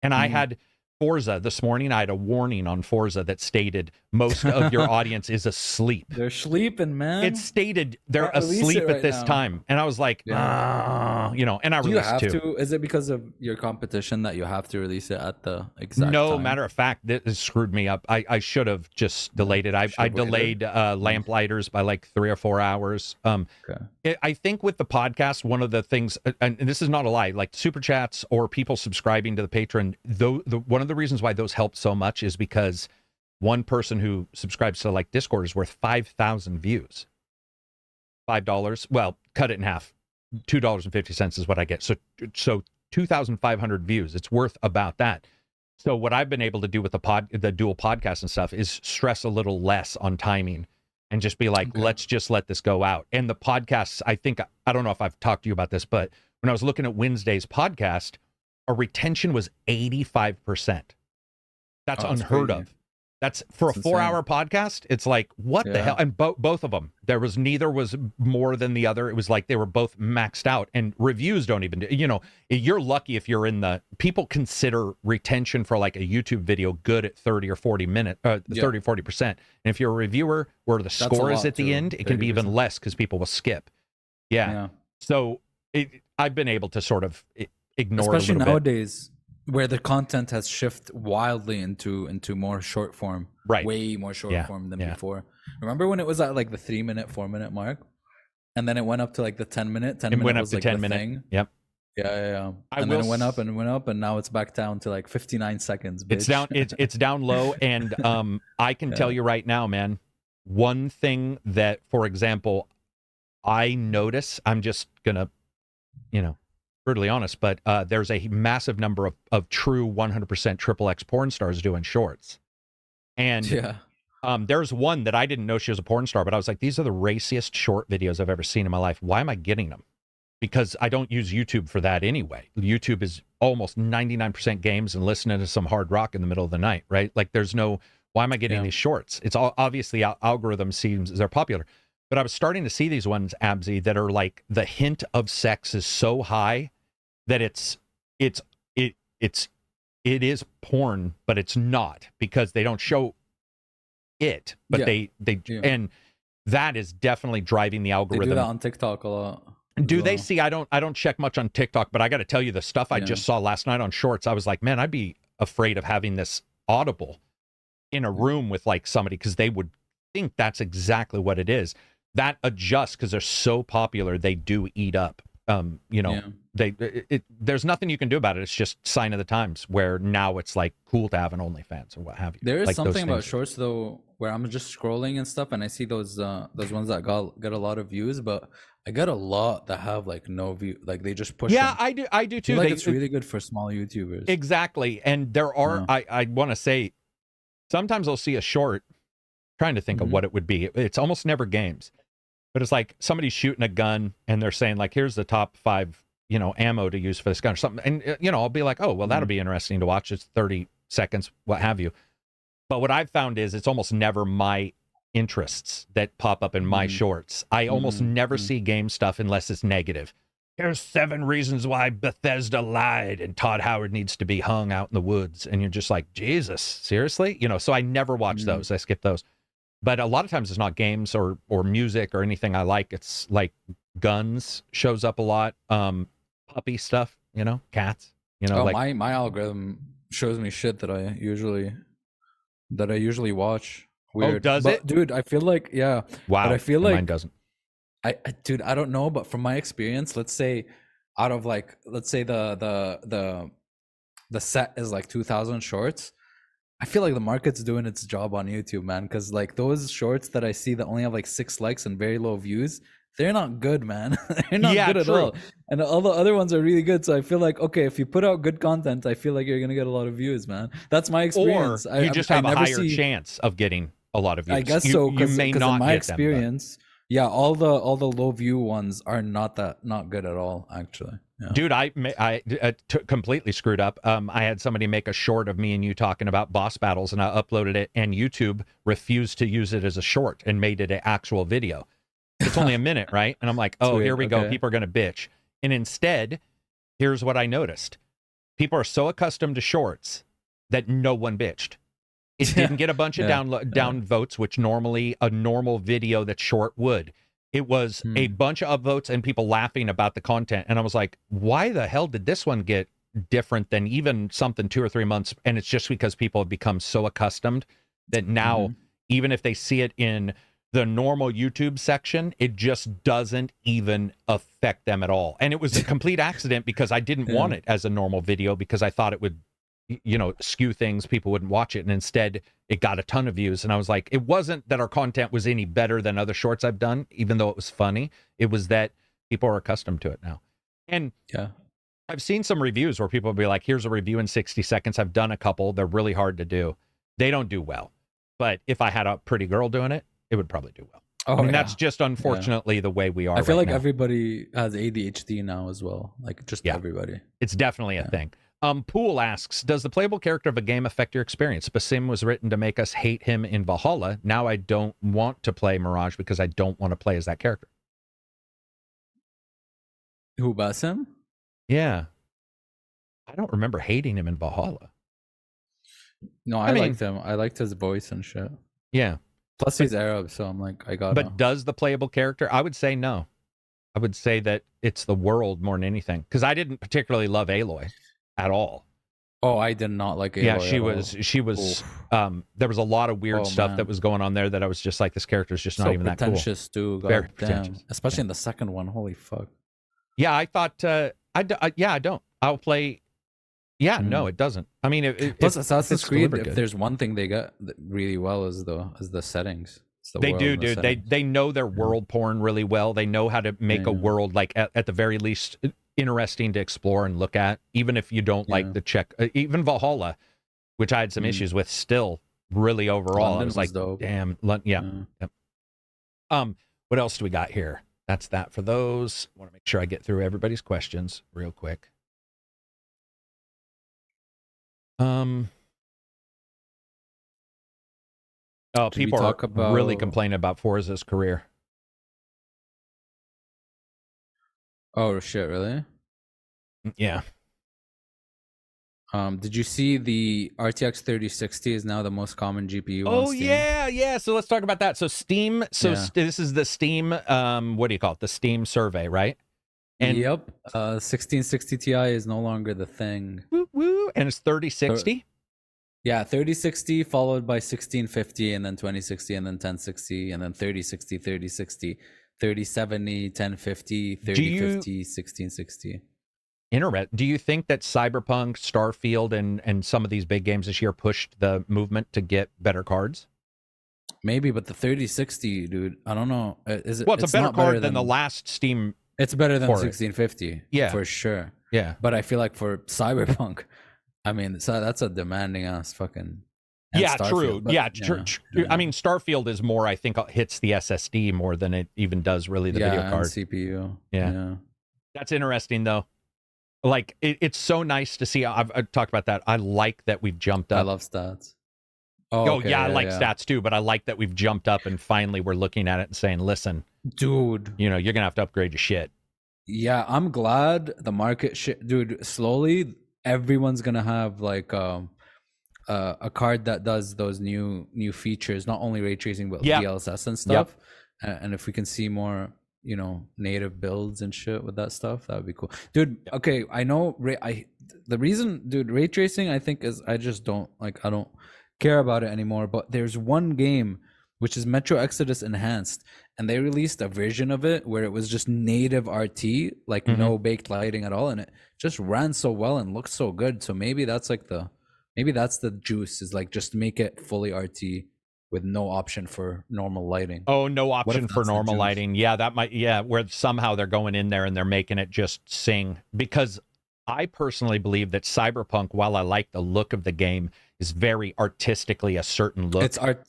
And I had Forza this morning. I had a warning on Forza that stated most of your audience is asleep. They're sleeping, man. It stated they're asleep at this time. And I was like, and I released too. Is it because of your competition that you have to release it at the exact time? Matter of fact, this screwed me up. I should have just delayed it. I delayed Lamplighters by like 3 or 4 hours. I think with the podcast, one of the things, and this is not a lie, like super chats or people subscribing to the Patreon, one of the reasons why those help so much is because one person who subscribes to like Discord is worth 5,000 views. $5. Well, cut it in half. $2.50 is what I get. So 2,500 views. It's worth about that. So what I've been able to do with the dual podcast and stuff is stress a little less on timing and just be like, let's just let this go out. And the podcasts, I don't know if I've talked to you about this, but when I was looking at Wednesday's podcast, our retention was 85%. That's unheard of. That's for a 4-hour podcast. It's like, what the hell? And both of them, neither was more than the other. It was like they were both maxed out, and reviews don't even, you're lucky if you're people consider retention for like a YouTube video good at 30 or 40 minutes, 30 or 40%. And if you're a reviewer where the score is at the end, it can be even less because people will skip. Yeah. So I've been able to sort of ignore, especially nowadays, where the content has shifted wildly into more short form, right? Way more short form than before. Remember when it was at like the 3 minute, 4 minute mark, and then it went up to like the 10 minute. 10 It minute went up was to like 10 the minute. thing. Yep. Yeah. I And then will it went up s- and went up, and now it's back down to like 59 seconds. Bitch. It's down. It's down low, and I can tell you right now, man. One thing that, for example, I notice. I'm just gonna, brutally honest, but there's a massive number of true 100% triple X porn stars doing shorts, and Yeah. there's one that I didn't know she was a porn star, but I was like, these are the raciest short videos I've ever seen in my life. Why am I getting them? Because I don't use YouTube for that anyway. YouTube is almost 99% games and listening to some hard rock in the middle of the night, right? Like there's no, why am I getting these shorts? It's all obviously algorithm seems they're popular. But I was starting to see these ones, Abzy, that are like the hint of sex is so high that it is porn, but it's not because they don't show it, but they and that is definitely driving the algorithm. They do that on TikTok a lot. Do they see? I don't check much on TikTok, but I got to tell you, the stuff I just saw last night on Shorts, I was like, man, I'd be afraid of having this audible in a room with like somebody because they would think that's exactly what it is. That adjusts because they're so popular, they do eat up. There's nothing you can do about it. It's just sign of the times where now it's like cool to have an OnlyFans or what have you. There is like something about shorts though, where I'm just scrolling and stuff, and I see those ones that get a lot of views, but I get a lot that have like no view, like they just push. Yeah, them. I do too. Like it's really good for small YouTubers. Exactly, and there are. I want to say, sometimes I'll see a short, trying to think of what it would be. It's almost never games, but it's like somebody's shooting a gun and they're saying like, here's the top 5, ammo to use for this gun or something. And, I'll be like, oh, well, that'll be interesting to watch. It's 30 seconds, what have you. But what I've found is it's almost never my interests that pop up in my shorts. I almost never see game stuff unless it's negative. Here's 7 reasons why Bethesda lied and Todd Howard needs to be hung out in the woods. And you're just like, Jesus, seriously? So I never watch those. I skip those. But a lot of times it's not games or music or anything I like. It's like guns shows up a lot. Puppy stuff, cats, like my algorithm shows me shit that I usually watch. Weird. Oh, does it? Dude, I feel like, yeah. Wow. But I feel like mine doesn't. Dude, I don't know, but from my experience, let's say the set is like 2,000 shorts. I feel like the market's doing its job on YouTube, man, because like those shorts that I see that only have like 6 likes and very low views, they're not good, man. They're not good at all. And all the other ones are really good. So I feel like, okay, if you put out good content, I feel like you're gonna get a lot of views, man. That's my experience. Or you just have a higher chance of getting a lot of views. I guess so, because in my experience, them, yeah, all the low view ones are not good at all, actually. Yeah. Dude, I completely screwed up. I had somebody make a short of me and you talking about boss battles, and I uploaded it, and YouTube refused to use it as a short and made it an actual video. It's only a minute, right? And I'm like, oh, Sweet. Here we go. People are going to bitch. And instead, here's what I noticed. People are so accustomed to shorts that no one bitched. It didn't get a bunch of down votes, which normally a normal video that's short would. It was a bunch of upvotes and people laughing about the content. And I was like, why the hell did this one get different than even something 2 or 3 months? And it's just because people have become so accustomed that now, even if they see it in the normal YouTube section, it just doesn't even affect them at all. And it was a complete accident because I didn't want it as a normal video because I thought it would, skew things. People wouldn't watch it. And instead it got a ton of views. And I was like, it wasn't that our content was any better than other shorts I've done, even though it was funny. It was that people are accustomed to it now. And I've seen some reviews where people will be like, here's a review in 60 seconds. I've done a couple. They're really hard to do. They don't do well. But if I had a pretty girl doing it, it would probably do well. That's just unfortunately the way we are. I feel like now. Everybody has ADHD now as well. Like just everybody. It's definitely a thing. Pool asks, does the playable character of a game affect your experience? Basim was written to make us hate him in Valhalla. Now I don't want to play Mirage because I don't want to play as that character. Who, Basim? Yeah. I don't remember hating him in Valhalla. No, I liked him. I liked his voice and shit. Yeah. Plus he's Arab, so I'm like, I got. But does the playable character? I would say no. I would say that it's the world more than anything. Because I didn't particularly love Aloy at all. Oh, I did not like Aloy. Yeah, at all. she was Oof. there was a lot of weird Oh, stuff that man. was going on there that I was just like, this character is just not So even that cool. pretentious too. Very God damn. pretentious. Especially in the second one. Holy fuck. Yeah, I thought I don't. I'll play. Yeah, no, it doesn't. I mean, Plus Assassin's Creed, delivered if good. there's one thing they got really well is the settings. It's the They world do, and the dude. settings. They know their world porn really well. They know how to make a Yeah. world like at the very least interesting to explore and look at, even if you don't like Yeah. the Czech. Even Valhalla, which I had some issues with, still really overall. London I was like, dope. damn, yeah. What else do we got here? That's that for those. I want to make sure I get through everybody's questions real quick. Oh, Did we people talk are really about- complaining about Forza's career. Oh shit, really? Yeah. Did you see the RTX 3060 is now the most common GPU on Oh Steam? yeah. So let's talk about that. So Steam. So Yeah. this is the Steam. What do you call it? The Steam survey, right? And Yep. 1660 Ti is no longer the thing. woo, and it's 3060. Yeah, 3060 followed by 1650 and then 2060 and then 1060 and then 3060, 3060, 3070, 1050, 3050, 1660. Do you think that Cyberpunk, Starfield, and some of these big games this year pushed the movement to get better cards? Maybe, but the 3060, dude, I don't know. Is it? Well, it's a better not card than the last Steam. It's better than for it. 1650. Yeah. for sure. Yeah. But I feel like for Cyberpunk, I mean, so that's a demanding ass fucking. and Yeah, Starfield, true. but, Yeah, yeah. I mean, Starfield is more, I think, hits the SSD more than it even does really the video and card. CPU. Yeah. That's interesting, though. Like, it's so nice to see. I've talked about that. I like that we've jumped up. I love stats. Okay, I like stats too, but I like that we've jumped up and finally we're looking at it and saying, listen, dude. you're going to have to upgrade your shit. Yeah, I'm glad the market dude, slowly everyone's gonna have like a card that does those new features, not only ray tracing but DLSS and stuff. And if we can see more, native builds and shit with that stuff, that would be cool, dude. Okay, I know the reason, dude, ray tracing I think is I just don't I don't care about it anymore. But there's one game which is Metro Exodus Enhanced, and they released a version of it where it was just native RT, like no baked lighting at all, and it just ran so well and looked so good. So maybe that's the juice, is like just make it fully RT with no option for normal lighting. Oh, no option for that's the normal juice? lighting. Yeah, that might, where somehow they're going in there and they're making it just sing. Because I personally believe that Cyberpunk, while I like the look of the game, is very artistically a certain look. It's art.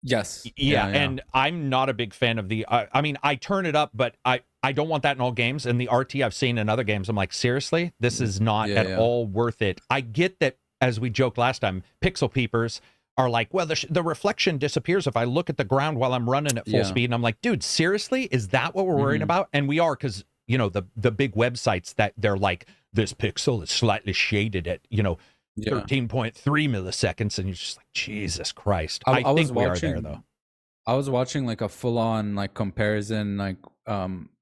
Yes. Yeah, and I'm not a big fan of the. I mean, I turn it up, but I don't want that in all games. And the RT I've seen in other games, I'm like, seriously, this is not at all worth it. I get that, as we joked last time, pixel peepers are like, well, the reflection disappears if I look at the ground while I'm running at full speed. And I'm like, dude, seriously, is that what we're worrying about? And we are, because the big websites that they're like, this pixel is slightly shaded at 13.3 milliseconds, and you're just like, Jesus Christ. I think we are there, though. I was watching like a full-on like comparison, like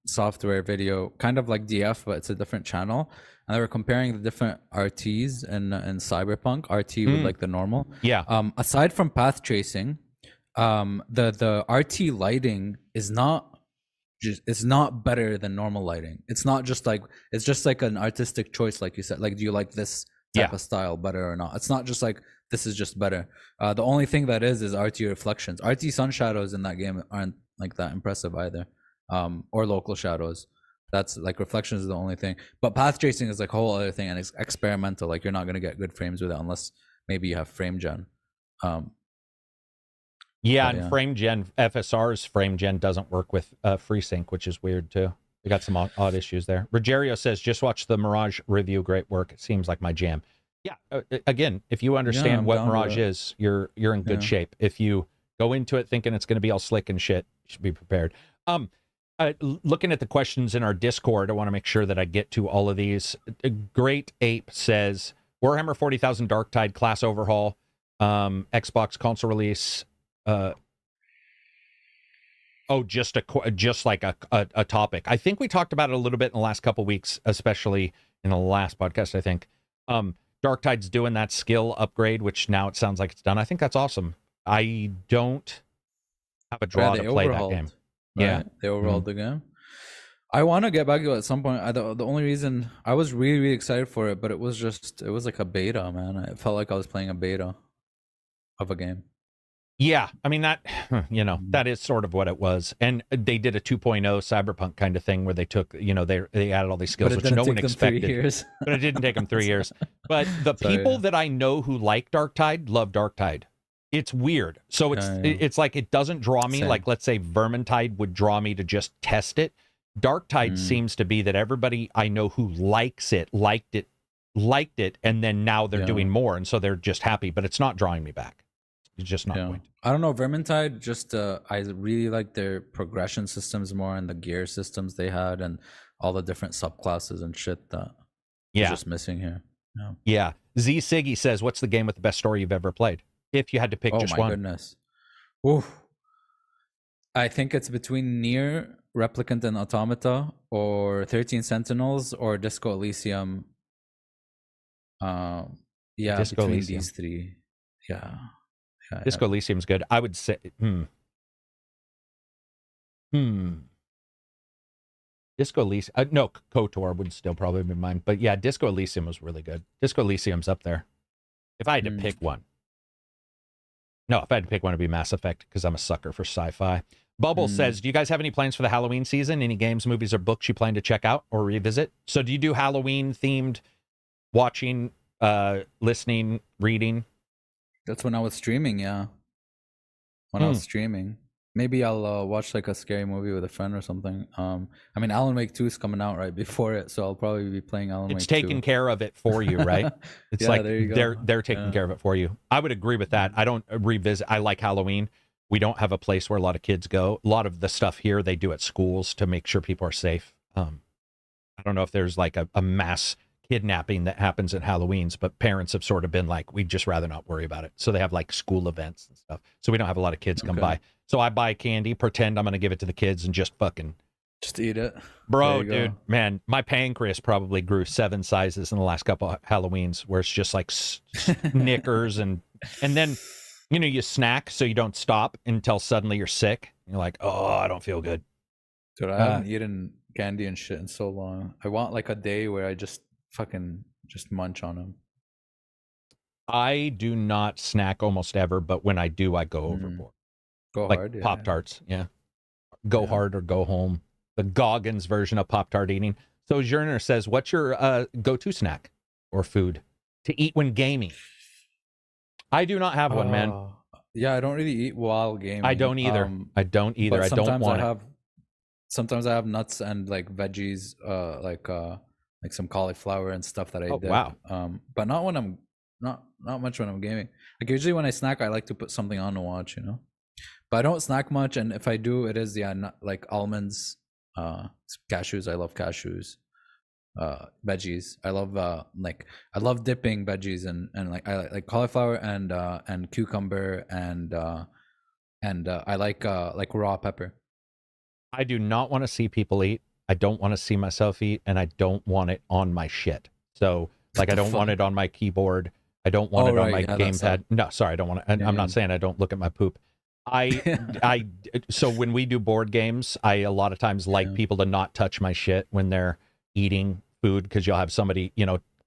software video, kind of like DF, but it's a different channel, and they were comparing the different RTs in Cyberpunk, RT with like the normal. Aside from path tracing, the RT lighting is not it's not better than normal lighting. It's not just like, it's just like an artistic choice, like you said. Like, do you like this type of style better or not? It's not just like, this is just better. The only thing that is RT reflections. RT sun shadows in that game aren't like that impressive either, or local shadows. That's like, reflections is the only thing. But path tracing is like a whole other thing, and it's experimental. Like, you're not gonna get good frames with it unless maybe you have frame gen. Frame gen, FSR's frame gen doesn't work with FreeSync, which is weird too. We got some odd issues there. Rogerio says, just watch the Mirage review. Great work. It seems like my jam. Yeah. Again, if you understand what Mirage is, you're in good shape. If you go into it thinking it's going to be all slick and shit, you should be prepared. Looking at the questions in our Discord, I want to make sure that I get to all of these. Great Ape says, Warhammer 40,000 Darktide class overhaul, Xbox console release. Just like a topic. I think we talked about it a little bit in the last couple of weeks, especially in the last podcast, I think. Darktide's doing that skill upgrade, which now it sounds like it's done. I think that's awesome. I don't have a draw to play that game. Right? Yeah, They overhauled the game. I want to get back to it at some point. The only reason I was really, really excited for it, but it was like a beta, man. It felt like I was playing a beta of a game. Yeah, I mean that, that is sort of what it was. And they did a 2.0 cyberpunk kind of thing where they took, they added all these skills, which no one expected. 3 years. But it didn't take them 3 years. But the people that I know who like Darktide love Darktide. It's weird. So it's like it doesn't draw me like, let's say Vermintide would draw me to just test it. Darktide seems to be that everybody I know who likes it, liked it, and then now they're doing more, and so they're just happy, but it's not drawing me back. It's just not going to. I don't know, Vermintide, just I really like their progression systems more and the gear systems they had and all the different subclasses and shit that is just missing here. Yeah. Z Siggy says, what's the game with the best story you've ever played? If you had to pick just one. Oh my goodness. Oof. I think it's between Nier, Replicant and Automata, or 13 Sentinels, or Disco Elysium. Disco between Elysium. These three. Yeah. Disco Elysium's good. I would say, Disco Elysium. No, KOTOR would still probably be mine. But yeah, Disco Elysium was really good. Disco Elysium's up there. If I had to pick one. No, if I had to pick one, it'd be Mass Effect, because I'm a sucker for sci-fi. Bubble says, do you guys have any plans for the Halloween season? Any games, movies, or books you plan to check out or revisit? So do you do Halloween-themed watching, listening, reading? That's when I was streaming, yeah. When I was streaming. Maybe I'll watch like a scary movie with a friend or something. I mean, Alan Wake 2 is coming out right before it, so I'll probably be playing Alan Wake 2. It's taking care of it for you, right? It's like there you go. they're taking care of it for you. I would agree with that. I don't revisit. I like Halloween. We don't have a place where a lot of kids go. A lot of the stuff here they do at schools to make sure people are safe. I don't know if there's like a mass kidnapping that happens at Halloween's, but parents have sort of been like, we'd just rather not worry about it. So they have like school events and stuff. So we don't have a lot of kids come by. So I buy candy, pretend I'm going to give it to the kids, and just eat it. Bro, dude, man, my pancreas probably grew 7 sizes in the last couple of Halloweens, where it's just like Snickers and then, you snack so you don't stop until suddenly you're sick. You're like, oh, I don't feel good. Dude, I haven't eaten candy and shit in so long. I want like a day where I just fucking munch on them. I do not snack almost ever, but when I do, I go overboard. Go like hard, Pop-Tarts, Go hard or go home. The Goggins version of Pop-Tart eating. So Zerner says, what's your go-to snack or food to eat when gaming? I do not have one, man. Yeah, I don't really eat while gaming. I don't either. I don't either. I don't want it. Sometimes I have nuts and like veggies, like some cauliflower and stuff that I dip. Wow. But not when I'm not much when I'm gaming. Like usually when I snack, I like to put something on to watch, But I don't snack much, and if I do, it is not like almonds, cashews. I love cashews. Veggies. I love dipping veggies and like I like cauliflower and cucumber and I like raw pepper. I do not want to see people eat. I don't want to see myself eat, and I don't want it on my shit. So like I don't want it on my keyboard. I don't want it on my gamepad. No, sorry, I don't want it. I'm not saying I don't look at my poop. So when we do board games, I a lot of times like people to not touch my shit when they're eating food, because you'll have somebody,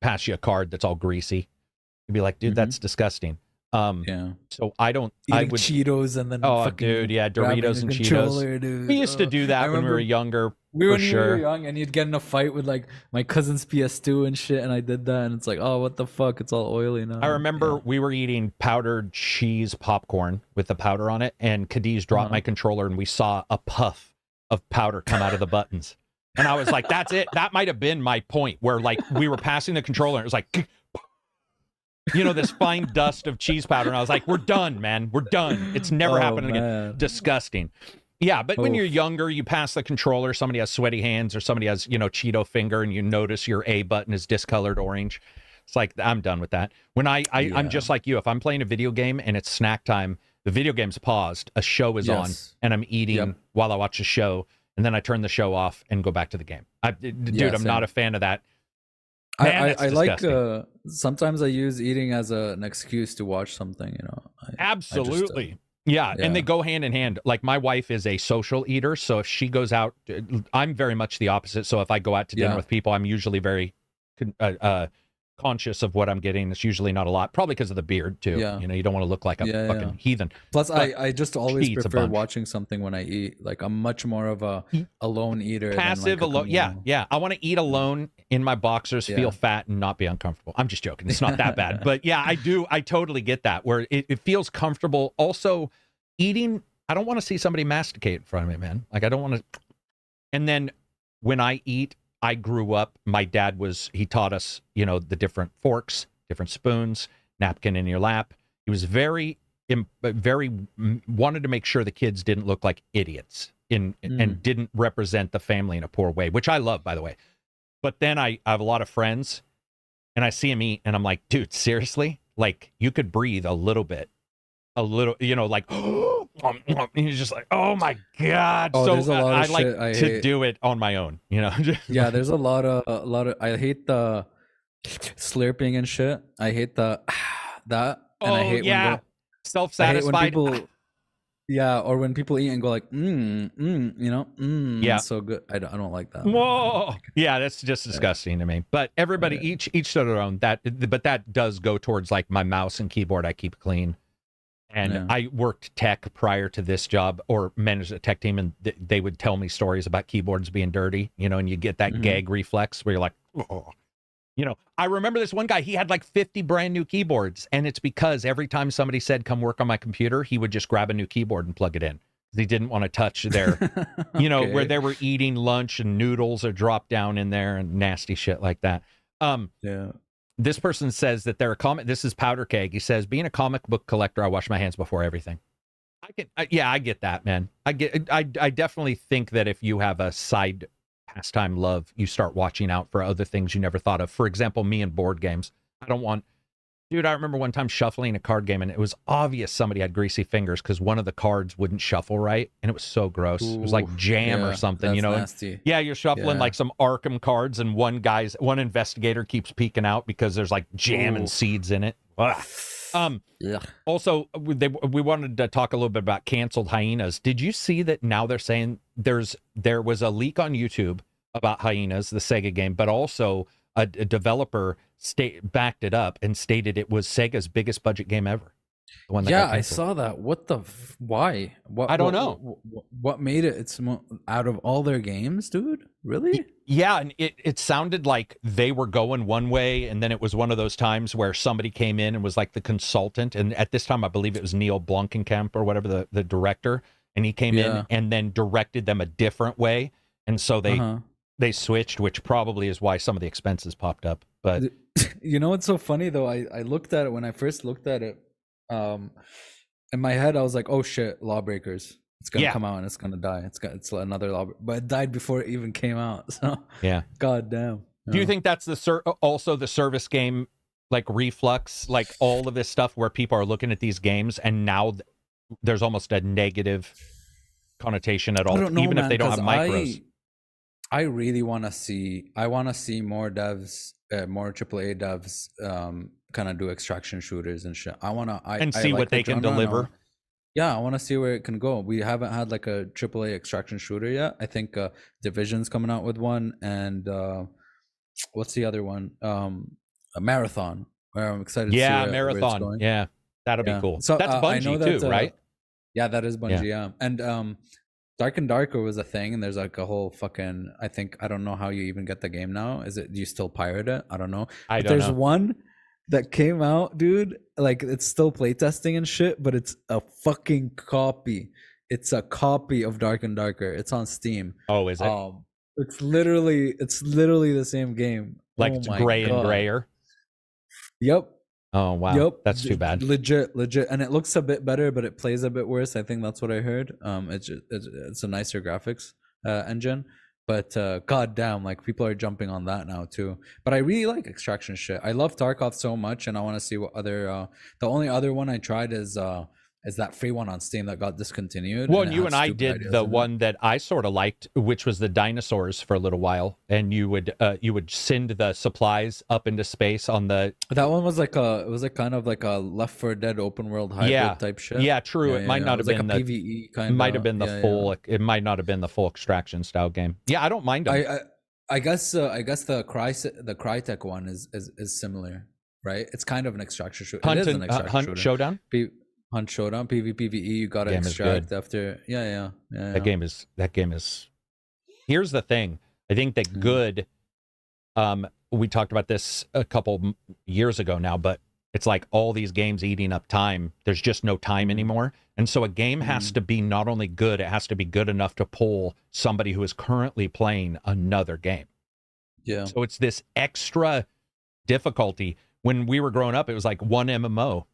pass you a card that's all greasy. You'd be like, dude, that's disgusting. So I don't. I would Cheetos and then dude, Doritos and Cheetos. Dude. We used to do that when we were younger. We were young, and you'd get in a fight with like my cousin's PS2 and shit, and I did that, and it's like, oh, what the fuck? It's all oily now. I remember we were eating powdered cheese popcorn with the powder on it, and Cadiz dropped my controller, and we saw a puff of powder come out of the buttons. And I was like, that's it. That might have been my point, where like we were passing the controller, and it was like, this fine dust of cheese powder. And I was like, we're done, man. We're done. It's never happening again. Disgusting. Yeah, but when you're younger, you pass the controller, somebody has sweaty hands or somebody has, Cheeto finger, and you notice your A button is discolored orange. It's like, I'm done with that. When I'm just like you. If I'm playing a video game and it's snack time, the video game's paused, a show is on, and I'm eating while I watch the show, and then I turn the show off and go back to the game. I'm not a fan of that. Man, I that's I like disgusting. sometimes I use eating as an excuse to watch something, you know. I just Absolutely. Yeah, and yeah. they go hand in hand. Like my wife is a social eater, so if she goes out, I'm very much the opposite. So if I go out to dinner Yeah. with people, I'm usually very conscious of what I'm getting. It's usually not a lot, probably because of the beard too. Yeah. You know, you don't want to look like a Yeah, yeah. fucking heathen. Plus, But I just she always eats a prefer bunch. watching something when I eat. Like I'm much more of a E- alone eater than Passive like a alone. Yeah, communal. yeah. I want to eat alone in my boxers, feel Yeah. fat, and not be uncomfortable. I'm just joking. It's not that bad. But yeah, I do. I totally get that where it feels comfortable. Also, eating, I don't want to see somebody masticate in front of me, man. Like, I don't want to. And then when I eat, I grew up, my dad he taught us, you know, the different forks, different spoons, napkin in your lap. He was wanted to make sure the kids didn't look like idiots and didn't represent the family in a poor way, which I love, by the way. But then I have a lot of friends and I see him eat and I'm like, dude, seriously? Like, you could breathe a little, you know, like, and he's just like, oh my God. Oh, So there's a lot I of like shit I to hate. do it on my own, you know? Yeah, there's a lot of I hate the slurping and shit. I hate the that, and Oh, yeah. I hate when Self-satisfied. people yeah, or when people eat and go like you know, Yeah. so good. I don't like that. I don't Whoa. like Yeah, that's just disgusting to me. But everybody, it. each to their own. But that does go towards like my mouse and keyboard. I keep clean. And Yeah. I worked tech prior to this job, or managed a tech team, and they would tell me stories about keyboards being dirty, you know, and you get that gag reflex where you're like, oh. You know, I remember this one guy, he had like 50 brand new keyboards, and it's because every time somebody said, come work on my computer, he would just grab a new keyboard and plug it in. He didn't want to touch their, you know, where Okay. they were eating lunch and noodles are dropped down in there and nasty shit like that. Yeah. This person says that they're a comic. This is Powder Keg. He says, being a comic book collector, I wash my hands before everything. I get that, man. I definitely think that if you have a side pastime love, you start watching out for other things you never thought of. For example, me and board games. Dude, I remember one time shuffling a card game and it was obvious somebody had greasy fingers because one of the cards wouldn't shuffle right. And it was so gross. It was like jam or something, you know? Nasty. Yeah, you're shuffling like some Arkham cards and one investigator keeps peeking out because there's like jam and seeds in it. Ugh. Yeah. Also, we wanted to talk a little bit about canceled hyenas. Did you see that now they're saying there was a leak on YouTube about hyenas, the Sega game, but also a developer backed it up and stated it was Sega's biggest budget game ever. The one that got I canceled. saw that. What the why? I don't know. What made it? It's out of all their games, dude. Really? Yeah, and it sounded like they were going one way, and then it was one of those times where somebody came in and was like the consultant, and at this time I believe it was Neil Blomkamp or whatever, the director, and he came in and then directed them a different way, and so they switched, which probably is why some of the expenses popped up. But you know what's so funny though? I looked at it when I first looked at it. In my head, I was like, "Oh shit, Lawbreakers! It's gonna come out and it's gonna die. It's another Lawbreaker." But it died before it even came out. So yeah, god damn. Do you think that's also the service game like reflux, like all of this stuff where people are looking at these games and now there's almost a negative connotation at all, even if they don't have micros? I really want to see. I want to see more devs, more AAA devs, kind of do extraction shooters and shit. I see like what they can deliver. Yeah, I want to see where it can go. We haven't had like a AAA extraction shooter yet. I think Division's coming out with one, and what's the other one? A Marathon. Where I'm excited to see where it's going. Yeah, that'll be cool. So that's Bungie too, right? Yeah, that is Bungie. Yeah, and Dark and Darker was a thing, and there's like a whole fucking. I don't know how you even get the game now. Is it? Do you still pirate it? I don't know. There's one that came out, dude. Like it's still playtesting and shit, but it's a fucking copy. It's a copy of Dark and Darker. It's on Steam. Oh, is it? It's literally the same game. Like it's gray and grayer. Yep. Oh wow. Yep. That's too bad. Legit, and it looks a bit better, but it plays a bit worse. I think that's what I heard. It's a nicer graphics engine, but goddamn, like people are jumping on that now too. But I really like extraction shit. I love Tarkov so much, and I want to see what other. The only other one I tried is is that free one on Steam that got discontinued. Well, and and it you had and I stupid did ideas the in it. one that I sort of liked, which was the dinosaurs for a little while, and you would send the supplies up into space on the. That one was like it was like kind of like a Left 4 Dead open world hybrid type shit. Yeah, true. It might not have It was been like a the PvE kind. might have been the full. It might not have been the full extraction style game. Yeah, I don't mind them. I guess the Crytek one is similar, right? It's kind of an extraction shooter. It is an extraction Hunt shooter. Showdown. Hunt Showdown, PvE. You gotta Game extract after. Yeah. That game is. Here's the thing. I think that good. We talked about this a couple years ago now, but it's like all these games eating up time. There's just no time anymore. And so a game has to be not only good, it has to be good enough to pull somebody who is currently playing another game. Yeah. So it's this extra difficulty. When we were growing up, it was like one MMO.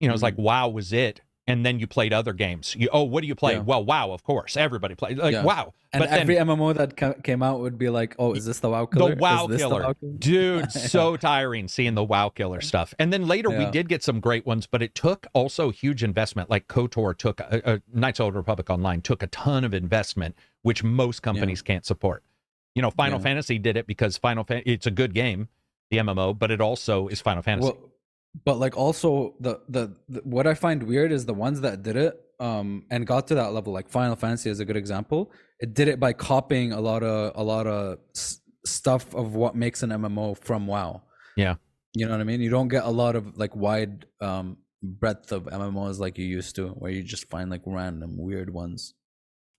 You know, it's like WoW was it. And then you played other games. What do you play? Yeah. Well, WoW, of course. Everybody played. WoW. And but every MMO that came out would be like, oh, is this the WoW killer? The WoW Is this killer. The WoW killer? Dude, so tiring seeing the WoW killer stuff. And then later we did get some great ones, but it took also huge investment. Like KOTOR took, Knights of the Old Republic Online took a ton of investment, which most companies can't support. You know, Final Fantasy did it because it's a good game, the MMO, but it also is Final Fantasy. Well, but like also the what I find weird is the ones that did it and got to that level, like Final Fantasy is a good example. It did it by copying a lot of stuff of what makes an MMO from WoW. Yeah, you know what I mean. You don't get a lot of like wide breadth of MMOs like you used to, where you just find like random weird ones.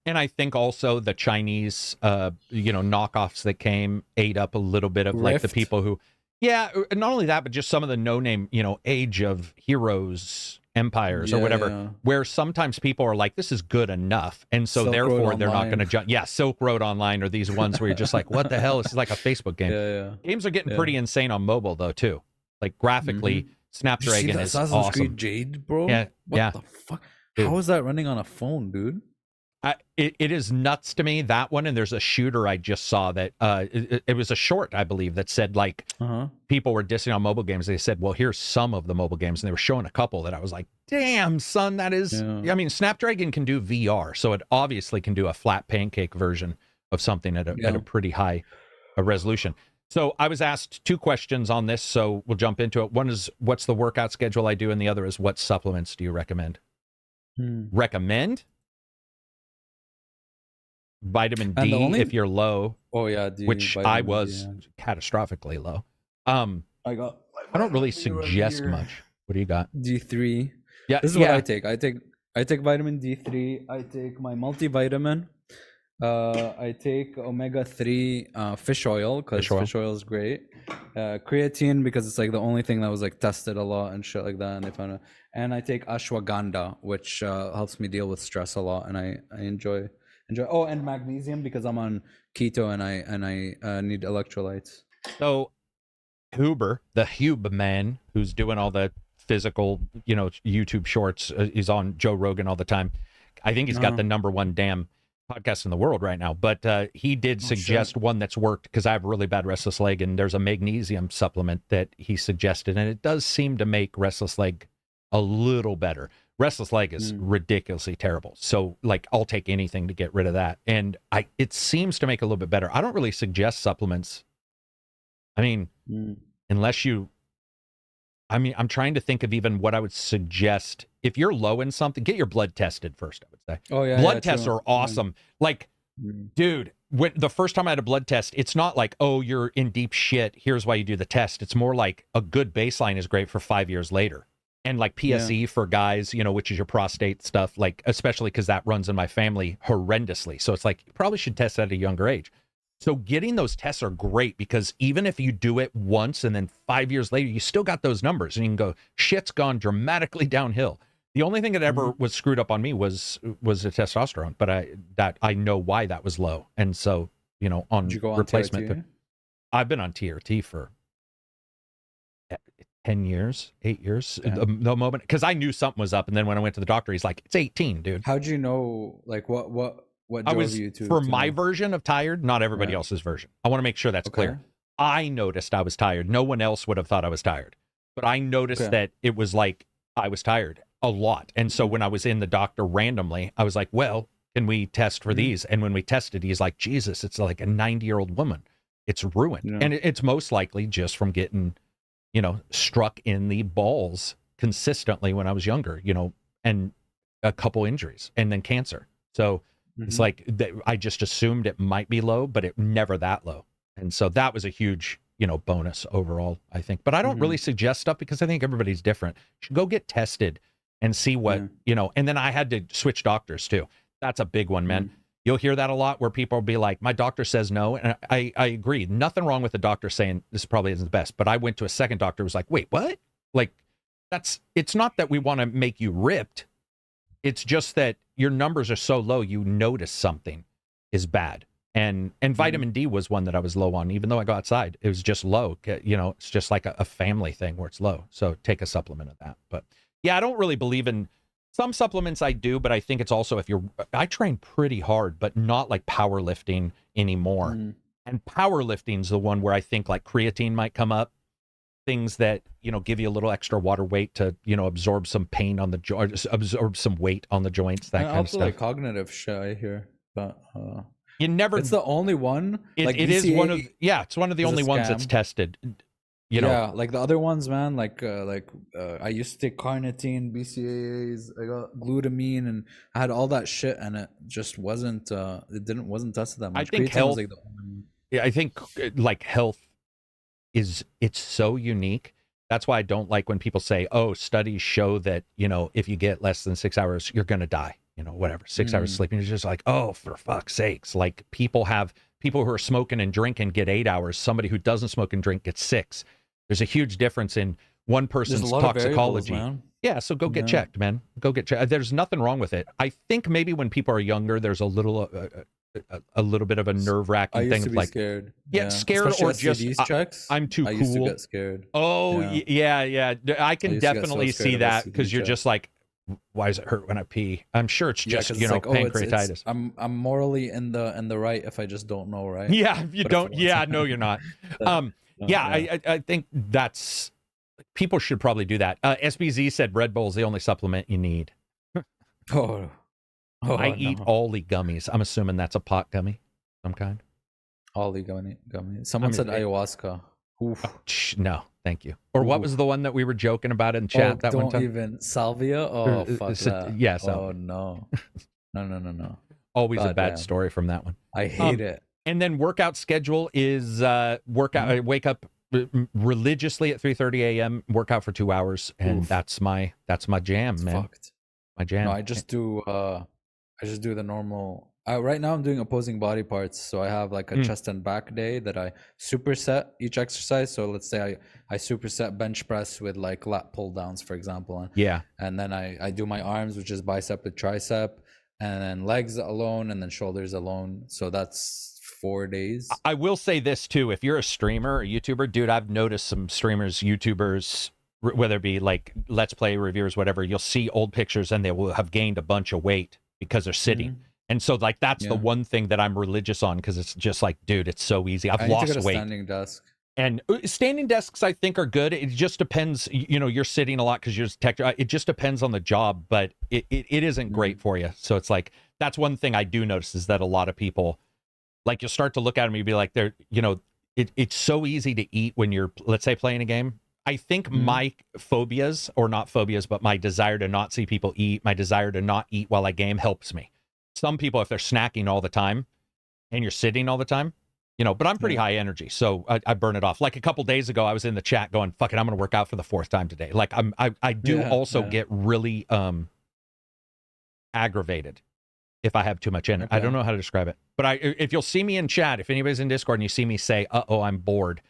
And I think also the Chinese, knockoffs that ate up a little bit of like the people who, not only that, but just some of the no-name, Age of Heroes empires or whatever, where sometimes people are like, this is good enough. And so therefore they're not going to jump. Yeah, Silk Road Online or these ones where you're just like, what the hell? This is like a Facebook game. Games are getting pretty insane on mobile though, too. Like graphically, Snapdragon is Assassin's awesome. Creed Jade, bro? Yeah, what the fuck? Dude. How is that running on a phone, dude? It is nuts to me, that one. And there's a shooter I just saw that it was a short, I believe, that said like people were dissing on mobile games. They said, well, here's some of the mobile games. And they were showing a couple that I was like, damn, son, that is. Yeah. I mean, Snapdragon can do VR. So it obviously can do a flat pancake version of something at a pretty high resolution. So I was asked 2 questions on this. So we'll jump into it. One is, what's the workout schedule I do? And the other is, what supplements do you recommend? Recommend? Vitamin D if you're low. Oh yeah, which I was catastrophically low. I don't really suggest much. What do you got? D3. Yeah, this is what I take. I take vitamin D3. I take my multivitamin. I take omega-3 fish oil because fish oil is great. Creatine because it's like the only thing that was like tested a lot and shit like that, and they found it. And I take ashwagandha, which helps me deal with stress a lot, and I enjoy. Oh, and magnesium because I'm on keto and I need electrolytes. So Huber, the Hube man, who's doing all the physical, YouTube shorts, is on Joe Rogan all the time. I think he's got the #1 damn podcast in the world right now. But he did suggest one that's worked because I have really bad restless leg, and there's a magnesium supplement that he suggested, and it does seem to make restless leg a little better. Restless leg is ridiculously terrible. So like I'll take anything to get rid of that. And it seems to make a little bit better. I don't really suggest supplements. I mean, unless I'm trying to think of even what I would suggest. If you're low in something, get your blood tested first, I would say. Oh yeah. Blood tests are awesome. Like, dude, when the first time I had a blood test, it's not like, oh, you're in deep shit, here's why you do the test. It's more like a good baseline is great for 5 years later. And like PSE for guys, which is your prostate stuff, like, especially because that runs in my family horrendously. So it's like, you probably should test that at a younger age. So getting those tests are great because even if you do it once and then 5 years later, you still got those numbers and you can go, shit's gone dramatically downhill. The only thing that ever was screwed up on me was the testosterone, but I know why that was low. And so, on replacement, TRT? I've been on TRT for 10 years, 8 years, the moment, because I knew something was up. And then when I went to the doctor, he's like, it's 18, dude. How'd you know, like what drove you to? For my version of tired, not everybody else's version. I want to make sure that's clear. I noticed I was tired. No one else would have thought I was tired. But I noticed that it was like I was tired. a lot. And so when I was in the doctor randomly, I was like, well, can we test for these? And when we tested, he's like, Jesus, it's like a 90-year-old woman. It's ruined. Yeah. And it's most likely just from getting, struck in the balls consistently when I was younger, and a couple injuries and then cancer. So it's like I just assumed it might be low, but it never that low. And so that was a huge, bonus overall, I think. But I don't really suggest stuff because I think everybody's different. You should go get tested and see what, and then I had to switch doctors too. That's a big one, man. You'll hear that a lot where people will be like, my doctor says no. And I agree. Nothing wrong with the doctor saying this probably isn't the best. But I went to a second doctor who was like, wait, what? Like, it's not that we want to make you ripped. It's just that your numbers are so low, you notice something is bad. And vitamin D was one that I was low on, even though I go outside. It was just low. It's just like a family thing where it's low. So take a supplement of that. But yeah, I don't really believe in some supplements. I do, but I think it's also I train pretty hard, but not like powerlifting anymore. And powerlifting's the one where I think like creatine might come up. Things that, give you a little extra water weight to, absorb some pain on the joints, absorb some weight on the joints, that kind of stuff. Like cognitive shit, I hear. But you never. It's the only one. It is one of. Yeah, it's one of the only ones that's tested. Yeah, like the other ones, man. Like I used to take carnitine, BCAAs, I got glutamine, and I had all that shit, and it just wasn't. Wasn't tested that much. I think Creatine health. was like the only... Yeah, I think like health it's so unique. That's why I don't like when people say, oh, studies show that, if you get less than 6 hours, you're going to die, whatever, 6 hours sleeping. It's just like, oh, for fuck's sakes. Like people who are smoking and drinking get 8 hours. Somebody who doesn't smoke and drink gets 6. There's a huge difference in one person's toxicology. Yeah. So go get checked, man. Go get checked. There's nothing wrong with it. I think maybe when people are younger, there's a little bit of a nerve-wracking thing. To be like scared. Yeah, scared. Especially or just checks. I'm too cool. I used to get scared. Oh yeah. I can definitely see that because you're just like, why does it hurt when I pee? I'm sure it's just pancreatitis. I'm morally in the right if I just don't know, right? Yeah, if you don't. Yeah, no, you're not. I think that's people should probably do that. SBZ said Red Bull is the only supplement you need. I eat Ollie gummies. I'm assuming that's a pot gummy, some kind. Ollie gummy. Someone said ayahuasca. Oof. Oh, no, thank you. Or what was the one that we were joking about in chat that one time? Don't even salvia. Oh fuck that. Yeah. Oh no. No. Always a bad story from that one. I hate it. And then workout schedule is workout. I wake up religiously at 3:30 a.m. Workout for 2 hours, and that's my jam, man. Fucked. My jam. No, I just do the normal. Right now I'm doing opposing body parts, so I have like a chest and back day that I superset each exercise. So let's say I superset bench press with like lat pull downs, for example. And then I do my arms, which is bicep with tricep, and then legs alone, and then shoulders alone. So that's 4 days. I will say this too: if you're a streamer or YouTuber, dude, I've noticed some streamers, YouTubers, whether it be like Let's Play reviewers, whatever, you'll see old pictures and they will have gained a bunch of weight because they're sitting. And so like that's the one thing that I'm religious on, because it's just like, dude, it's so easy. I've lost weight. Standing desk. And standing desks I think are good. It just depends, you're sitting a lot because you're it just depends on the job, but it isn't great for you. So it's like, that's one thing I do notice is that a lot of people, like, you'll start to look at them and you'll be like, it's so easy to eat when you're, let's say, playing a game. I think my phobias, or not phobias, but my desire to not see people eat, my desire to not eat while I game helps me. Some people, if they're snacking all the time and you're sitting all the time, but I'm pretty high energy, so I burn it off. Like a couple days ago, I was in the chat going, fuck it, I'm going to work out for the 4th time today. Like I do get really aggravated if I have too much energy. I don't know how to describe it, but if you'll see me in chat, if anybody's in Discord and you see me say, I'm bored,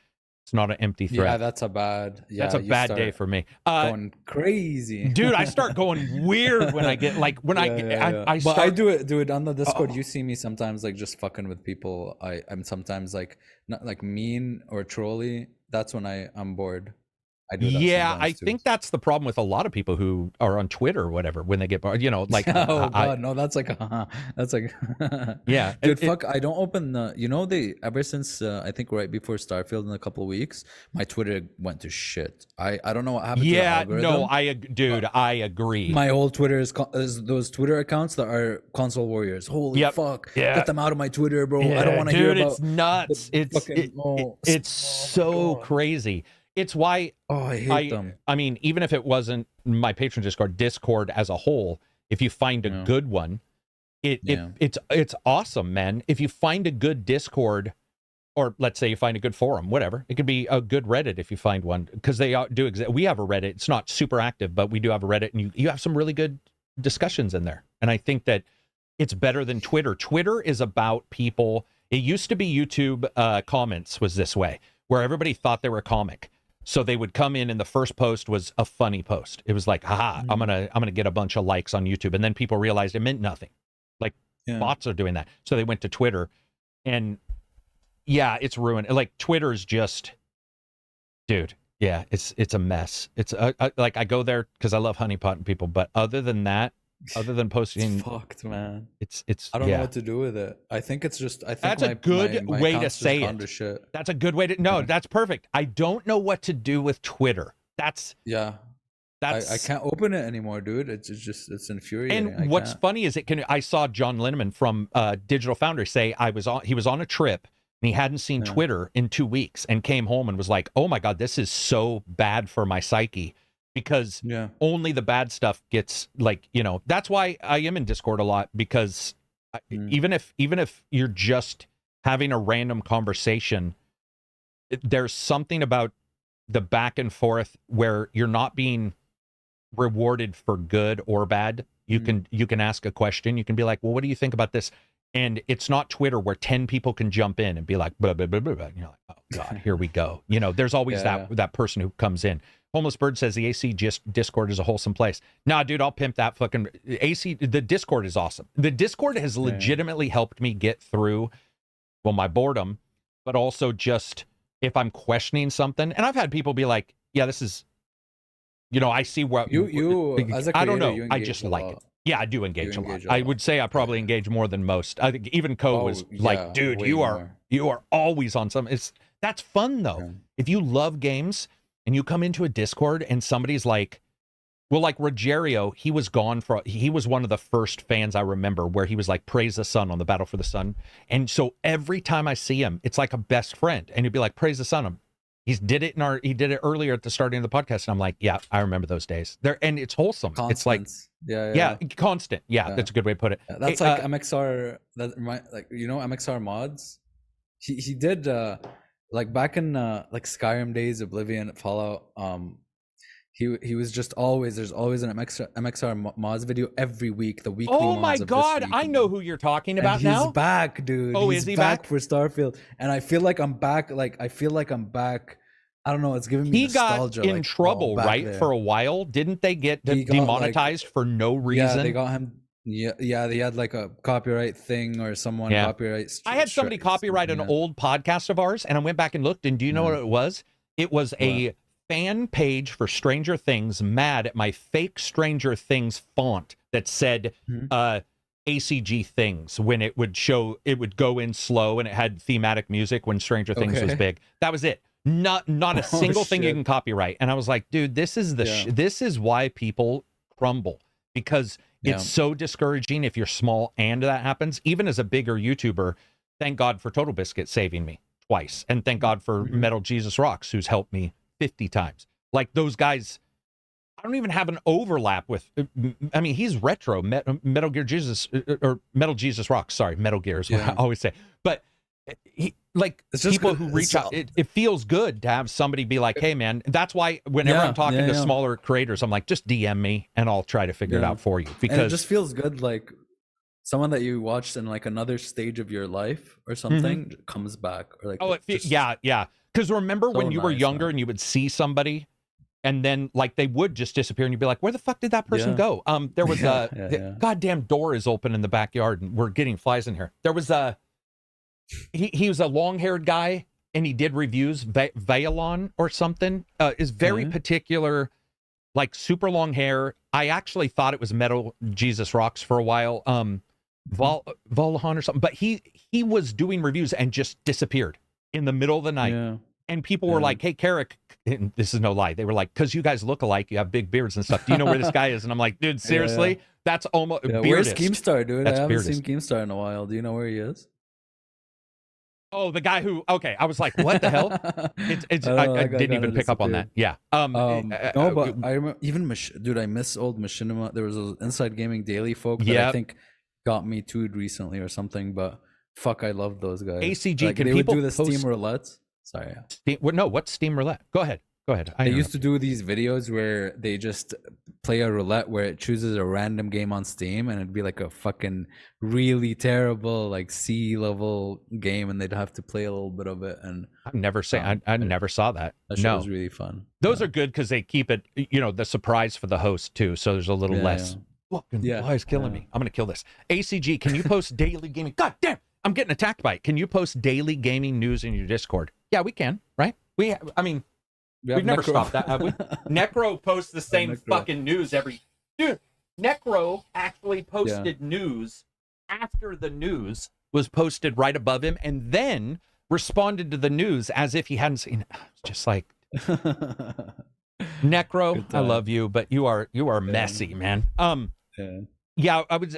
it's not an empty threat. Yeah, that's a bad day for me. Going crazy. Dude, I start going weird when I get like I start. But I do it on the Discord. You see me sometimes like just fucking with people. I'm sometimes like not like mean or trolly. That's when I'm bored. I do that Yeah, I sometimes too. think that's the problem with a lot of people who are on Twitter or whatever when they get bored. You know, like Oh god, no, that's like that's like yeah, dude, fuck, I don't open the, you know, they ever since I think right before Starfield in a couple of weeks, my Twitter went to shit. I don't know what happened to the yeah, no, algorithm. dude, I agree. My whole Twitter is those Twitter accounts that are console warriors. Holy Yep. fuck. Yeah. Get them out of my Twitter, bro. Yeah, I don't want to hear dude, about it's nuts. the fucking It's my so God. crazy. It's why Oh, I hate them. I mean, even if it wasn't my patron Discord as a whole, if you find a good one, it's awesome, man. If you find a good Discord, or let's say you find a good forum, whatever, it could be a good Reddit if you find one, because they do exist. We have a Reddit. It's not super active, but we do have a Reddit, and you have some really good discussions in there. And I think that it's better than Twitter. Twitter is about people. It used to be YouTube comments was this way, where everybody thought they were a comic. So they would come in and the first post was a funny post. It was like, haha, I'm gonna get a bunch of likes on YouTube. And then people realized it meant nothing. Like bots are doing that. So they went to Twitter, and yeah, it's ruined. Like Twitter's just, dude, yeah, it's a mess. It's like I go there because I love honeypotting people, but other than that, other than posting, it's fucked, man. It's I don't know what to do with it. I think it's just, I think that's a good my way to say it. Shit. That's a good way to, no, that's perfect. I don't know what to do with Twitter. That's I can't open it anymore, dude. It's just, it's infuriating. And what's funny is I saw John Linneman from Digital Foundry say he was on a trip and he hadn't seen Twitter in 2 weeks and came home and was like, oh my God, this is so bad for my psyche, because only the bad stuff gets, like, you know, that's why I am in Discord a lot, because even if you're just having a random conversation, there's something about the back and forth where you're not being rewarded for good or bad. You can ask a question. You can be like, well, what do you think about this? And it's not Twitter where 10 people can jump in and be like, blah, blah, blah, blah, blah. And you're like, oh God, here we go. You know, there's always that person who comes in. Homeless Bird says the AC Discord is a wholesome place. Nah, dude, I'll pimp that fucking AC. The Discord is awesome. The Discord has legitimately helped me get through, well, my boredom, but also just if I'm questioning something. And I've had people be like, yeah, this is, you know, I see what you as a creator, I don't know. I just like it. Yeah, I do engage a lot. I would say I probably engage more than most. I think even Co was like, dude, you are always on some. That's fun though. If you love games and you come into a Discord and somebody's like, well, like Rogerio, he was one of the first fans I remember where he was like, praise the sun on the Battle for the Sun. And so every time I see him, it's like a best friend. And he'd be like, praise the sun. He did it earlier at the starting of the podcast. And I'm like, yeah, I remember those days there. And it's wholesome. It's like, constant. Yeah, that's a good way to put it. Yeah, that's like MXR, like, you know, MXR mods. He did like back in like Skyrim days, Oblivion, Fallout. He was just there's always an MXR mods video every week. The weekly. Oh my God, I know who you're talking about now. He's back, dude. Oh, is he back for Starfield? And I feel like I'm back. I don't know. It's giving me nostalgia. He got in trouble, right? There. For a while, didn't they get demonetized for no reason? Yeah, they got him. Yeah, they had like a copyright thing or someone copyright. I had somebody copyright an old podcast of ours, and I went back and looked, and do you know what it was? It was a fan page for Stranger Things mad at my fake Stranger Things font that said ACG things when it would go in slow, and it had thematic music when Stranger Things was big. That was it. Not a single thing you can copyright. And I was like, dude, this is this is why people crumble, because it's so discouraging if you're small and that happens. Even as a bigger YouTuber, thank God for Total Biscuit saving me twice, and thank God for Metal Jesus Rocks, who's helped me 50 times. Like those guys, I don't even have an overlap with. I mean, he's retro Metal Gear Jesus or Metal Jesus Rocks. Sorry, Metal Gear is what I always say. But he, like, it's just people who reach out, it feels good to have somebody be like, hey man. That's why whenever I'm talking to smaller creators, I'm like, just DM me and I'll try to figure it out for you, because and it just feels good, like someone that you watched in like another stage of your life or something comes back, or like because remember when you were younger and you would see somebody and then like they would just disappear and you'd be like, where the fuck did that person go? There was the goddamn door is open in the backyard and we're getting flies in here. There was he was a long-haired guy. and he did reviews. Vailon or something is very particular, like super long hair. I actually thought it was Metal Jesus Rocks for a while. Volhan or something, but he was doing reviews and just disappeared in the middle of the night. Yeah. And people were like, "Hey, Karak," and this is no lie. They were like, "Because you guys look alike, you have big beards and stuff. Do you know where this guy is?" And I'm like, "Dude, seriously, that's almost where's Keemstar, dude? That's I haven't Beardist. seen Keemstar in a while. Do you know where he is? Oh, the guy who, okay, I was like, what the hell? I didn't even pick up on that. Yeah. No, but I remember even, dude, I miss old Machinima. There was those Inside Gaming Daily folk that I think got me too recently or something, but fuck, I love those guys. ACG, like, can they people would do the post... Steam Roulettes? Sorry. No, what's Steam Roulette? Go ahead. They used to do these videos where they just play a roulette where it chooses a random game on Steam, and it'd be like a fucking really terrible like C level game, and they'd have to play a little bit of it. And I've never seen. I never saw that. That shit was really fun. Those are good because they keep it, the surprise for the host too. So there's a little less. Fucking fly's killing me. I'm gonna kill this. ACG, can you post daily gaming? God damn, I'm getting attacked by it. Can you post daily gaming news in your Discord? Yeah, we can. Right? We've never stopped that, have we? Necro posts the same fucking news every... Dude, Necro actually posted news after the news was posted right above him, and then responded to the news as if he hadn't seen it. Just like... Necro, I love you, but you are messy, man. Yeah, I would...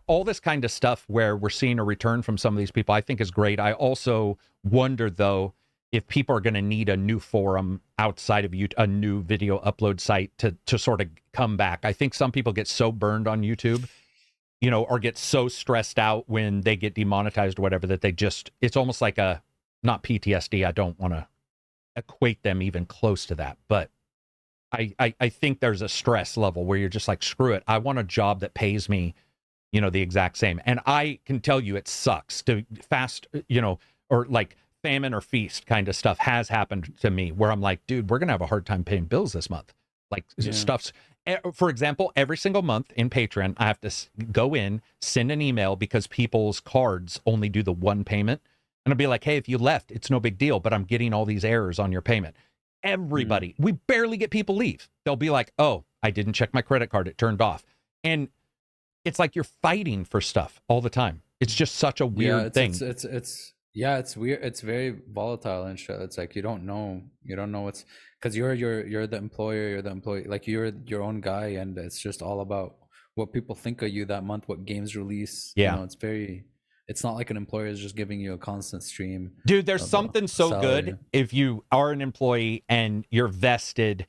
all this kind of stuff where we're seeing a return from some of these people, I think is great. I also wonder, though, if people are going to need a new forum outside of a new video upload site to sort of come back. I think some people get so burned on YouTube, or get so stressed out when they get demonetized or whatever, that they just, it's almost like not PTSD. I don't want to equate them even close to that, but I think there's a stress level where you're just like, screw it. I want a job that pays me, the exact same. And I can tell you it sucks to fast, or like, famine or feast kind of stuff has happened to me where I'm like, dude, we're gonna have a hard time paying bills this month. Like stuff's, for example, every single month in Patreon, I have to go in, send an email because people's cards only do the one payment, and I'll be like, hey, if you left, it's no big deal, but I'm getting all these errors on your payment. Everybody, we barely get people leave. They'll be like, oh, I didn't check my credit card, it turned off, and it's like you're fighting for stuff all the time. It's just such a weird thing. It's weird. It's very volatile and shit. It's like you don't know what's, because you're the employer, you're the employee, like you're your own guy, and it's just all about what people think of you that month, what games release. It's not like an employer is just giving you a constant stream. Dude, there's something so salary. Good if you are an employee and you're vested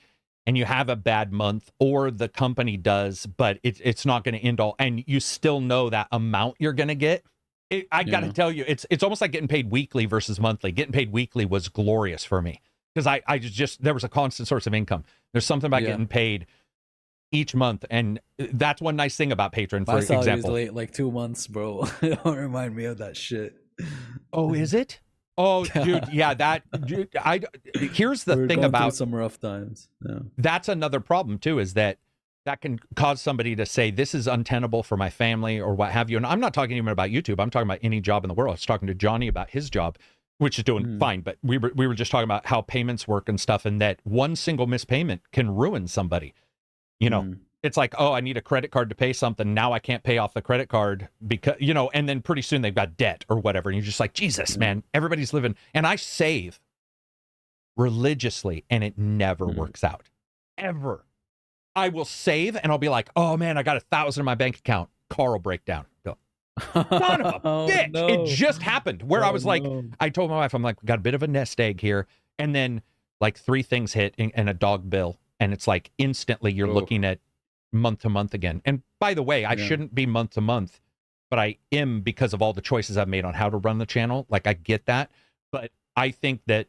and you have a bad month, or the company does, but it's not going to end all, and you still know that amount you're going to get. I got to tell you, it's almost like getting paid weekly versus monthly. Getting paid weekly was glorious for me because I just there was a constant source of income. There's something about getting paid each month, and that's one nice thing about Patreon. For example, late, like 2 months, bro. Don't remind me of that shit. Oh, is it? Oh, dude, yeah. Here's the thing about some rough times. Yeah. That's another problem too, is that can cause somebody to say, this is untenable for my family or what have you. And I'm not talking even about YouTube. I'm talking about any job in the world. I was talking to Johnny about his job, which is doing fine. But we were just talking about how payments work and stuff, and that one single missed payment can ruin somebody. It's like, oh, I need a credit card to pay something. Now I can't pay off the credit card because, and then pretty soon they've got debt or whatever. And you're just like, Jesus, man, everybody's living. And I save religiously, and it never works out. Ever. I will save, and I'll be like, oh, man, I got 1,000 in my bank account. Car will break down. Go, son of a bitch. No. It just happened where I was like, I told my wife, I'm like, got a bit of a nest egg here. And then like 3 things hit and a dog bill. And it's like instantly you're looking at month to month again. And by the way, I shouldn't be month to month, but I am because of all the choices I've made on how to run the channel. Like, I get that. But I think that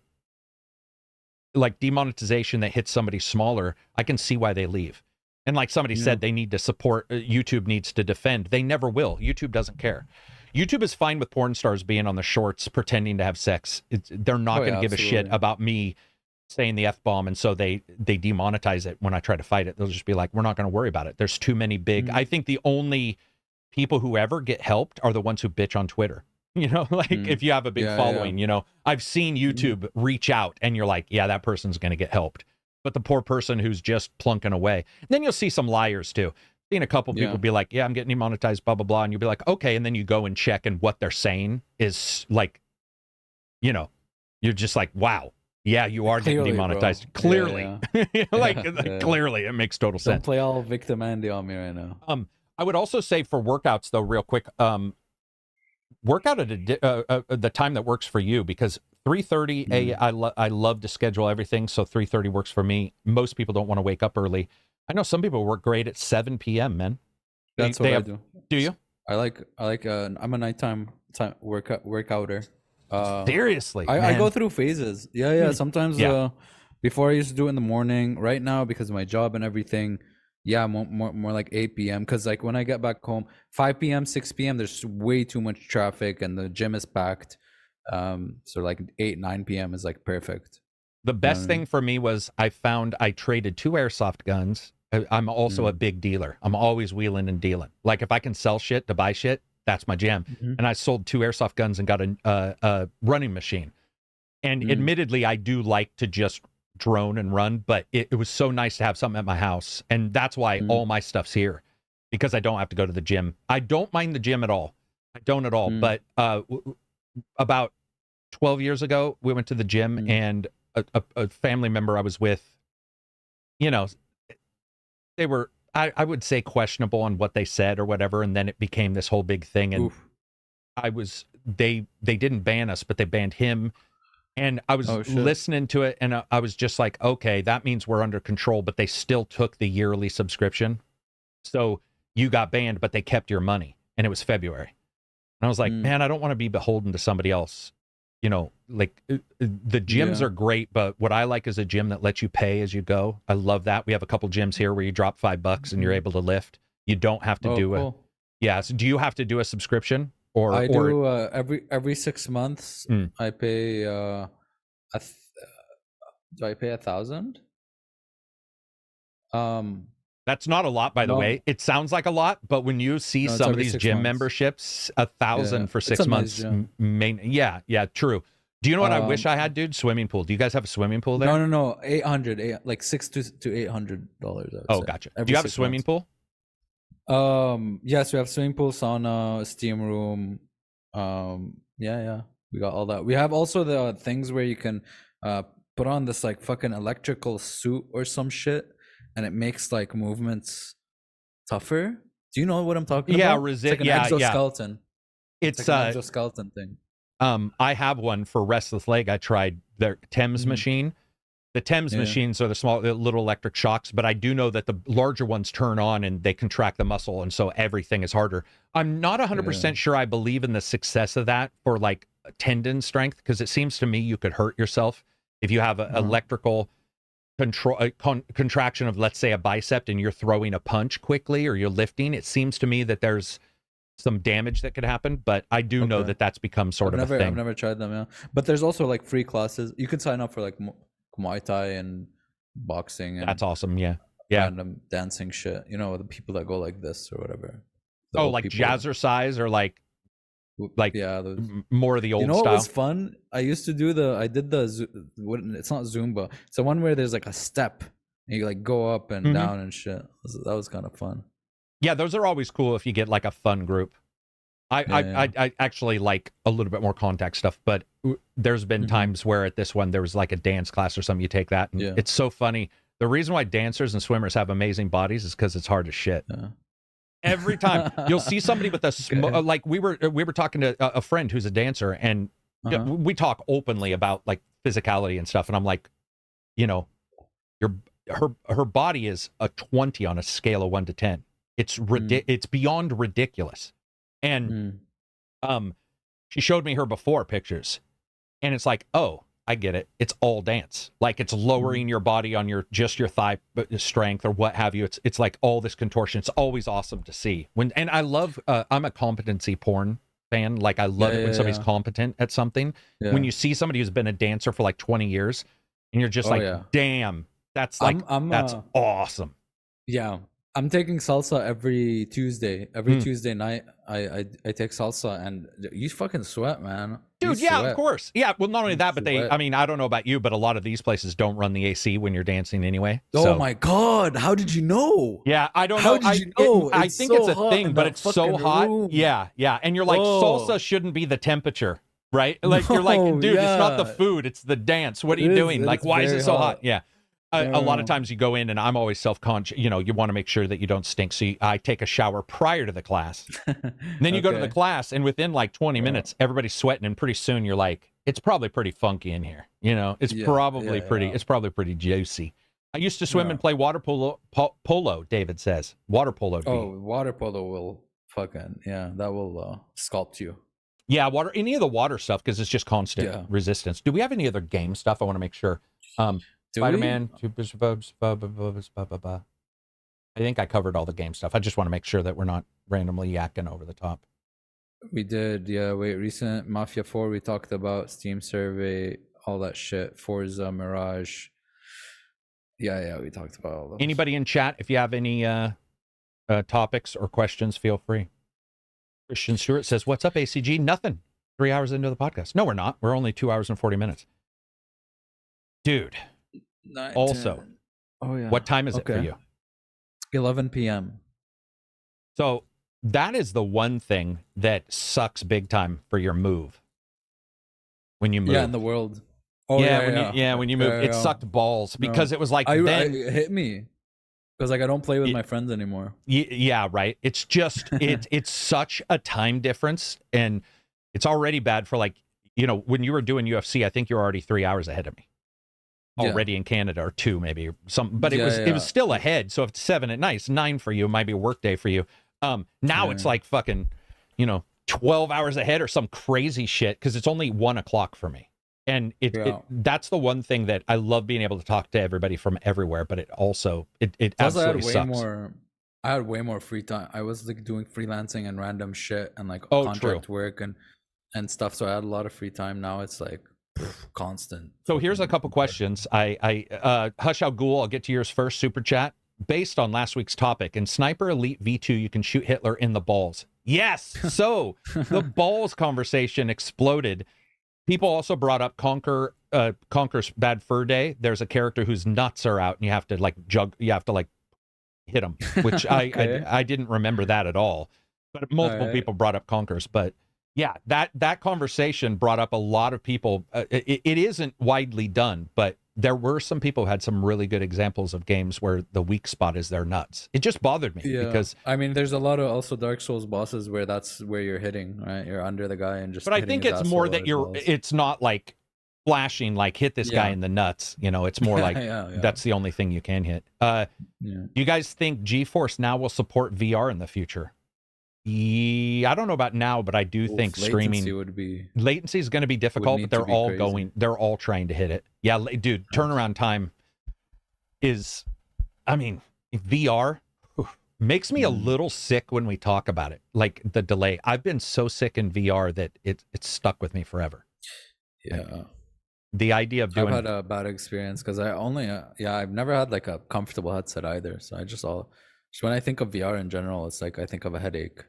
like demonetization that hits somebody smaller, I can see why they leave. And like somebody said, they need to support, YouTube needs to defend. They never will. YouTube doesn't care. YouTube is fine with porn stars being on the shorts pretending to have sex. They're not going to give a shit about me saying the F-bomb, and so they demonetize it when I try to fight it. They'll just be like, we're not going to worry about it. There's too many big... I think the only people who ever get helped are the ones who bitch on Twitter. You know, like if you have a big following, you know, I've seen YouTube reach out and you're like, yeah, that person's going to get helped. But the poor person who's just plunking away. Then you'll see some liars too. Seen a couple people be like, yeah, I'm getting demonetized, blah, blah, blah. And you'll be like, okay. And then you go and check, and what they're saying is like, you know, you're just like, wow. Yeah, you are getting demonetized. Bro. Clearly. Clearly, it makes total sense. Don't play all victim Andy on me right now. I would also say for workouts, though, real quick, work out at the time that works for you, because 3:30 I love to schedule everything, so 3:30 works for me. Most people don't want to wake up early. I know some people work great at 7 p.m., man. That's what I do. Do you? I like I'm a nighttime workouter. Seriously, I go through phases. Sometimes before I used to do it in the morning. Right now, because of my job and everything, more like 8 p.m. because like when I get back home, 5 p.m., 6 p.m., there's way too much traffic and the gym is packed. So like 8, 9 p.m. is like perfect. The best thing for me was I found I traded 2 airsoft guns. I'm also a big dealer. I'm always wheeling and dealing. Like if I can sell shit to buy shit, that's my jam. And I sold 2 airsoft guns and got a running machine. And admittedly, I do like to just drone and run, but it was so nice to have something at my house. And that's why all my stuff's here, because I don't have to go to the gym. I don't mind the gym at all. I don't at all. But about 12 years ago, we went to the gym and a family member I was with, you know, they were, I would say, questionable on what they said or whatever. And then it became this whole big thing. And they didn't ban us, but they banned him. And I was listening to it, and I was just like, okay, that means we're under control, but they still took the yearly subscription. So you got banned, but they kept your money. And it was February. And I was like, man, I don't want to be beholden to somebody else. You know, like the gyms are great, but what I like is a gym that lets you pay as you go. I love that. We have a couple gyms here where you drop $5 and you're able to lift. You don't have to do it. Yeah. So do you have to do a subscription? I do every 6 months. I pay do I pay 1,000? That's not a lot, by the way. It sounds like a lot, but when you see some of these gym memberships, 1,000 for 6 months, true. Do you know what I wish I had, dude? Swimming pool. Do you guys have a swimming pool there? No, 800, like $600 to $800. Oh, gotcha. Do you have a swimming pool? Yes, we have swimming pool, sauna, steam room. We got all that. We have also the things where you can put on this like fucking electrical suit or some shit, and it makes like movements tougher. Do you know what I'm talking about? It's like an exoskeleton. It's like an exoskeleton thing. I have one for restless leg. I tried their Thames machine. The Thames machines are the little electric shocks, but I do know that the larger ones turn on and they contract the muscle, and so everything is harder. I'm not 100% sure I believe in the success of that for like tendon strength, because it seems to me you could hurt yourself if you have an electrical contraction of, let's say, a bicep, and you're throwing a punch quickly or you're lifting. It seems to me that there's some damage that could happen, but I do know that that's become sort of a thing. I've never tried them, but there's also like free classes. You can sign up for like Muay Thai and boxing. And that's awesome. random dancing shit. You know, the people that go like this or whatever. Like jazzercise or like more of the old style. You know what was fun? I used to do it's not Zumba. It's the one where there's like a step and you like go up and down and shit. That was kind of fun. Yeah, those are always cool if you get like a fun group. I actually like a little bit more contact stuff, but there's been times where at this one there was like a dance class or something. You take that, and it's so funny. The reason why dancers and swimmers have amazing bodies is because it's hard as shit. Every time you'll see somebody with a like we were talking to a friend who's a dancer, and we talk openly about like physicality and stuff, and I'm like, you know, her body is a 20 on a scale of 1 to 10. It's it's beyond ridiculous. And she showed me her before pictures, and it's like, oh, I get it. It's all dance. Like it's lowering your body on your thigh strength or what have you. It's like all this contortion. It's always awesome to see. And I love, I'm a competency porn fan. Like I love it when somebody's competent at something. When you see somebody who's been a dancer for like 20 years and you're just damn, that's like, that's awesome. Yeah. I'm taking salsa every Tuesday. Every Tuesday night, I take salsa, and you fucking sweat, man. Dude, You yeah, of sweat. course. Yeah, well, not only You that, but sweat. I mean, I don't know about you, but a lot of these places don't run the AC when you're dancing anyway. Oh So, my god! How did you know? yeah, I don't How know. did you know? I It's think so it's a hot thing, in but that it's so fucking hot. room. Yeah, yeah. And you're like, Oh. salsa shouldn't be the temperature, right? Like, you're like, No, dude, it's not the yeah. food, it's the dance. What are It you is. doing? It Like, is why is very it so hot? hot. Yeah. A lot of Yeah. times you go in and I'm always self-conscious, you know, you want to make sure that you don't stink. So I take a shower prior to the class. And then you go to the Okay. class and within like 20 minutes, everybody's sweating and pretty soon you're like, it's probably pretty funky in here. You know, it's Yeah, probably yeah, pretty, yeah. it's probably pretty juicy. I used to swim Yeah. and play water polo, David says. Water polo. Oh, water polo will fucking that will sculpt you. Yeah, water, any of the water stuff, because it's just constant Yeah. resistance. Do we have any other game stuff? I want to make sure. Do Spider-Man, I think I covered all the game stuff. I just want to make sure that we're not randomly yakking over the top. We did, yeah. Wait, recent Mafia 4, we talked about Steam survey, all that shit. Forza, Mirage. Yeah, we talked about all those. Anybody in chat, if you have any topics or questions, feel free. Christian Stewart says, what's up, ACG? Nothing. 3 hours into the podcast. No, we're not. We're only 2 hours and 40 minutes. Dude, 9, also, 10. Oh, yeah. what time is it for you? 11 p.m. So that is the one thing that sucks big time for your move. When you move. Yeah, in the world. Oh, when you move, it sucked balls because it was like it hit me because like I don't play with my friends anymore. Yeah, right. It's just it's such a time difference, and it's already bad for like, you know, when you were doing UFC, I think you're already 3 hours ahead of me. Already in Canada, or 2 maybe, or something, but it was still ahead. So if it's 7 at night, it's 9 for you. It might be a work day for you. Now it's like fucking, you know, 12 hours ahead or some crazy shit because it's only 1 o'clock for me. And that's the one thing that I love, being able to talk to everybody from everywhere, but it also it absolutely sucks. I had way more free time. I was like doing freelancing and random shit and like contract work and stuff. So I had a lot of free time. Now it's like constant. So here's a couple questions. Hush Al Ghul, I'll get to yours first. Super chat. Based on last week's topic, in Sniper Elite V2, you can shoot Hitler in the balls. Yes. So the balls conversation exploded. People also brought up Conker's Bad Fur Day. There's a character whose nuts are out, and you have to like hit him, which I didn't remember that at all. But multiple people brought up Conker's. But yeah, that conversation brought up a lot of people. It isn't widely done, but there were some people who had some really good examples of games where the weak spot is their nuts. It just bothered me because I mean, there's a lot of also Dark Souls bosses where that's where you're hitting, right? You're under the guy and just. But I think it's more that it's not like flashing, like hit this guy in the nuts. You know, it's more like that's the only thing you can hit. Do you guys think GeForce Now will support VR in the future? Yeah, I don't know about now, but I do think streaming latency is going to be difficult, but they're all trying to hit it. Yeah, dude, turnaround time is, I mean, VR makes me a little sick when we talk about it. Like the delay. I've been so sick in VR that it's stuck with me forever. Yeah. The idea of doing. I've had a bad experience because I've never had like a comfortable headset either. So I just when I think of VR in general, it's like I think of a headache.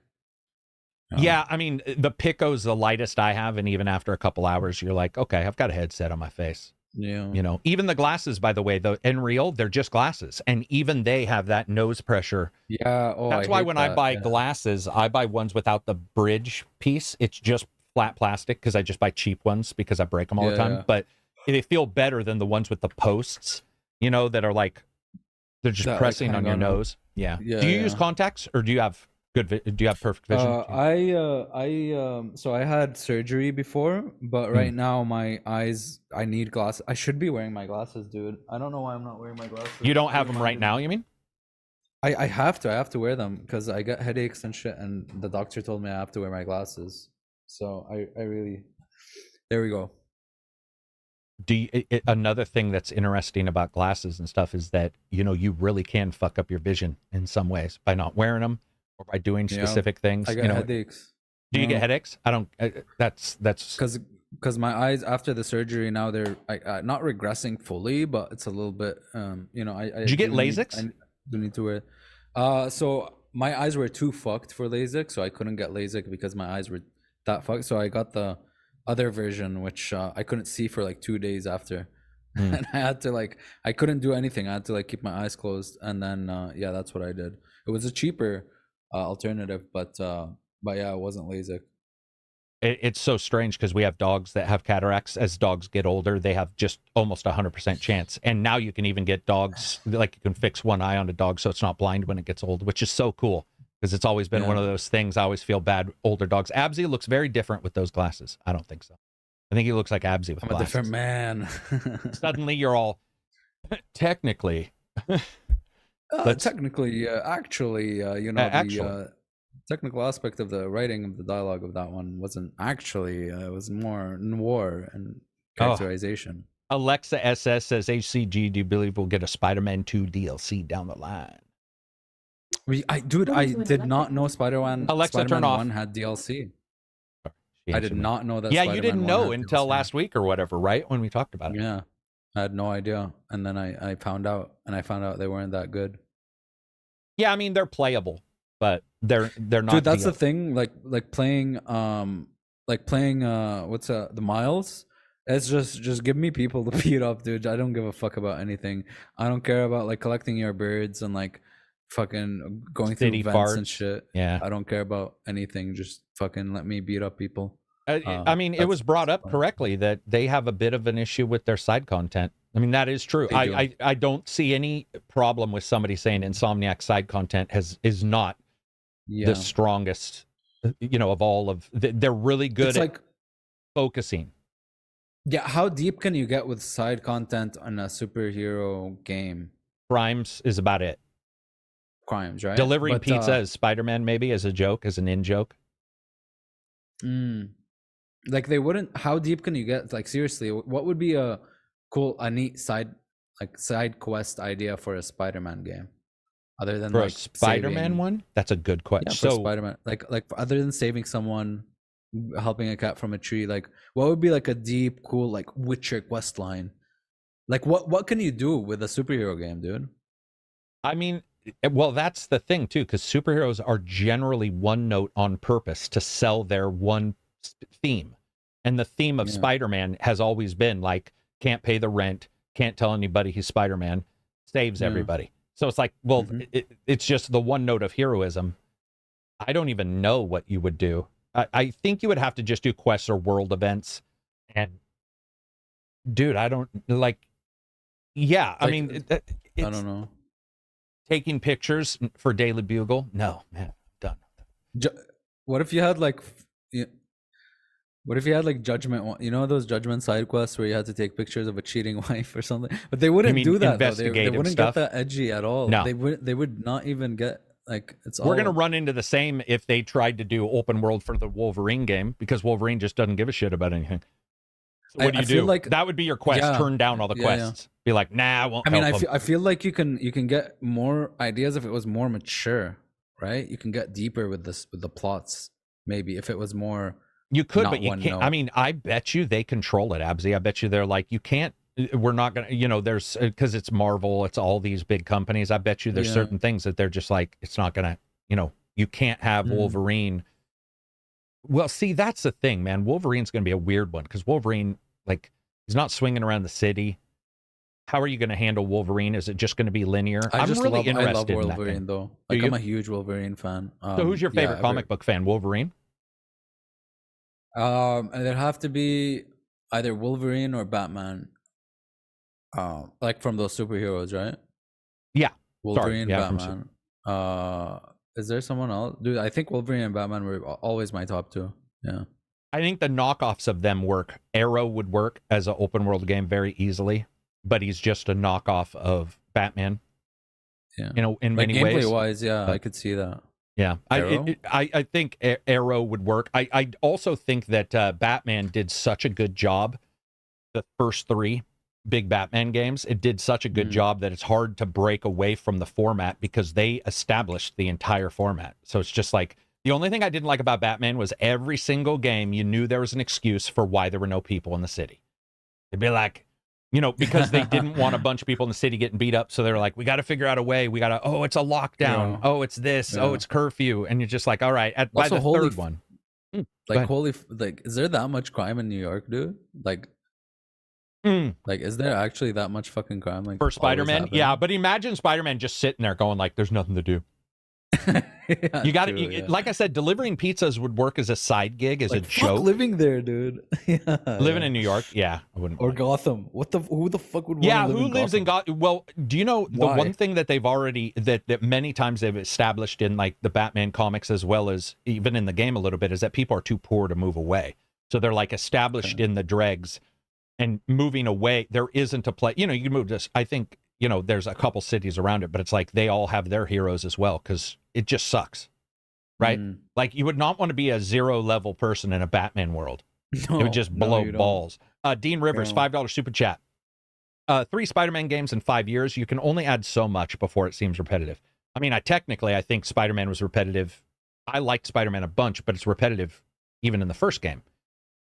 Yeah, I mean, the Pico's the lightest I have, and even after a couple hours, you're like, okay, I've got a headset on my face. Yeah. You know, even the glasses, by the way, the Nreal, they're just glasses, and even they have that nose pressure. Yeah. Oh, that's why when I buy glasses, I buy ones without the bridge piece. It's just flat plastic because I just buy cheap ones because I break them all the time. But they feel better than the ones with the posts, you know, that are like they're just pressing on your nose. Yeah. Do you use contacts or do you have do you have perfect vision? So I had surgery before, but right now my eyes, I need glasses. I should be wearing my glasses, dude. I don't know why I'm not wearing my glasses. You don't have them right now, you mean? I have to wear them because I get headaches and shit, and the doctor told me I have to wear my glasses. So I really, there we go. Another thing that's interesting about glasses and stuff is that, you know, you really can fuck up your vision in some ways by not wearing them or by doing specific things. I get headaches. Do you get headaches? I don't. That's because my eyes after the surgery now they're not regressing fully, but it's a little bit. You know, Did you get Lasix? I do need to wear. So my eyes were too fucked for LASIK, so I couldn't get LASIK because my eyes were that fucked. So I got the other version, which I couldn't see for like 2 days after. And I had to like, I couldn't do anything. I had to like keep my eyes closed, and then yeah, that's what I did. It was a cheaper alternative, but yeah, it wasn't LASIK. It's so strange because we have dogs that have cataracts. As dogs get older, they have just almost 100% chance. And now you can even get dogs, like you can fix one eye on a dog so it's not blind when it gets old, which is so cool because it's always been one of those things. I always feel bad, older dogs. Absy looks very different with those glasses. I don't think so. I think he looks like Absy with glasses. I'm a different man. Suddenly you're all, technically. Technically, actually, you know, the technical aspect of the writing of the dialogue of that one wasn't actually, it was more noir and characterization. Alexa SS says, HCG, do you believe we'll get a Spider-Man 2 DLC down the line? I did not know Spider-Man turn off. 1 had DLC. I did not know that. Yeah, Spider-Man you didn't know until DLC. last week or whatever, right? When we talked about it. Yeah, I had no idea, and then I found out, and I found out they weren't that good. Yeah, I mean they're playable, but they're not. Dude, that's the thing. Like playing what's the Miles? It's just give me people to beat up, dude. I don't give a fuck about anything. I don't care about like collecting your birds and like fucking going through events and shit. Yeah, I don't care about anything. Just fucking let me beat up people. I mean, it was brought up correctly that they have a bit of an issue with their side content. I mean, that is true. I don't see any problem with somebody saying Insomniac side content is not the strongest, you know, of all of. They're really good at focusing. Yeah, how deep can you get with side content on a superhero game? Crimes is about it. Crimes, right? Delivering pizza as Spider-Man, maybe as a joke, as an in-joke. Like they wouldn't. How deep can you get? Like seriously, what would be a neat side quest idea for a Spider-Man game, other than for like a Spider-Man one? That's a good question. Yeah, so Spider-Man, like other than saving someone, helping a cat from a tree, like what would be like a deep, cool like Witcher quest line? Like what can you do with a superhero game, dude? I mean, well, that's the thing too, because superheroes are generally one note on purpose to sell their one theme. And the theme of Spider-Man has always been like, can't pay the rent, can't tell anybody he's Spider-Man, saves everybody. So it's like, well, it's just the one note of heroism. I don't even know what you would do. I think you would have to just do quests or world events. And dude, I don't like, yeah, I mean, I don't know. Taking pictures for Daily Bugle? No, man, done. What if you had like, what if you had like Judgment? You know those Judgment side quests where you had to take pictures of a cheating wife or something? But they wouldn't do that. They wouldn't get that edgy at all. No, they would not even get like it's. We're gonna run into the same if they tried to do open world for the Wolverine game, because Wolverine just doesn't give a shit about anything. So what do you do? Like, that would be your quest. Turn down all the quests. Be like, nah, I won't. I feel like you can get more ideas if it was more mature, right? You can get deeper with the plots. Maybe if it was more. You could, but you can't. I mean, I bet you they control it, Absy. I bet you they're like, you can't. We're not gonna. You know, there's because it's Marvel. It's all these big companies. I bet you there's certain things that they're just like, it's not gonna. You know, you can't have Wolverine. Well, see, that's the thing, man. Wolverine's gonna be a weird one because Wolverine, like, he's not swinging around the city. How are you going to handle Wolverine? Is it just going to be linear? I'm really interested. I love Wolverine, in that though. Like, I'm a huge Wolverine fan. So, who's your favorite comic book fan? Wolverine? There'd have to be either Wolverine or Batman. Like from those superheroes, right? Yeah. Wolverine, Batman. Is there someone else? Dude, I think Wolverine and Batman were always my top two. Yeah. I think the knockoffs of them work. Arrow would work as an open world game very easily, but he's just a knockoff of Batman. Yeah. You know, in many ways. Gameplay wise, yeah, I could see that. Yeah. I think Arrow would work. I also think that Batman did such a good job. The first three big Batman games, it did such a good job that it's hard to break away from the format because they established the entire format. So it's just like, the only thing I didn't like about Batman was every single game, you knew there was an excuse for why there were no people in the city. It'd be like, You know, because they didn't want a bunch of people in the city getting beat up. So they're like, we got to figure out a way. We got to, oh, it's a lockdown. Yeah. Oh, it's this. Oh, it's curfew. And you're just like, all right. By the third one. Like, like, is there that much crime in New York, dude? Like, is there actually that much fucking crime? Like, for Spider-Man? Yeah, but imagine Spider-Man just sitting there going like, there's nothing to do. Yeah, you got to, like I said, delivering pizzas would work as a side gig, as like, a joke. Living there, dude. Yeah, living in New York, yeah, I wouldn't. Or Gotham. Who the fuck would? Yeah, live who lives in Gotham? Well, do you know the one thing that they've already that many times they've established in like the Batman comics as well as even in the game a little bit is that people are too poor to move away, so they're like established in the dregs, and moving away there isn't a place. You know, you can move to. I think you know there's a couple cities around it, but it's like they all have their heroes as well because it just sucks. Right? Like you would not want to be a 0 level person in a Batman world. No, it would just blow balls. Dean Rivers, $5 super chat. 3 Spider-Man games in 5 years. You can only add so much before it seems repetitive. I mean, I think Spider-Man was repetitive. I liked Spider-Man a bunch, but it's repetitive even in the first game.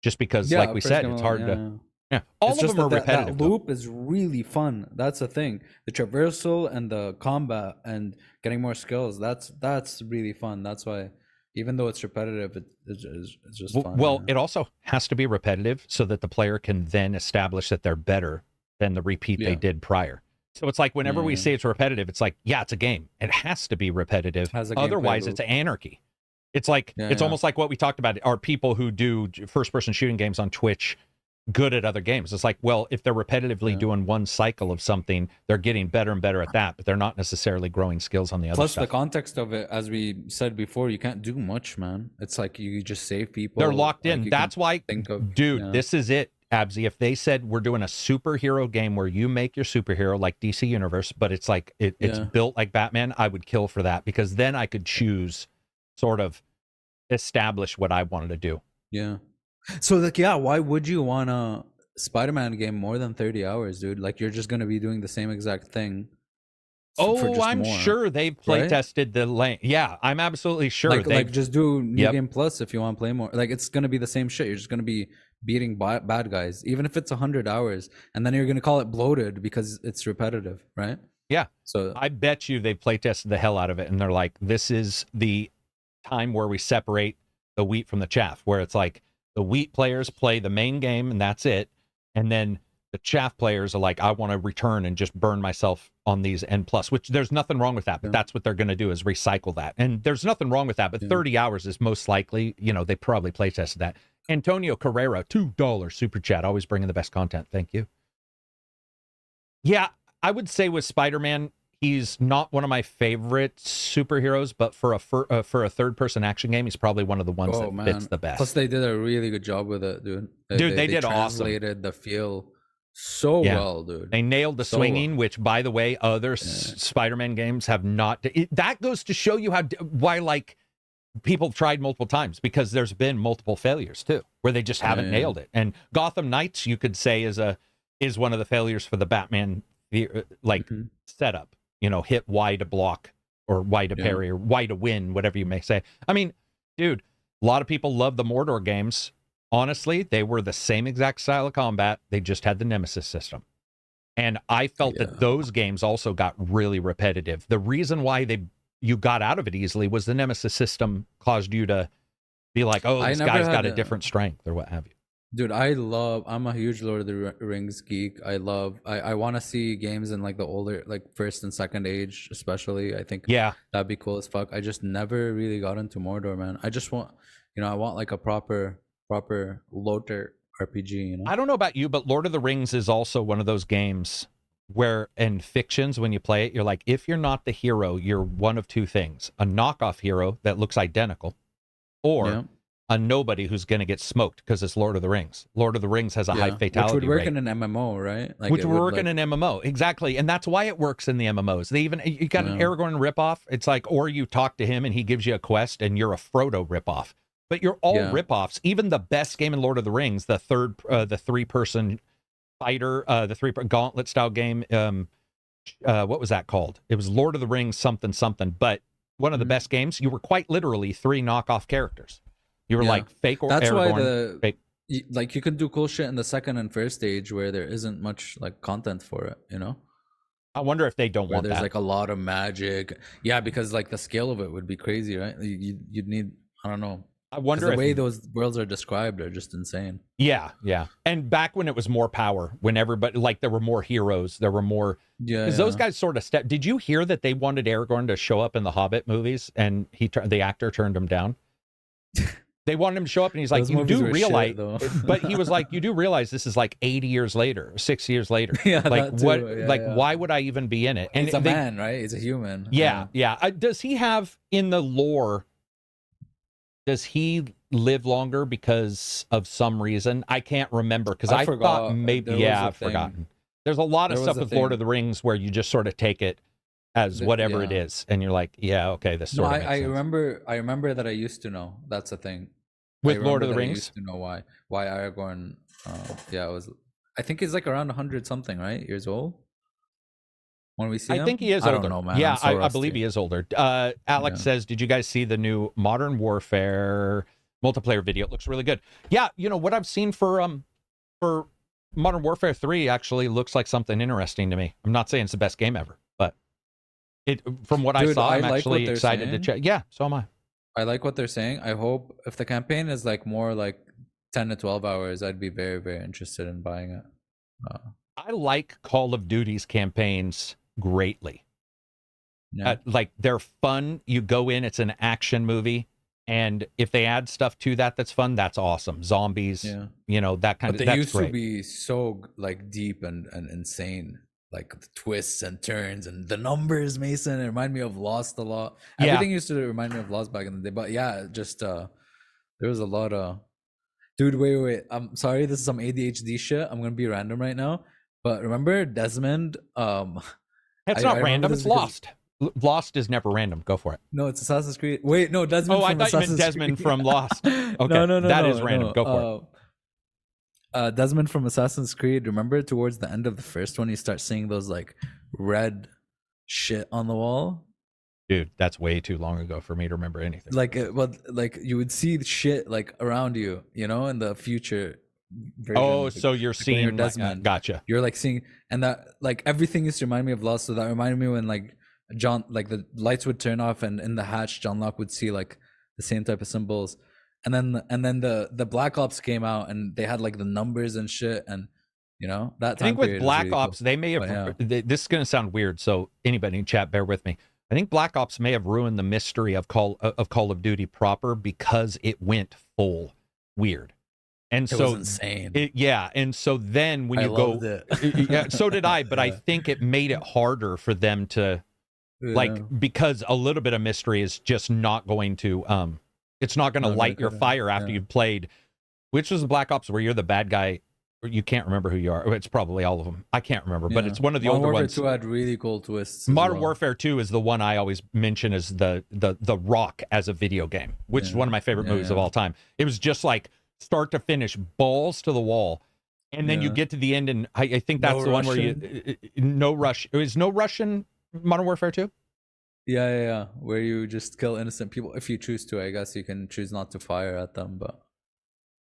Just because, like we said, it's hard to... Yeah, all of them are repetitive. That loop is really fun. That's the thing. The traversal and the combat and getting more skills. That's really fun. That's why, even though it's repetitive, it's just fun. Well, it also has to be repetitive so that the player can then establish that they're better than the repeat they did prior. So it's like whenever we say it's repetitive, it's like, yeah, it's a game. It has to be repetitive. Otherwise, it's anarchy. It's like it's almost like what we talked about are people who do first-person shooting games on Twitch good at other games. It's like, well, if they're repetitively doing one cycle of something, they're getting better and better at that, but they're not necessarily growing skills on the other stuff. Plus, the context of it, as we said before, you can't do much, man. It's like you just save people. They're locked in. That's why, dude, this is it, Absy. If they said we're doing a superhero game where you make your superhero like DC Universe, but it's like it's built like Batman, I would kill for that because then I could choose, sort of establish what I wanted to do. Yeah. So like, why would you want a Spider-Man game more than 30 hours, dude? Like you're just gonna be doing the same exact thing. I'm sure they've play tested the lane. Yeah, I'm absolutely sure. Like just do New Game Plus if you want to play more. Like it's gonna be the same shit. You're just gonna be beating bad guys, even if it's 100 hours, and then you're gonna call it bloated because it's repetitive, right? Yeah. So I bet you they've play tested the hell out of it, and they're like, this is the time where we separate the wheat from the chaff, where it's like, the wheat players play the main game and that's it. And then the chaff players are like, I want to return and just burn myself on these N+, which there's nothing wrong with that, but that's what they're going to do is recycle that. And there's nothing wrong with that, but 30 hours is most likely, you know, they probably play tested that. Antonio Carrera, $2 super chat, always bringing the best content. Thank you. Yeah, I would say with Spider-Man, he's not one of my favorite superheroes, but for a third-person action game, he's probably one of the ones that fits the best. Plus, they did a really good job with it, dude. They did awesome. Translated the feel so well, dude. They nailed the swinging, which, by the way, other Spider-Man games have not. That goes to show you why like people tried multiple times because there's been multiple failures too, where they just haven't nailed it. And Gotham Knights, you could say, is one of the failures for the Batman setup. You know, hit Y to block or Y to parry or Y to win, whatever you may say. I mean, dude, a lot of people love the Mordor games. Honestly, they were the same exact style of combat. They just had the Nemesis system. And I felt that those games also got really repetitive. The reason why you got out of it easily was the Nemesis system caused you to be like, oh, this guy's got a different strength or what have you. Dude, I'm a huge Lord of the Rings geek. I want to see games in like the older, like first and second age, especially. I think that'd be cool as fuck. I just never really got into Mordor, man. I just want, I want like a proper Lothar RPG, you know? I don't know about you, but Lord of the Rings is also one of those games where in fictions, when you play it, you're like, if you're not the hero, you're one of two things: a knockoff hero that looks identical, or a nobody who's going to get smoked because it's Lord of the Rings. Lord of the Rings has a high fatality rate. Which would work in an MMO, right? Like which would work in an MMO, exactly. And that's why it works in the MMOs. You got an Aragorn ripoff. It's like, or you talk to him and he gives you a quest and you're a Frodo ripoff. But you're all ripoffs. Even the best game in Lord of the Rings, the three-person fighter, the gauntlet style game, what was that called? It was Lord of the Rings something. But one of the best games, you were quite literally 3 knockoff characters. You were like fake or that's Aragorn. Why fake. like you could do cool shit in the second and first stage where there isn't much like content for it, you know? I wonder if they don't Where want there's that. like a lot of magic. Yeah, because like the scale of it would be crazy, right? You'd need, I don't know. I 'Cause wonder the if way those worlds are described are just insane. yeah, yeah. And back when it was more power, when everybody like there were more heroes, there were more Yeah, because those guys sort of stepped. Did you hear that they wanted Aragorn to show up in the Hobbit movies and the actor turned him down? They wanted him to show up and he's like, Those you movies do were realize, shit, though. but he was like, you do realize this is like 80 years later, 6 years later. Yeah, like that too. what, Yeah, like yeah. why would I even be in it? And He's a man, right? He's a human. yeah, yeah. Does he have in the lore? Does he live longer because of some reason? I can't remember because I forgot. thought maybe There was a I've thing. forgotten. There's a lot of There was stuff a with Lord thing. of the Rings where you just sort of take it as whatever it Yeah. is, and you're like, yeah, okay, this No, sort of makes I sense. remember that I used to know. That's the thing. With I Lord of the remember that I Rings. used to know why Aragorn. Yeah, it was. I think he's like around 100 something, right? Years old. When we see him, I think he is I older. don't know, man. Yeah, I'm so I rusty. believe he is older. Alex Yeah. says, did you guys see the new Modern Warfare multiplayer video? It looks really good. Yeah, you know what I've seen for Modern Warfare 3 actually looks like something interesting to me. I'm not saying it's the best game ever, but it from what I Dude, saw, I I'm like what actually they're excited to saying. check. Yeah, so am I. I like what they're saying. I hope if the campaign is like more like 10 to 12 hours, I'd be very, very interested in buying it. I like Call of Duty's campaigns greatly. Yeah. Like they're fun. You go in, it's an action movie. And if they add stuff to that that's fun, that's awesome. Zombies, Yeah. you know, that kind But of they that's used great. to be so like deep and insane. Like the twists and turns and the numbers, Mason. It reminded me of Lost a lot. Yeah. Everything used to remind me of Lost back in the day. But yeah, just there was a lot of dude, wait. I'm sorry, this is some ADHD shit. I'm gonna be random right now. But remember Desmond? It's I not remember random, this it's because- Lost. Lost is never random. Go for it. No, it's Assassin's Creed. Wait, no, Desmond. Oh, I from thought you meant Assassin's Desmond Creed. from Lost. Okay, No, that is random. Go for it. Desmond from Assassin's Creed. Remember towards the end of the first one, you start seeing those like red shit on the wall. Dude, that's way too long ago for me to remember anything. Like, like you would see the shit like around you, you know, in the future. Oh, versions, so you're like when seeing you're like, Desmond. gotcha. You're like seeing, and that like everything used to remind me of Lost. So that reminded me when like John, like the lights would turn off, and in the hatch, John Locke would see like the same type of symbols. And then the Black Ops came out, and they had like the numbers and shit, and you know that. I think with Black Ops, they may have. But, yeah. This is going to sound weird, so anybody in chat, bear with me. I think Black Ops may have ruined the mystery of Call of Duty proper because it went full weird, and It so was insane. yeah, and so then when you loved go, it. yeah, so did I. But I Yeah. think it made it harder for them to like because a little bit of mystery is just not going to it's not going to light your fire after you've played. Which was the Black Ops where you're the bad guy. You can't remember who you are. It's probably all of them. I can't remember, but it's one of the older Warfare ones. 2 had really cool twists. Modern Warfare 2 is the one I always mention as the Rock as a video game, which is one of my favorite movies of all time. It was just like start to finish, balls to the wall, and then you get to the end, and I think that's the one where you no rush. Is no Russian Modern Warfare 2? Yeah. Where you just kill innocent people if you choose to. I guess you can choose not to fire at them, but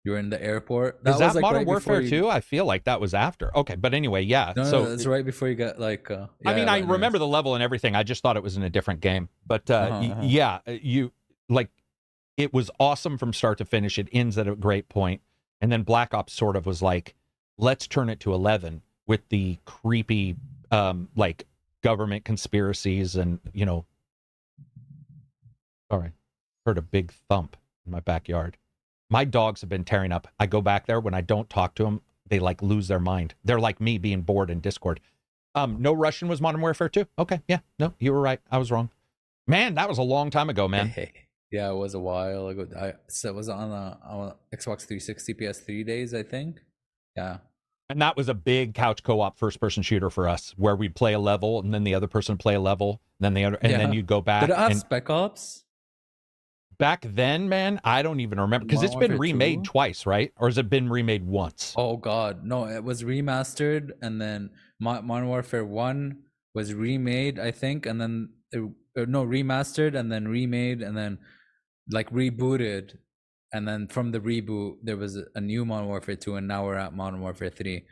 you're in the airport. Is that Modern Warfare 2? I feel like that was after. Okay, but anyway, yeah. No, so it's right before you get like. I mean, I remember the level and everything. I just thought it was in a different game. But yeah, you like it was awesome from start to finish. It ends at a great point, and then Black Ops sort of was like, let's turn it to 11 with the creepy, like government conspiracies and you know. Sorry, heard a big thump in my backyard. My dogs have been tearing up. I go back there when I don't talk to them. They like lose their mind. They're like me being bored in Discord. No Russian was Modern Warfare 2. Okay, yeah, no, you were right. I was wrong. Man, that was a long time ago, man. Yeah, it was a while ago. So it was on Xbox 360, PS3 days, I think. Yeah. And that was a big couch co-op first-person shooter for us, where we'd play a level and then the other person would play a level, and then the other, and then you'd go back. Did it have Spec Ops? Back then, man, I don't even remember because it's been remade twice, right? Or has it been remade once? Oh God, no! It was remastered, and then Modern Warfare 1 was remade, I think, and then remastered, and then remade, and then like rebooted, and then from the reboot, there was a new Modern Warfare 2, and now we're at Modern Warfare 3.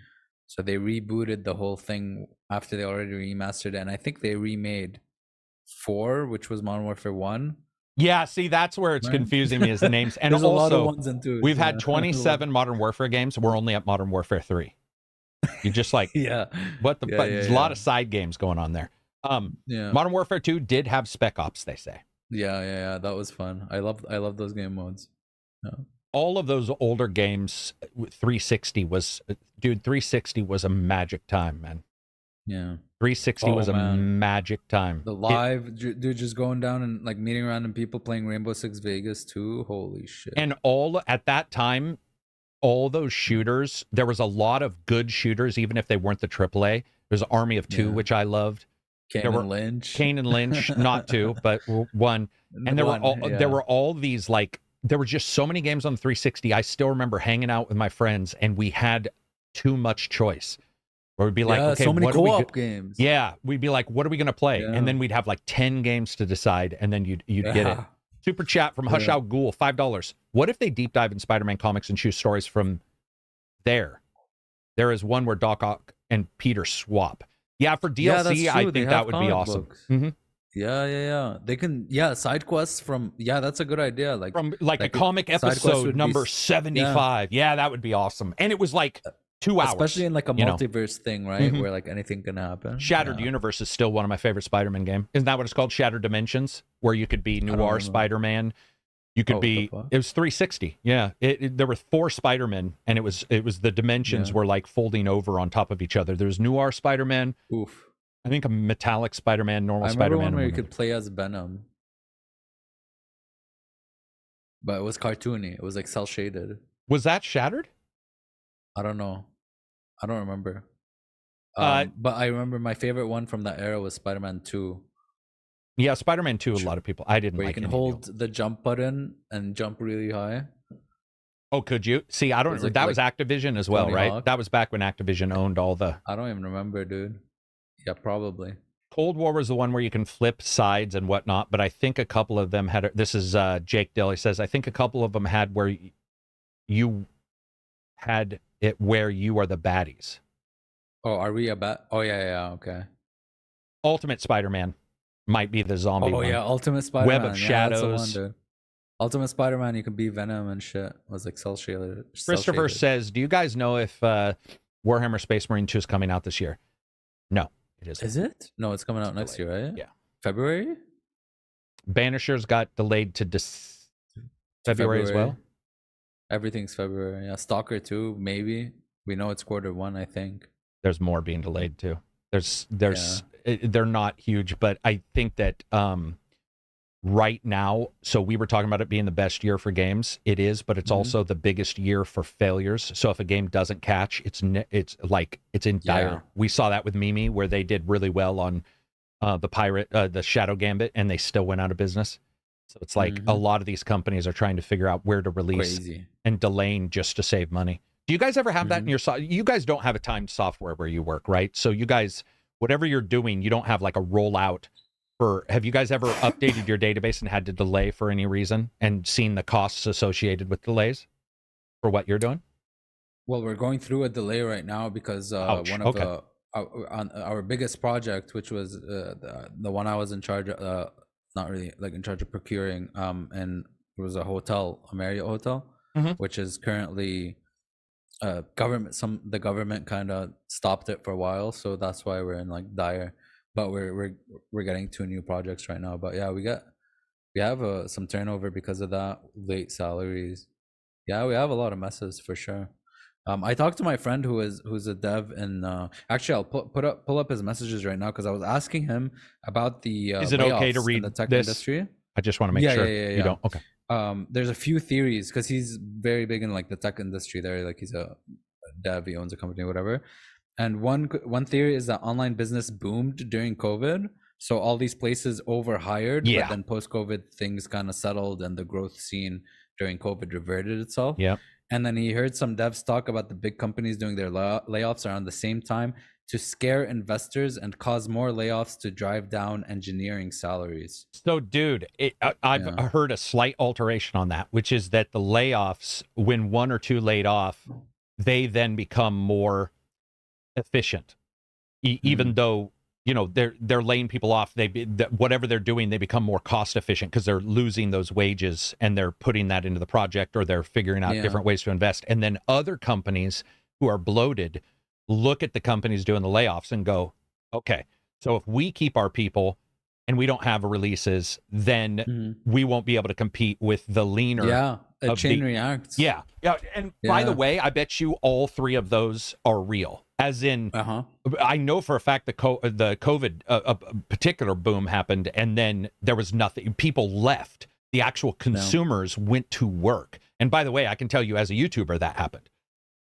So they rebooted the whole thing after they already remastered it, and I think they remade 4, which was Modern Warfare 1. Yeah, see, that's where it's Right. confusing me, is the names. And There's a lot of also, 1s and 2s. we've had 27 Modern Warfare games. We're only at Modern Warfare 3. You're just like, Yeah. what the Yeah, fuck? yeah, There's a lot of side games going on there. Yeah. Modern Warfare 2 did have Spec Ops, they say. Yeah. That was fun. I love those game modes. Yeah. All of those older games, 360 was, dude, 360 was a magic time, man. Yeah. 360 was a magic time. The live, dude, just going down and like meeting random people playing Rainbow Six Vegas too. Holy shit. And all at that time, all those shooters, there was a lot of good shooters, even if they weren't the AAA. There's Army of Two, which I loved. Kane and Lynch, not 2, but 1. And there were all these, like, there were just so many games on the 360. I still remember hanging out with my friends, and we had too much choice. Where we'd be like, okay, so many what co-op games. Yeah, we'd be like, what are we gonna play? Yeah. And then we'd have like 10 games to decide, and then you'd get it. Super chat from Hush Out Ghoul, $5. What if they deep dive in Spider-Man comics and choose stories from there? There is one where Doc Ock and Peter swap. Yeah, for DLC, I think that would be awesome. Mm-hmm. Yeah. They can, side quests from, that's a good idea. Like from like a comic episode number 75. Yeah, that would be awesome. And it was like 2 hours. Especially in like a multiverse thing, right? Where like anything can happen. Shattered Universe is still one of my favorite Spider-Man games. Isn't that what it's called? Shattered Dimensions, where you could be Noir Spider-Man. You could be, it was 360. Yeah. There were 4 Spider-Men, and it was the dimensions were like folding over on top of each other. There was Noir Spider-Man. Oof. I think a metallic Spider-Man, normal Spider-Man. I remember Spider-Man. one where you could play as Venom. But it was cartoony. It was like cell shaded. Was that Shattered? I don't know. I don't remember. But I remember my favorite one from that era was Spider-Man 2. Yeah, Spider-Man 2, a lot of people. I didn't where like it. You can hold the jump button and jump really high. Oh, could you? See, I don't know. That was Activision as well, right? Hawk. That was back when Activision owned all the... I don't even remember, dude. Yeah, probably. Cold War was the one where you can flip sides and whatnot, but I think a couple of them had... This is Jake Dill. He says, I think a couple of them had where you had it where you are the baddies. Oh, are we about? Oh, yeah, okay. Ultimate Spider-Man might be the zombie one. Oh, yeah, Ultimate Spider-Man. Web of Shadows. One, Ultimate Spider-Man, you can be Venom and shit. It was like cell shaded. Christopher says, do you guys know if Warhammer Space Marine 2 is coming out this year? No, it isn't. Is it? No, it's coming out next year, right? Yeah. February? Banishers got delayed to February as well. Everything's February. Yeah, Stalker 2, maybe. We know it's Q1, I think. There's more being delayed too. They're not huge, but I think that right now, so we were talking about it being the best year for games. It is, but it's also the biggest year for failures. So if a game doesn't catch, it's in dire. Yeah. We saw that with Mimi, where they did really well on the Shadow Gambit, and they still went out of business. So it's like a lot of these companies are trying to figure out where to release and delaying just to save money. Do you guys ever have that in your you guys don't have a timed software where you work, right? So you guys, whatever you're doing, you don't have like a rollout for, have you guys ever updated your database and had to delay for any reason and seen the costs associated with delays for what you're doing? Well, we're going through a delay right now because one of our biggest project, which was the one I was in charge of, not really like in charge of procuring, and it was a hotel, a Marriott hotel, which is currently the government kind of stopped it for a while, so that's why we're in like dire. But we're getting 2 new projects right now. But yeah, we have some turnover because of that, late salaries. Yeah, we have a lot of messes for sure. I talked to my friend who's a dev, and actually I'll pull up his messages right now because I was asking him about the is it okay to read in the tech this? Industry. I just want to make sure you don't. Okay. There's a few theories because he's very big in like the tech industry there. Like he's a dev, he owns a company, whatever. And one theory is that online business boomed during COVID. So all these places overhired, but then post-COVID things kind of settled and the growth seen during COVID reverted itself. Yeah. And then he heard some devs talk about the big companies doing their layoffs around the same time to scare investors and cause more layoffs to drive down engineering salaries. So, dude, I've Yeah. heard a slight alteration on that, which is that the layoffs, when one or two laid off, they then become more efficient, even though they're laying people off. Whatever they're doing, they become more cost efficient because they're losing those wages and they're putting that into the project, or they're figuring out different ways to invest. And then other companies who are bloated look at the companies doing the layoffs and go, okay, so if we keep our people and we don't have releases, then we won't be able to compete with the leaner. Yeah, a chain reacts. Yeah. And by the way, I bet you all three of those are real. As in, I know for a fact the COVID particular boom happened, and then there was nothing. People left. The actual consumers went to work. And by the way, I can tell you as a YouTuber that happened.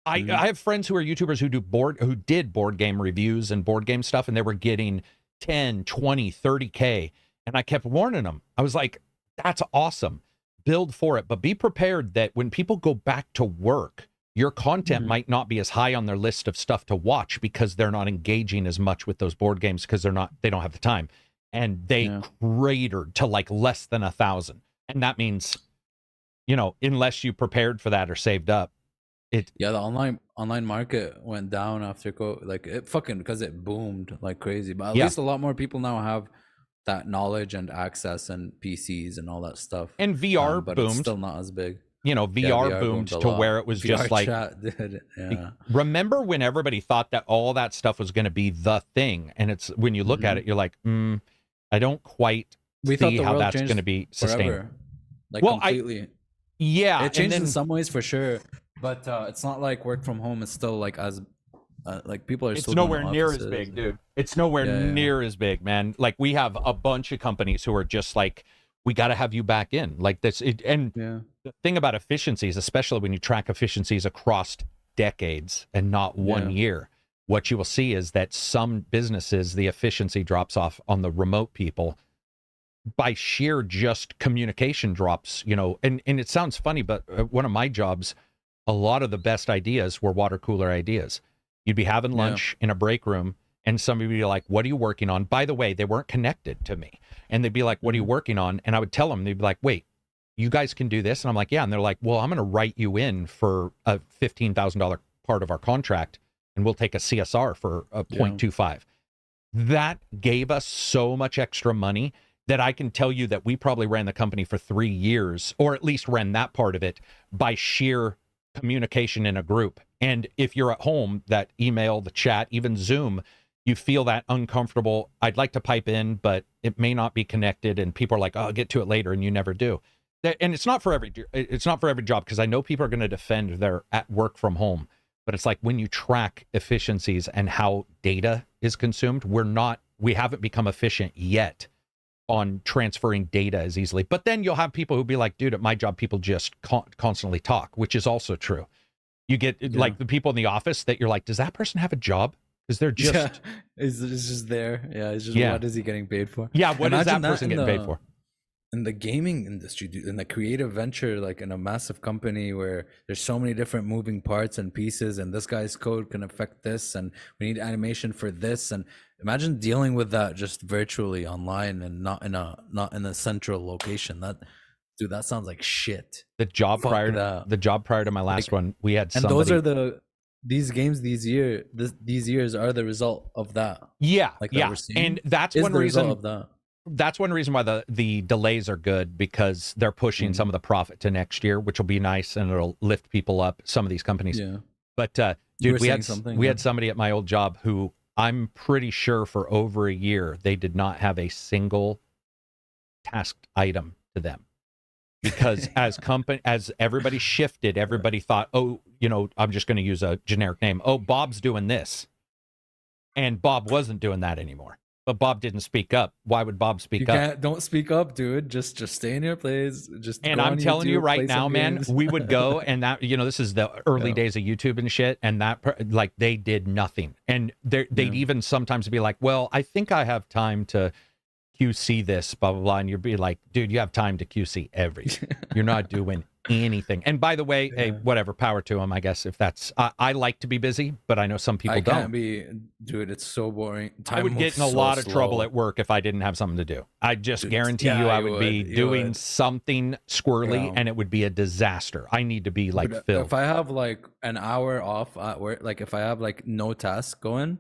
I have friends who are YouTubers who did board game reviews and board game stuff, and they were getting 10, 20, 30K. And I kept warning them. I was like, that's awesome. Build for it. But be prepared that when people go back to work, your content might not be as high on their list of stuff to watch because they're not engaging as much with those board games because they don't have the time. And they cratered to like less than 1,000. And that means, unless you prepared for that or saved up, the online market went down after COVID. Like it because it boomed like crazy. But at least a lot more people now have that knowledge and access and PCs and all that stuff. And VR but boomed. It's still not as big. VR boomed to where it was VR just like, chat did. Yeah. Remember when everybody thought that all that stuff was going to be the thing? And it's when you look at it, you're like, I don't quite see how that's going to be sustained. Like completely. It changed in some ways for sure, but it's not like work from home is still like as like people are. It's nowhere near as big, dude. It's nowhere near as big, man. Like we have a bunch of companies who are just like, we got to have you back in like this. The thing about efficiencies, especially when you track efficiencies across decades and not 1 year, what you will see is that some businesses, the efficiency drops off on the remote people by sheer just communication drops, and it sounds funny, but one of my jobs, a lot of the best ideas were water cooler ideas. You'd be having lunch in a break room and somebody would be like, what are you working on? By the way, they weren't connected to me. And they'd be like, what are you working on? And I would tell them, they'd be like, wait, you guys can do this? And I'm like, yeah. And they're like, well, I'm going to write you in for a $15,000 part of our contract and we'll take a CSR for a 0.25. That gave us so much extra money that I can tell you that we probably ran the company for 3 years, or at least ran that part of it by sheer communication in a group. And if you're at home, that email, the chat, even Zoom, you feel that uncomfortable. I'd like to pipe in, but it may not be connected. And people are like, oh, I'll get to it later. And you never do. And it's not for every job, because I know people are going to defend their at work from home. But it's like when you track efficiencies and how data is consumed, we haven't become efficient yet on transferring data as easily. But then you'll have people who'll be like, dude, at my job, people just constantly talk, which is also true. You get like the people in the office that you're like, does that person have a job? Because they're just... it's just there. Yeah, it's just what is he getting paid for? Yeah, what is that person getting paid for? In the gaming industry, in the creative venture, like in a massive company where there's so many different moving parts and pieces, and this guy's code can affect this, and we need animation for this, and imagine dealing with that just virtually online and not in a central location. That sounds like shit. The job prior to my last one, we had somebody... And those are these games these years are the result of that. Yeah, like yeah, and that's one reason of that. That's one reason why the delays are good, because they're pushing some of the profit to next year, which will be nice, and it'll lift people up, some of these companies. Yeah. But dude, we had somebody at my old job who I'm pretty sure for over a year they did not have a single tasked item to them, because as everybody shifted, everybody thought, oh, I'm just going to use a generic name. Oh, Bob's doing this, and Bob wasn't doing that anymore. But Bob didn't speak up. Why would Bob speak up? Don't speak up, dude. Just stay in your place. And I'm telling you right now, man, we would go and that, this is the early days of YouTube and shit. And that, like, they did nothing. And they'd even sometimes be like, well, I think I have time to QC this, blah, blah, blah. And you'd be like, dude, you have time to QC everything. You're not doing anything. And by the way, hey, Yeah. whatever, power to them, I guess. If that's, I like to be busy, but I know some people I don't. can't be, dude. It's so boring. I would get in a lot of trouble at work if I didn't have something to do. I just guarantee you, I would be doing something squirrely, and it would be a disaster. I need to be like Phil. If I have like an hour off at work, like if I have like no task going,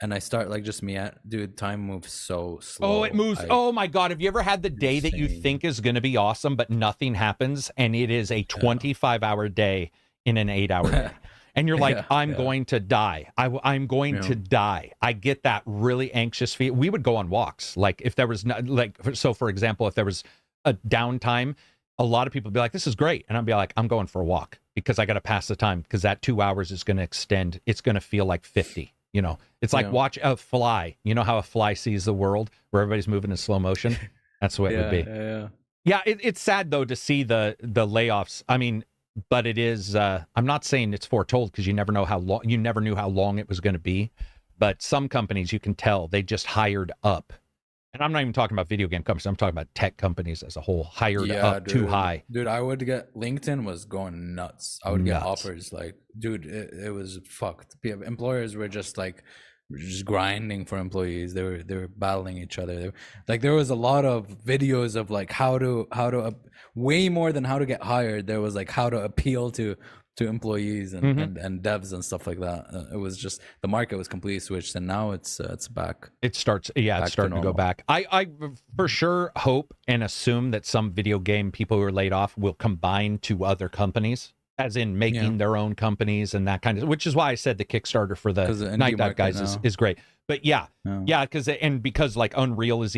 and I start like just me at, dude, time moves so slow. Oh, it moves. Oh my God. Have you ever had the day that you think is going to be awesome, but nothing happens, and it is a 25-hour day in an 8-hour day? And you're like, I'm going to die. I'm going to die. I get that really anxious feel. We would go on walks. Like if there was so for example, if there was a downtime, a lot of people would be like, this is great. And I'd be like, I'm going for a walk because I got to pass the time, because that 2 hours is going to extend. It's going to feel like 50. You know, it's like watch a fly. You know how a fly sees the world, where everybody's moving in slow motion? That's what it would be. Yeah, it's sad, though, to see the layoffs. I mean, but it is, I'm not saying it's foretold, because you never know how long, you never knew how long it was going to be. But some companies, you can tell, they just hired up. And I'm not even talking about video game companies. I'm talking about tech companies as a whole, hired up too high. Dude, I would get, LinkedIn was going nuts. I would get offers like, dude, it was fucked. Employers were just like, just grinding for employees. They were battling each other. Like there was a lot of videos of like how to way more than how to get hired. There was like how to appeal to employees and devs and stuff like that. It was just, the market was completely switched, and now it's back. It's starting to go back. I for sure hope and assume that some video game people who are laid off will combine to other companies, as in making their own companies and that kind of, which is why I said the Kickstarter for the Night Dive guys is great. But because like Unreal is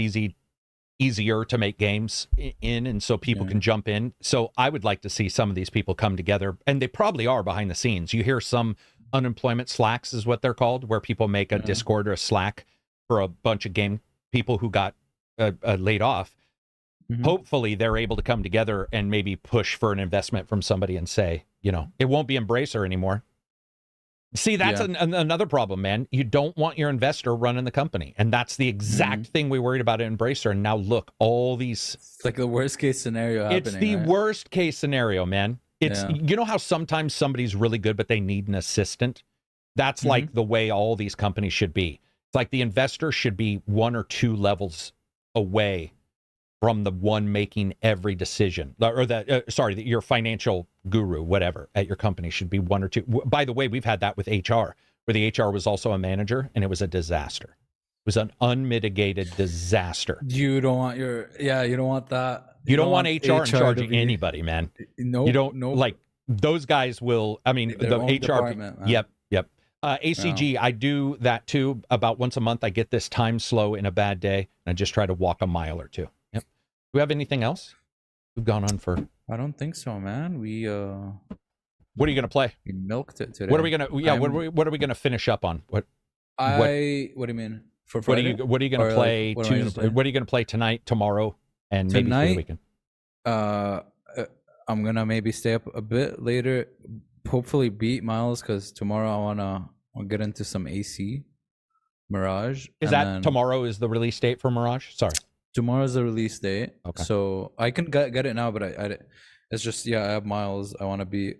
easier to make games in, and so people can jump in. So I would like to see some of these people come together, and they probably are behind the scenes. You hear some unemployment slacks is what they're called, where people make a Discord or a Slack for a bunch of game people who got laid off. Hopefully they're able to come together and maybe push for an investment from somebody and say, you know, it won't be Embracer anymore. See, that's another problem, man. You don't want your investor running the company. And that's the exact thing we worried about at Embracer. And now look, all these... It's like the worst case scenario happening. It's the worst case scenario, man. It's you know how sometimes somebody's really good, but they need an assistant? That's like the way all these companies should be. It's like the investor should be 1 or 2 levels away from the one making every decision, or your financial guru, whatever, at your company should be 1 or 2. By the way, we've had that with HR, where the HR was also a manager, and it was a disaster. It was an unmitigated disaster. You don't want you don't want that. You don't want HR in charge of anybody, man. No, you don't like those guys will. I mean, the HR. Yep. ACG, I do that too. About once a month, I get this time slow in a bad day, and I just try to walk a mile or 2. Yep. Do we have anything else? We've gone on for. I don't think so, man. We What are you gonna play? We milked it today. What are we gonna? Yeah. What are we gonna finish up on? What do you mean? For Friday? What are you gonna play Tuesday? What are you gonna play tonight, tomorrow, and maybe for the weekend? I'm gonna maybe stay up a bit later. Hopefully beat Miles, because tomorrow I'll get into some AC Mirage. Is that tomorrow is the release date for Mirage? Sorry. Tomorrow's the release date. Okay. So I can get it now, but I it's just I have Miles. I want to beat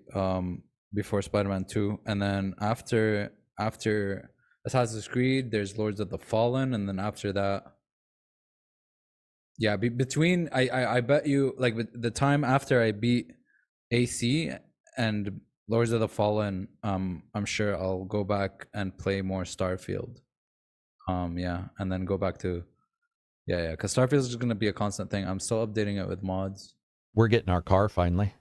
before Spider-Man 2, and then after Assassin's Creed, there's Lords of the Fallen, and then after that, between I bet you like the time after I beat AC and Lords of the Fallen, I'm sure I'll go back and play more Starfield. And then go back to because Starfield is just gonna be a constant thing. I'm still updating it with mods. We're getting our car finally.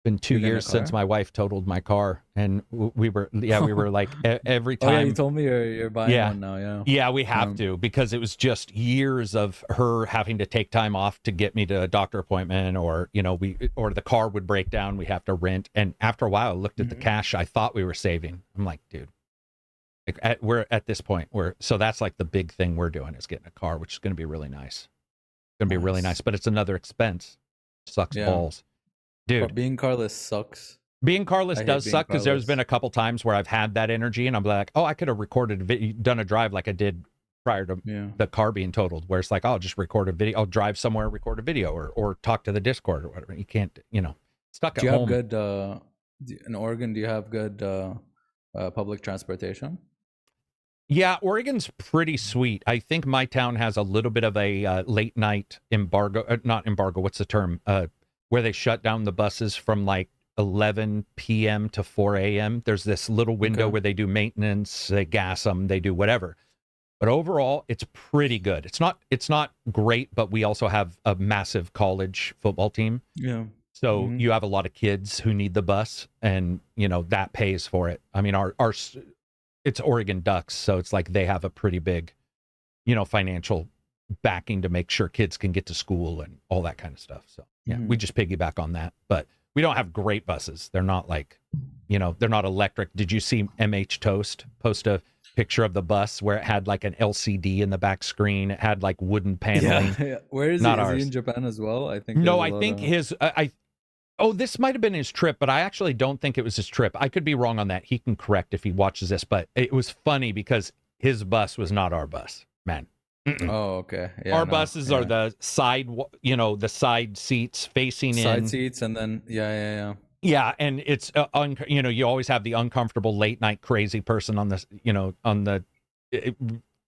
Been 2 years since my wife totaled my car, and we were like every time. Oh, yeah, you told me you're buying one now. Yeah, we have to, because it was just years of her having to take time off to get me to a doctor appointment, or or the car would break down, we have to rent. And after a while, I looked at the cash I thought we were saving. I'm like, dude, we're at this point so that's like the big thing we're doing, is getting a car, which is going to be really nice. It's going to be really nice, but it's another expense. Sucks balls. Dude, but being carless sucks. Being carless does suck, because there's been a couple times where I've had that energy, and I'm like, oh, I could have done a drive like I did prior to Yeah. the car being totaled, where it's like, I'll just record a video, I'll drive somewhere, record a video, or talk to the Discord or whatever. You can't, stuck at Do you home. have good in Oregon? Do you have good public transportation? Yeah, Oregon's pretty sweet. I think my town has a little bit of a late night embargo, not embargo, what's the term? Where they shut down the buses from like 11 p.m. to 4 a.m. There's this little window where they do maintenance, they gas them, they do whatever. But overall, it's pretty good. It's not great, but we also have a massive college football team. Yeah. So you have a lot of kids who need the bus, and that pays for it. I mean, our it's Oregon Ducks, so it's like they have a pretty big, financial backing to make sure kids can get to school and all that kind of stuff. So yeah, we just piggyback on that. But we don't have great buses. They're not like, they're not electric. Did you see MH Toast post a picture of the bus where it had like an LCD in the back screen? It had like wooden paneling. Yeah. Where is not he? ours. Is he in Japan as well? I think. No, I think his. Oh, this might have been his trip, but I actually don't think it was his trip. I could be wrong on that. He can correct if he watches this, but it was funny because his bus was not our bus, man. Oh, okay. Yeah, our buses are the side, the side seats facing side in. seats, and then Yeah, and it's you always have the uncomfortable late night crazy person on the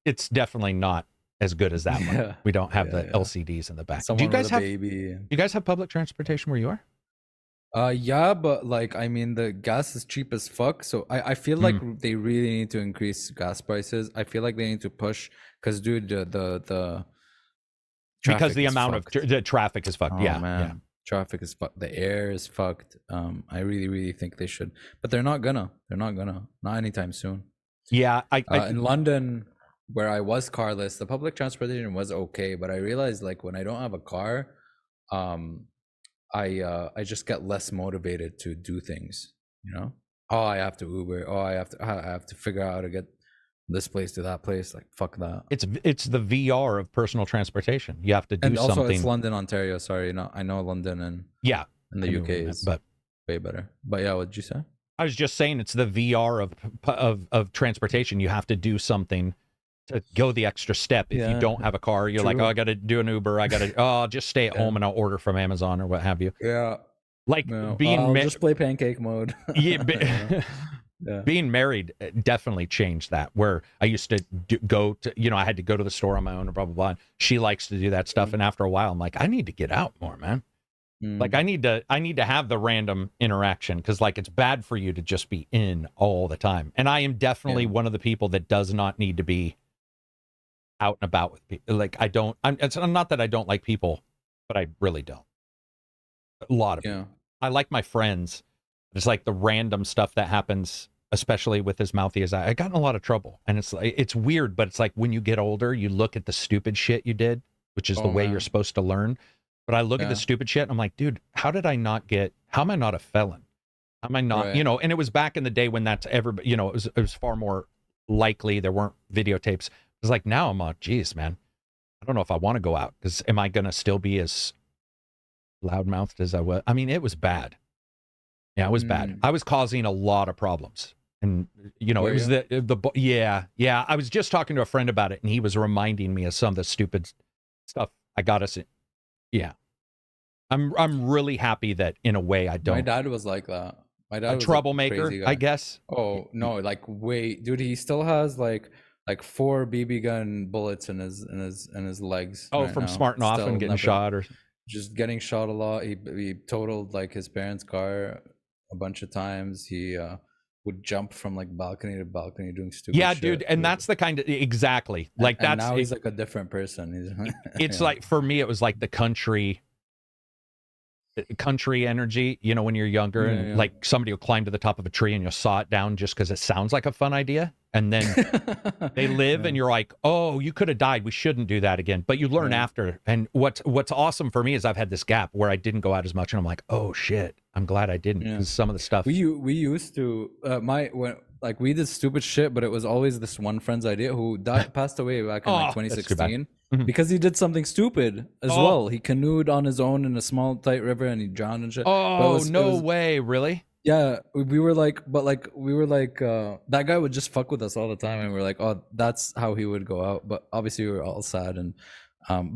it's definitely not as good as that one. Yeah. We don't have the LCDs in the back. Someone Do you guys with a have baby. you guys have public transportation where you are? Yeah, but like, I mean, the gas is cheap as fuck. So I feel like they really need to increase gas prices. I feel like they need to push, because dude, the because the is amount fucked. of the traffic is fucked. Oh, Yeah, man. yeah. Traffic is fucked. The air is fucked. I really think they should, but they're not gonna. Not anytime soon. Yeah, in London, where I was carless, the public transportation was okay, but I realized like when I don't have a car, I just get less motivated to do things. Oh, I have to Uber. Oh, I have to figure out how to get this place to that place. Like, fuck that. It's the VR of personal transportation. You have to do and also something. it's London, Ontario. Sorry, I know London and the UK is but way better. But yeah, what did you say? I was just saying it's the VR of transportation. You have to do something to go the extra step. If you don't have a car, you're like, oh, I got to do an Uber. I'll just stay at home and I'll order from Amazon or what have you. Yeah. Like I'll just play pancake mode. Being married definitely changed that, where I used to go to, I had to go to the store on my own and blah, blah, blah. She likes to do that stuff. And after a while, I'm like, I need to get out more, man. Like I need to have the random interaction, because like it's bad for you to just be in all the time. And I am definitely one of the people that does not need to be out and about with people. Like it's not that I don't like people, but I really don't. A lot of people. I like my friends. It's like the random stuff that happens, especially with as mouthy as I got in a lot of trouble. And it's weird, but it's like when you get older, you look at the stupid shit you did, which is the way you're supposed to learn. But I look at the stupid shit and I'm like, dude, how am I not a felon? How am I not, and it was back in the day when that's ever, it was far more likely. There weren't videotapes. It was like, now I'm like, geez, man, I don't know if I want to go out, because am I going to still be as loudmouthed as I was? I mean, it was bad. Yeah, it was bad. I was causing a lot of problems. And, it was I was just talking to a friend about it, and he was reminding me of some of the stupid stuff I got us in. Yeah. I'm really happy that in a way I don't. My dad was like that. My dad was a troublemaker, crazy guy. I guess. Oh no, like wait, dude, he still has like 4 BB gun bullets in his legs. Oh, from smarting off and getting shot, or just getting shot a lot. He totaled like his parents' car a bunch of times. He would jump from like balcony to balcony doing stupid shit. Dude, and that's the kind of exactly like and that's now he's like a different person. It's like, for me it was like the country energy, when you're younger, and like somebody will climb to the top of a tree and you'll saw it down just because it sounds like a fun idea, and then they live and you're like, oh, you could have died, we shouldn't do that again. But you learn after. And what's awesome for me is I've had this gap where I didn't go out as much, and I'm like, oh shit, I'm glad I didn't, because some of the stuff we used to we did stupid shit, but it was always this one friend's idea who passed away back in 2016. Because he did something stupid as well. He canoed on his own in a small tight river and he drowned and shit. Oh, no way, really? Yeah, we were like, but like we were like, that guy would just fuck with us all the time, and we are like, oh, that's how he would go out. But obviously, we were all sad, and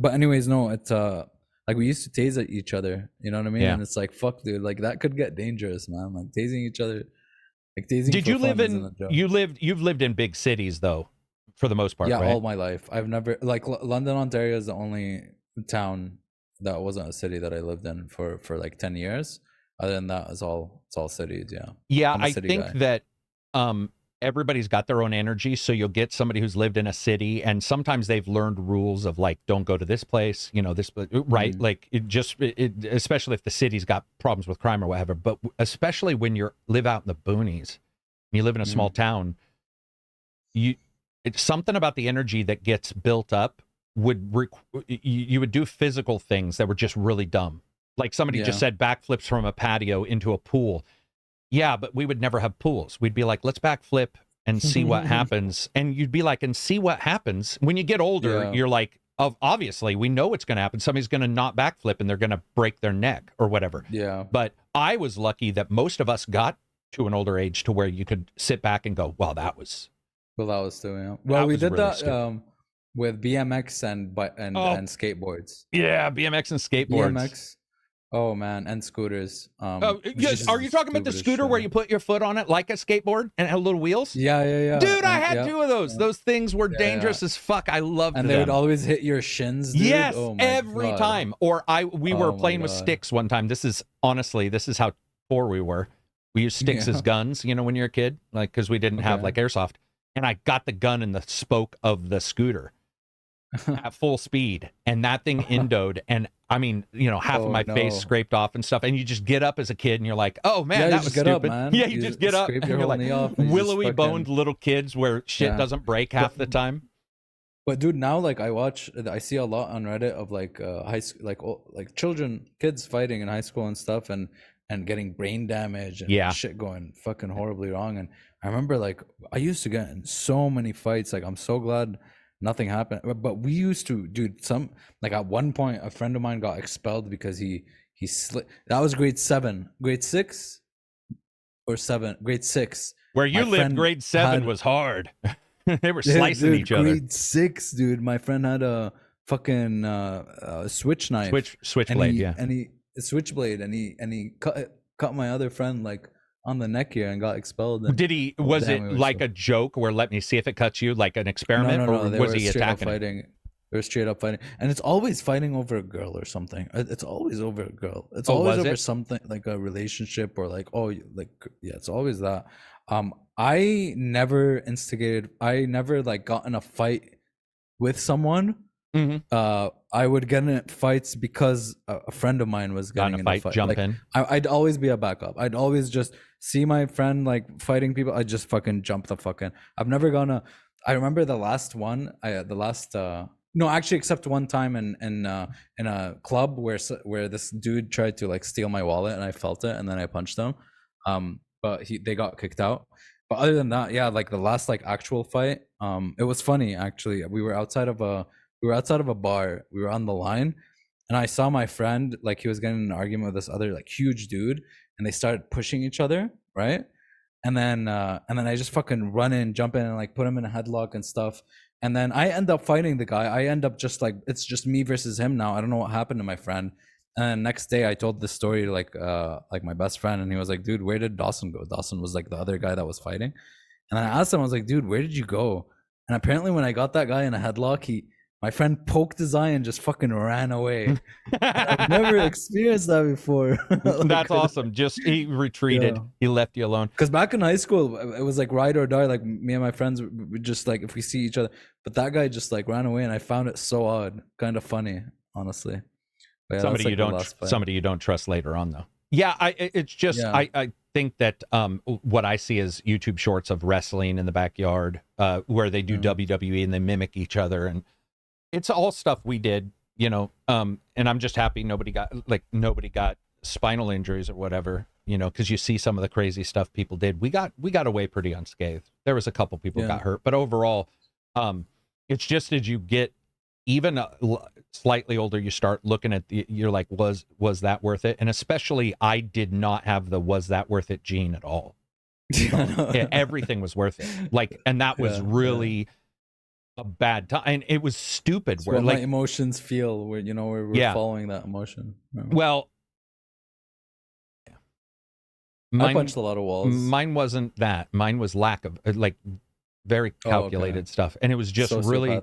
but anyways, no, it's like we used to tase at each other, you know what I mean? Yeah. And it's like, fuck, dude, like that could get dangerous, man. Like tasing each other, like tasing Did for you live fun isn't in? a joke. You've lived in big cities though, for the most part, Yeah, right? all my life. I've never like London, Ontario is the only town that wasn't a city that I lived in for like 10 years. Other than that, it's all cities. Yeah. Yeah, I'm a I city think guy. that everybody's got their own energy, so you'll get somebody who's lived in a city, and sometimes they've learned rules of like, don't go to this place, you know, this right, like especially if the city's got problems with crime or whatever. But especially when you live out in the boonies, you live in a small town, it's something about the energy that gets built up you would do physical things that were just really dumb. Like somebody just said backflips from a patio into a pool. Yeah, but we would never have pools. We'd be like, let's backflip and see what happens. And you'd be like, and see what happens. When you get older, you're like, obviously, we know what's going to happen. Somebody's going to not backflip and they're going to break their neck or whatever. Yeah. But I was lucky that most of us got to an older age to where you could sit back and go, well, that was... Well, that was too, yeah. Well, we did really that with BMX and skateboards. Yeah, BMX and skateboards. BMX. Oh man, and scooters. Yes. Are you talking about the scooter where you put your foot on it like a skateboard and it had little wheels? Yeah. Dude, I had two of those. Those things were dangerous as fuck. I loved them. And they would always hit your shins, dude. Yes, oh my every God. time. Or we were playing with sticks one time. This is how poor we were. We used sticks as guns, you know, when you're a kid, like because we didn't have like airsoft. And I got the gun in the spoke of the scooter at full speed, and that thing endowed, and I mean, you know, half of my face scraped off and stuff, and you just get up as a kid and you're like, oh man, that was stupid. Up, yeah, you just get up and you're like willowy boned little kids where shit doesn't break half the time. But dude, now like I see a lot on Reddit of like high school, like kids fighting in high school and stuff, and getting brain damage and shit going fucking horribly wrong. And I remember like I used to get in so many fights. Like I'm so glad nothing happened. But we used to, dude, like at one point a friend of mine got expelled because he slid. That was grade 6 or 7, grade 6. Where you lived, grade 7 was hard. They were slicing each other. Grade 6, dude. My friend had a fucking switch knife, switchblade, and he switchblade, and he cut my other friend like on the neck here and got expelled. And, did he? Was it like a joke where let me see if it cuts you, like an experiment, or was he attacking? Fighting. They were straight up fighting, and it's always fighting over a girl or something. It's always over a girl. It's always over something like a relationship or like it's always that. I never instigated. I never like got in a fight with someone. I would get in fights because a friend of mine was getting in a fight. Jump like, in. I'd always be a backup. I'd always just see my friend like fighting people. I'd just fucking jump the fuck in. I've never gonna. I remember the last one. No, actually, except one time in a club where this dude tried to like steal my wallet and I felt it and then I punched him. But they got kicked out. But other than that, yeah, like the last like actual fight, it was funny actually. We were outside of a bar. We were on the line, and I saw my friend like he was getting in an argument with this other like huge dude, and they started pushing each other, right? And then I just fucking run in, jump in, and like put him in a headlock and stuff. And then I end up fighting the guy. I end up just like it's just me versus him now. I don't know what happened to my friend. And next day I told this story to like my best friend, and he was like, dude, where did Dawson go? Dawson was like the other guy that was fighting. And I asked him, I was like, dude, where did you go? And apparently when I got that guy in a headlock, my friend poked his eye and just fucking ran away. I've never experienced that before. That's awesome. Just he retreated. Yeah. He left you alone. Because back in high school, it was like ride or die. Like me and my friends would just like if we see each other. But that guy just like ran away, and I found it so odd, kind of funny, honestly. Yeah, somebody you don't trust later on though. Yeah, I think that what I see is YouTube shorts of wrestling in the backyard where they do WWE and they mimic each other, and it's all stuff we did, you know. And I'm just happy nobody got spinal injuries or whatever, you know, because you see some of the crazy stuff people did. We got away pretty unscathed. There was a couple people got hurt, but overall, it's just as you get even slightly older, you start looking at you're like, was that worth it? And especially, I did not have the was that worth it gene at all. Everything was worth it. Like, and that was really a bad time, and it was stupid. It's where what like my emotions feel, where we're following that emotion. Well, I punched a lot of walls. Mine wasn't that. Mine was lack of like very calculated stuff, and it was just really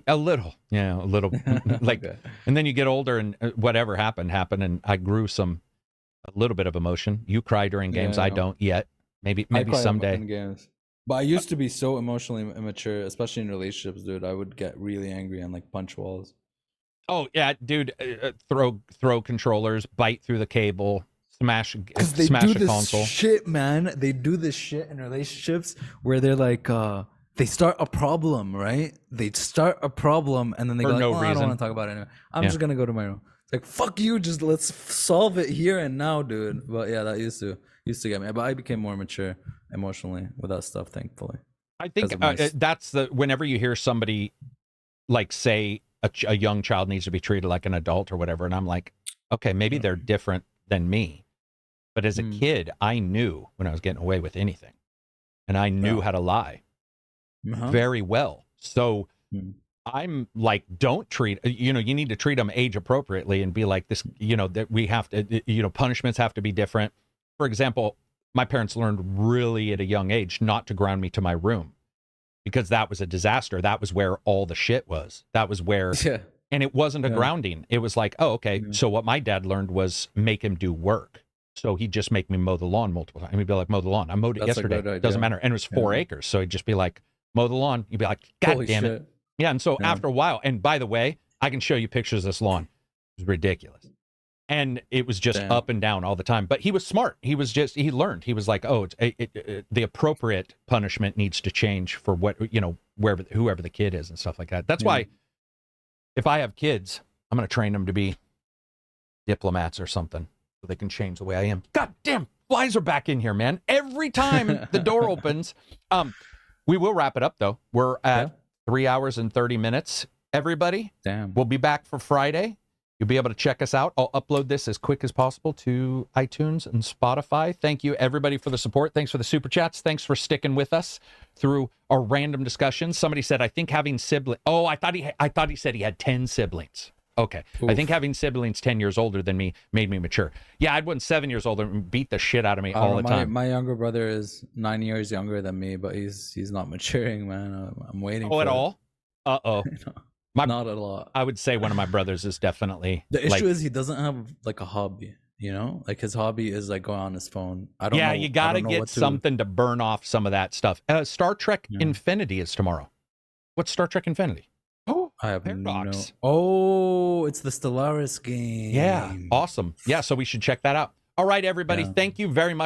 a little, like. And then you get older, and whatever happened, and I grew a little bit of emotion. You cry during games. I don't yet. Maybe someday. In games. But I used to be so emotionally immature, especially in relationships, dude. I would get really angry and like punch walls. Oh yeah, dude! Throw controllers, bite through the cable, smash a console. Shit, man. They do this shit in relationships where they're like, they start a problem, right? They start a problem and then they go, I don't want to talk about it anymore. I'm just gonna go to my room. It's like, fuck you, just let's solve it here and now, dude. But yeah, that used to get me. But I became more mature emotionally with that stuff, thankfully. I think that's whenever you hear somebody like say a young child needs to be treated like an adult or whatever, and I'm like, okay, maybe they're different than me. But as a kid, I knew when I was getting away with anything, and I knew how to lie very well. So I'm like, don't treat, you need to treat them age appropriately and be like this, that we have to, punishments have to be different. For example, my parents learned really at a young age not to ground me to my room because that was a disaster. That was where all the shit was. That was where, and it wasn't a grounding. It was like, oh, okay. So what my dad learned was make him do work. So he'd just make me mow the lawn multiple times. He'd be like, mow the lawn. I mowed it yesterday. Doesn't matter. And it was 4 acres. So he'd just be like, mow the lawn. You'd be like, God damn it. Yeah. And so after a while, and by the way, I can show you pictures of this lawn. It was ridiculous. And it was just up and down all the time. But he was smart. He learned. He was like, oh, the appropriate punishment needs to change for what, whoever the kid is and stuff like that. That's why if I have kids, I'm going to train them to be diplomats or something so they can change the way I am. God damn, flies are back in here, man. Every time the door opens. We will wrap it up, though. We're at 3 hours and 30 minutes, everybody. Damn. We'll be back for Friday. You'll be able to check us out. I'll upload this as quick as possible to iTunes and Spotify. Thank you, everybody, for the support. Thanks for the super chats. Thanks for sticking with us through our random discussions. Somebody said, I think having siblings... Oh, I thought he said he had 10 siblings. Okay. Oof. I think having siblings 10 years older than me made me mature. Yeah, I had one 7 years older and beat the shit out of me all the time. My younger brother is 9 years younger than me, but he's not maturing, man. I'm waiting for it. All? Uh-oh. Not a lot. I would say one of my brothers is definitely... The issue is he doesn't have like a hobby, Like his hobby is like going on his phone. I don't know. You got to get something to burn off some of that stuff. Star Trek Infinity is tomorrow. What's Star Trek Infinity? Oh, I have Paradox. Oh, it's the Stellaris game. Yeah, awesome. Yeah, so we should check that out. All right, everybody. Thank you very much.